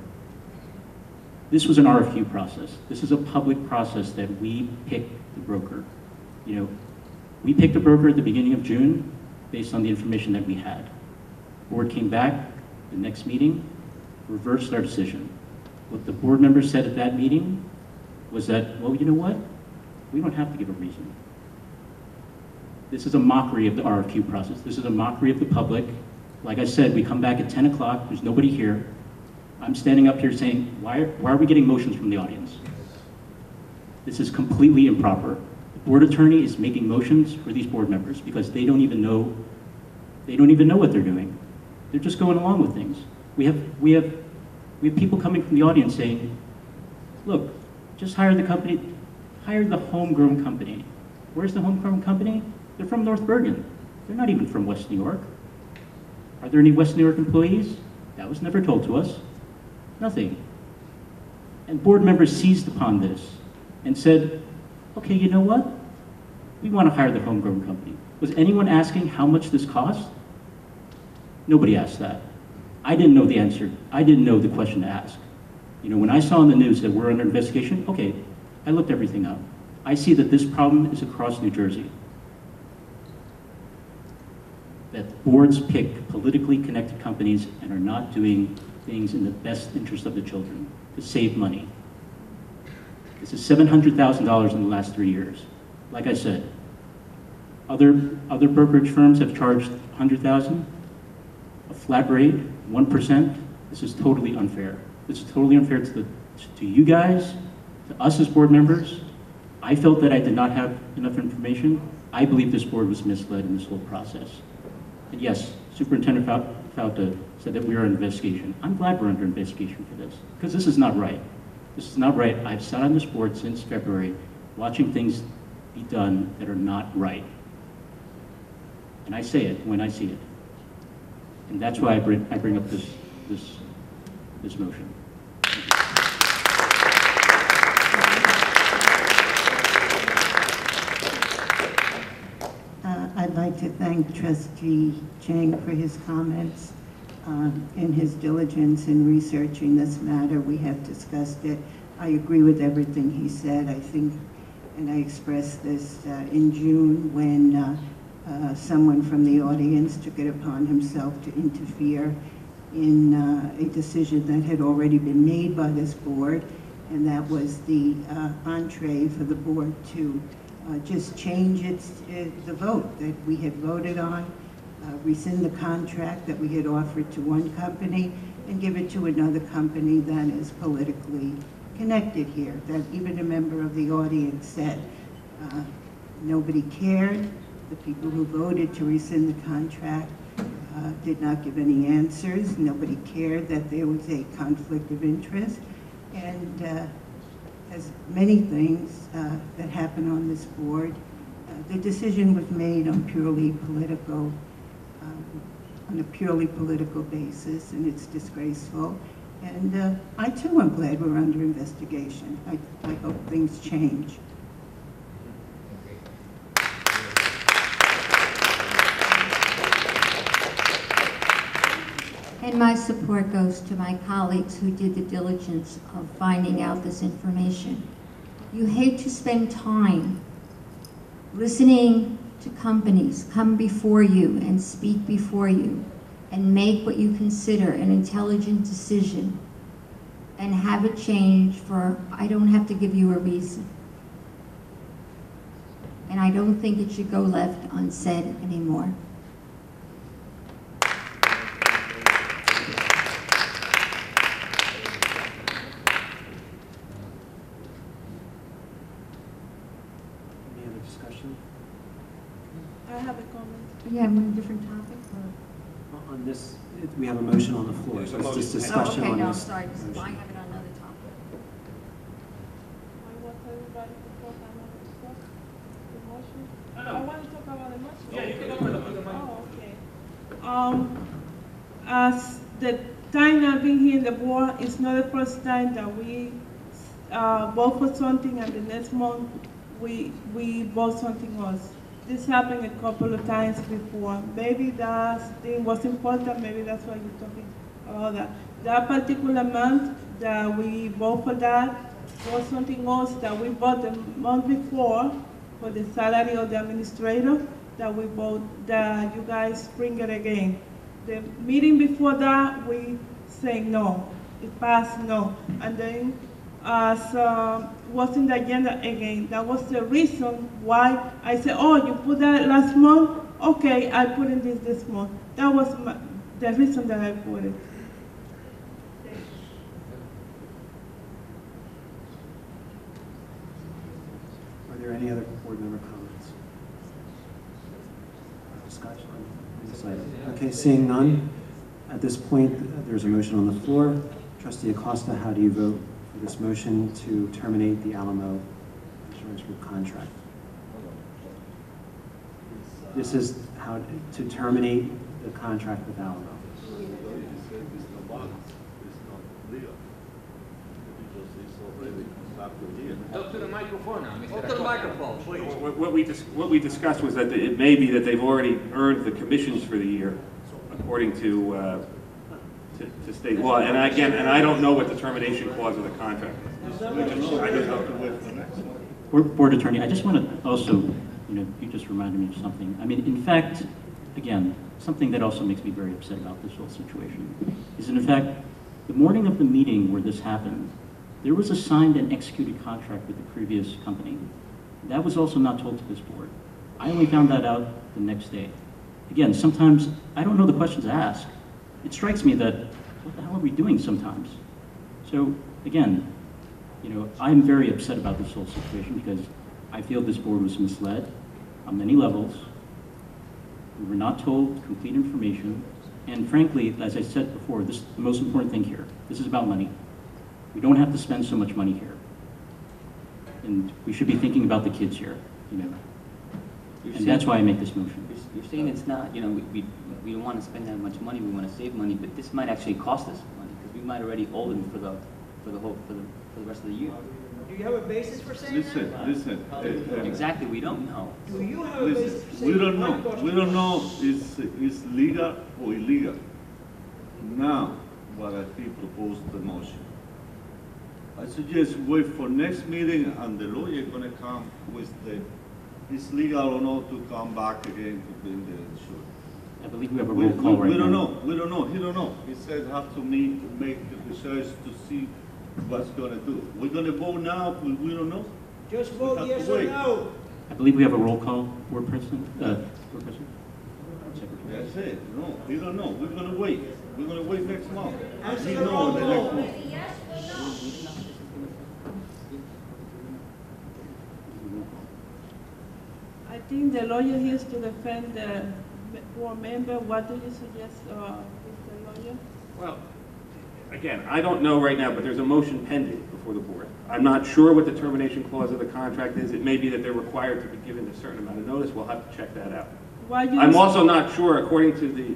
C: this was an RFQ process. This is a public process that we picked the broker. You know, we picked a broker at the beginning of June based on the information that we had. The board came back, the next meeting, reversed our decision. What the board members said at that meeting was that, well, you know what? We don't have to give a reason. This is a mockery of the RFQ process. This is a mockery of the public. Like I said, we come back at 10 o'clock, there's nobody here. I'm standing up here saying, why are we getting motions from the audience? This is completely improper. The board attorney is making motions for these board members because they don't even know what they're doing. They're just going along with things. We have people coming from the audience saying, look, just hire the company, hire the homegrown company. Where's the homegrown company? They're from North Bergen. They're not even from West New York. Are there any West New York employees? That was never told to us. Nothing. And board members seized upon this and said, okay, you know what? We want to hire the homegrown company. Was anyone asking how much this cost? Nobody asked that. I didn't know the answer. I didn't know the question to ask. You know, when I saw in the news that we're under investigation, okay, I looked everything up. I see that this problem is across New Jersey. That boards pick politically connected companies and are not doing things in the best interest of the children to save money. This is $700,000 in the last 3 years. Like I said, other brokerage firms have charged $100,000, a flat rate, 1%. This is totally unfair. This is totally unfair to you guys, to us as board members. I felt that I did not have enough information. I believe this board was misled in this whole process. And yes, Superintendent Fauta said that we are under investigation. I'm glad we're under investigation for this, because this is not right. This is not right. I've sat on this board since February, watching things be done that are not right. And I say it when I see it. And that's why I bring up this motion.
O: I'd like to thank Trustee Chang for his comments and his diligence in researching this matter. We have discussed it. I agree with everything he said. I think, and I expressed this in June when someone from the audience took it upon himself to interfere in a decision that had already been made by this board, and that was the entree for the board to just change the vote that we had voted on, rescind the contract that we had offered to one company and give it to another company that is politically connected here, that even a member of the audience said nobody cared. The people who voted to rescind the contract did not give any answers. Nobody cared that there was a conflict of interest. And as many things that happen on this board, the decision was made on a purely political basis, and it's disgraceful. And I too am glad we're under investigation. I hope things change.
A: And my support goes to my colleagues who did the diligence of finding out this information. You hate to spend time listening to companies come before you and speak before you and make what you consider an intelligent decision and have it change for, I don't have to give you a reason. And I don't think it should go left unsaid anymore.
G: I have a comment.
A: Yeah, on a different topic?
B: On this, we have a motion on the floor, so it's just discussion on
A: Okay, no,
B: this.
A: sorry, I
B: motion.
A: have it on another topic.
G: I want everybody to talk about the motion.
K: No, no.
G: I want to talk about the motion.
K: Yeah, you can go for the motion.
G: Oh, okay. As the time I've been here in the board, it's not the first time that we vote for something and the next month we vote something else. This happened a couple of times before. Maybe that thing was important, maybe that's why you're talking about that. That particular month that we vote for that was something else that we voted the month before for the salary of the administrator, that we vote, that you guys bring it again. The meeting before that, we say no, it passed no. And then as was in the agenda again, that was the reason why I said, oh, you put that last month? Okay, I put in this month. That was the reason that I put it.
B: Are there any other board member comments? Discussion on this item? Okay, seeing none, at this point, there's a motion on the floor. Trustee Acosta, how do you vote for this motion to terminate the Alamo Insurance Group contract? This is how to terminate the contract with Alamo.
H: Talk to the microphone now, Mr. Talk to the microphone, please.
K: What we discussed was that it may be that they've already earned the commissions for the year, according to state law. And again, I don't know what the termination clause of the contract is. I just don't.
C: Board Attorney, I just want to also, you just reminded me of something. I mean, in fact, again, something that also makes me very upset about this whole situation is, in fact, the morning of the meeting where this happened, there was a signed and executed contract with the previous company. That was also not told to this board. I only found that out the next day. Again, sometimes I don't know the questions to ask. It strikes me that, what the hell are we doing sometimes? So again, I'm very upset about this whole situation because I feel this board was misled on many levels. We were not told complete information. And frankly, as I said before, this is the most important thing here. This is about money. We don't have to spend so much money here. And we should be thinking about the kids here, And that's why I make this motion.
I: You're saying it's not, we don't want to spend that much money, we want to save money, but this might actually cost us money, because we might already owe them for the rest of the year.
P: Do you have a basis for saying that?
R: Listen.
I: Exactly, we don't know.
P: Do you have a basis for saying
R: We don't know.
P: that?
R: We don't know if it's legal or illegal. Now, what I think proposed the motion. I suggest wait for next meeting and the lawyer gonna come with it's legal or not to come back again to bring the insurance.
C: I believe we have a roll call right now.
R: We don't know. He don't know. He said have to meet to make the research to see what's gonna do. We're gonna vote now. We don't know.
P: Just vote yes or no.
C: I believe we have a roll call, Board President. Board President? Secretary.
R: That's it. No, we don't know. We're gonna wait. We're gonna wait next month.
P: Answer
R: We
P: the
R: know
P: roll
R: the
P: call.
R: next month.
G: I think the lawyer here is to defend the board member. What do you suggest, Mr. Lawyer?
K: Well, again, I don't know right now, but there's a motion pending before the board. I'm not sure what the termination clause of the contract is. It may be that they're required to be given a certain amount of notice. We'll have to check that out. I'm also not sure, according to the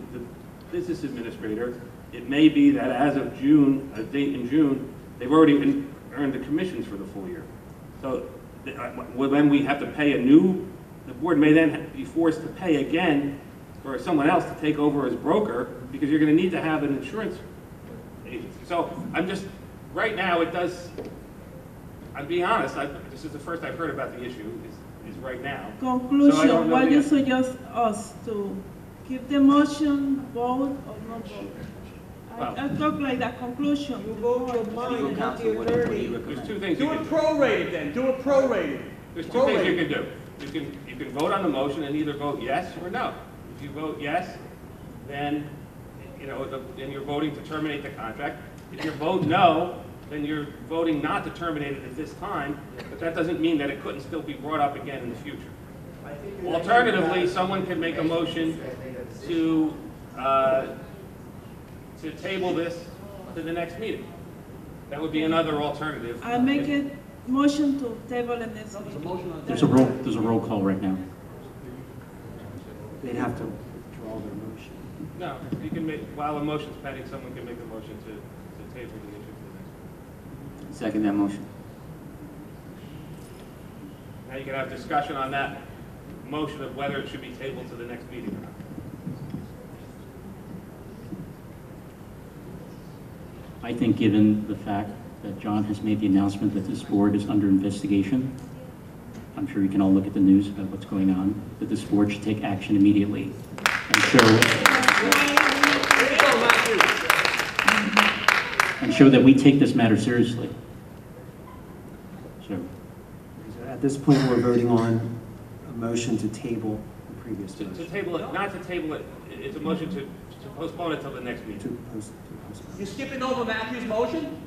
K: business administrator, it may be that as of June, a date in June, they've already earned the commissions for the full year. So then we have to pay the board may then be forced to pay again for someone else to take over as broker, because you're going to need to have an insurance agency. So I'm just, right now I'm being honest, this is the first I've heard about the issue, is right now.
G: Conclusion,
K: So
G: what you suggest us to keep the motion, vote, or not vote? I talk like that, conclusion.
P: You vote your mind, not the attorney.
K: There's two things
P: Do
K: you
P: it
K: can do.
P: prorated then, do it prorated.
K: There's two things you can do. You can vote on the motion and either vote yes or no. If you vote yes, then then you're voting to terminate the contract. If you vote no, then you're voting not to terminate it at this time, but that doesn't mean that it couldn't still be brought up again in the future. Alternatively, someone could make a motion to to table this to the next meeting. That would be another alternative.
G: I make a motion to table in this meeting.
C: There's a roll call right now.
B: They'd have to withdraw their motion.
K: No, you can make, while a motion's pending, someone can make a motion to table the issue to the next meeting.
I: Second that motion.
K: Now you can have discussion on that motion of whether it should be tabled to the next meeting or not.
C: I think given the fact that John has made the announcement that this board is under investigation, I'm sure you can all look at the news about what's going on, that this board should take action immediately and show that we take this matter seriously. So,
B: At this point, we're voting on a motion to table the previous
K: To
B: motion.
K: table it, not to table it, it's a motion to postpone it till the next meeting.
B: To postpone.
P: You're skipping over Matthew's motion?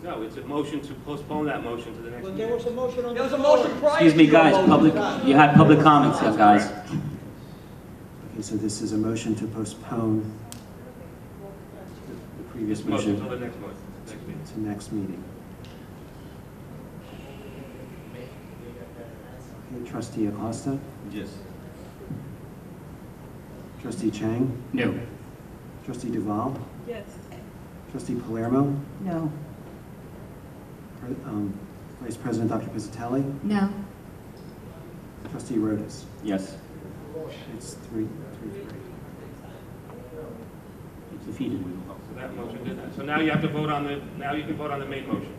K: No, it's a motion to postpone that motion to the next
P: Well,
K: meeting.
P: there was a motion on the floor. There was a motion prior to
I: Excuse me,
P: your
I: guys,
P: motion.
I: you had public comments, guys.
B: Okay, so this is a motion to postpone the previous
K: This motion
B: motion
K: till the next month, next meeting.
B: to next meeting. Okay, Trustee Acosta?
R: Yes.
B: Trustee Chang?
C: no.
B: Trustee Duval?
G: Yes.
B: Trustee Palermo?
O: No.
B: Vice President Dr. Pizzatelli?
A: No.
B: Trustee Rodas?
I: Yes.
B: It's 3-3.
C: It's defeated.
K: So that motion did that. So now you have to vote on the, now you can vote on the main motion.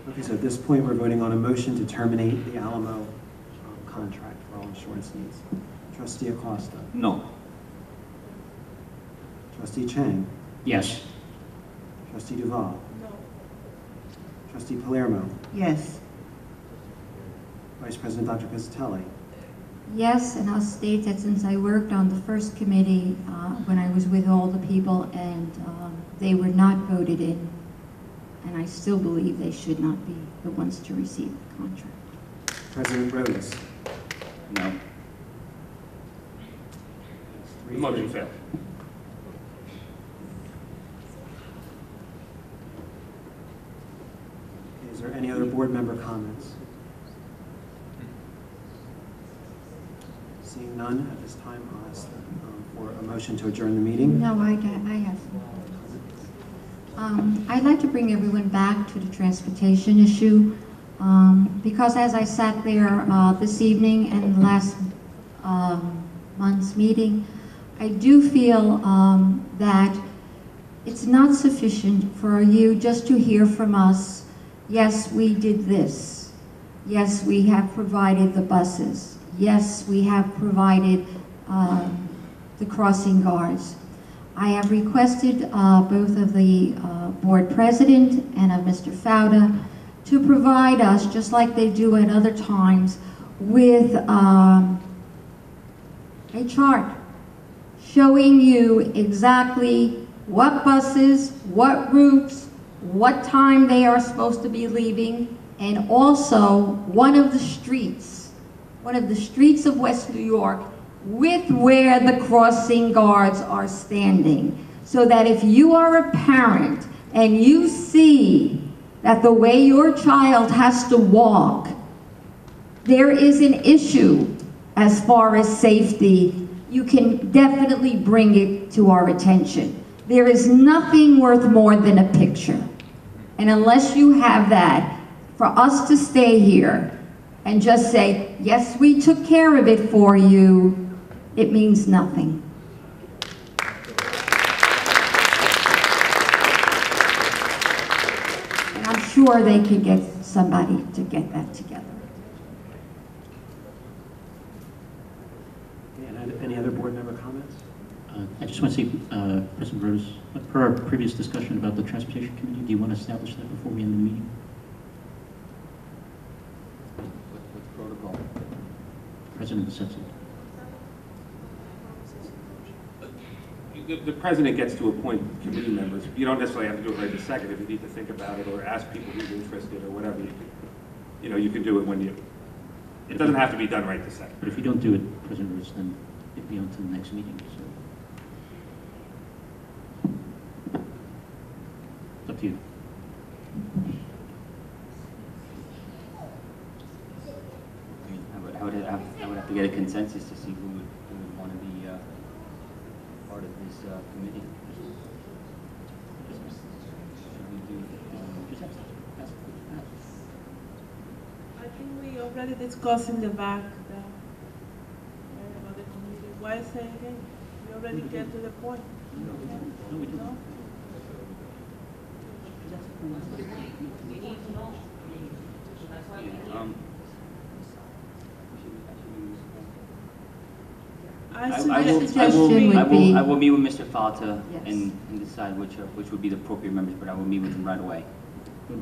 B: Okay, so at this point, we're voting on a motion to terminate the Alamo contract for all insurance needs. Trustee Acosta?
R: No.
B: Trustee Chang?
C: Yes.
B: Trustee Duval?
G: No.
B: Trustee Palermo?
O: Yes.
B: Vice President Dr. Pizzatelli?
A: Yes, and I'll state that since I worked on the first committee, when I was with all the people, and they were not voted in, and I still believe they should not be the ones to receive the contract.
B: President Rodas?
I: No.
K: The motion failed.
B: Okay, is there any other board member comments? Seeing none, at this time, I'll ask for a motion to adjourn the meeting.
A: No, I have. I'd like to bring everyone back to the transportation issue, because as I sat there this evening and last month's meeting, I do feel that it's not sufficient for you just to hear from us, yes, we did this. Yes, we have provided the buses. Yes, we have provided the crossing guards. I have requested both of the board president and of Mr. Fauda to provide us, just like they do at other times, with a chart showing you exactly what buses, what routes, what time they are supposed to be leaving, and also one of the streets of West New York with where the crossing guards are standing. So that if you are a parent and you see that the way your child has to walk, there is an issue as far as safety, you can definitely bring it to our attention. There is nothing worth more than a picture. And unless you have that, for us to stay here and just say, yes, we took care of it for you, it means nothing. And I'm sure they could get somebody to get that together.
B: And any other board member comments?
C: I just want to say, President Rhodes, per our previous discussion about the Transportation Committee, do you want to establish that before we end the meeting?
Q: What's protocol?
C: President sets it.
K: The president gets to appoint committee members. You don't necessarily have to do it right this second. If you need to think about it or ask people who's interested or whatever, you can do it when you, it doesn't have to be done right this second.
C: But if you don't do it, President Rhodes, then it'd be on to the next meeting, so. It's up to you.
I: I would have to get a consensus to see who would want to be part of this committee. Should we do,
G: I think we already discussed in the back about the committee. Why say again? We already get to the point.
C: No, we don't.
G: No?
I: I will meet with Mr. Falta
A: Yes.
I: and decide which would be the appropriate members, but I will meet with him right away.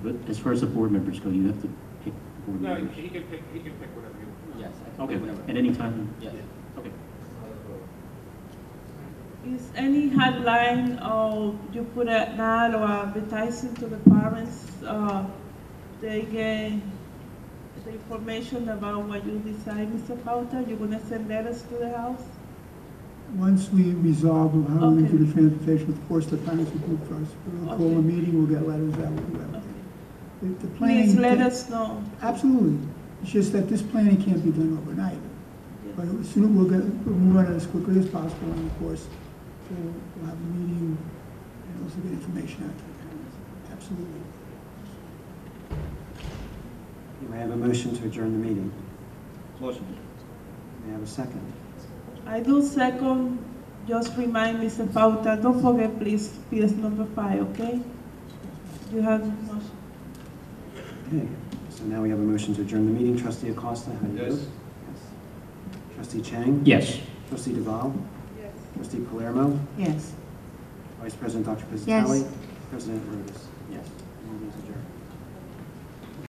C: But as far as the board members go, you have to pick board
K: No,
C: members.
K: he can pick whatever you want.
I: Yes. I can
C: Okay,
I: pick whenever.
C: at any time?
I: Yes.
C: Okay.
G: Is any headline or you put an ad or advertising to the parents, they get the information about what you decide, Mr. Pauta? You're gonna send letters to the house?
F: Once we resolve how we
G: Okay.
F: do the transportation, of course, the parents will do first. We'll call a meeting, we'll get letters out, we'll do everything. The planning.
G: Please let us know.
F: Absolutely. It's just that this planning can't be done overnight. But as soon as we'll move on it as quickly as possible, and of course, we'll have a meeting and also get information out to the parents. Absolutely.
B: May I have a motion to adjourn the meeting?
R: Motion.
B: May I have a second?
G: I do second, just remind Mr. Pauta, don't forget please, PS number 5, okay? You have the motion.
B: Okay, so now we have a motion to adjourn the meeting. Trustee Acosta, how do you
R: Yes.
B: vote? Yes. Trustee Chang?
C: Yes.
B: Trustee Duval?
G: Yes.
B: Trustee Palermo?
O: Yes.
B: Vice President Dr.
A: Yes.
B: Pizzatelli? President Rhodes?
I: Yes.
B: Meeting is adjourned.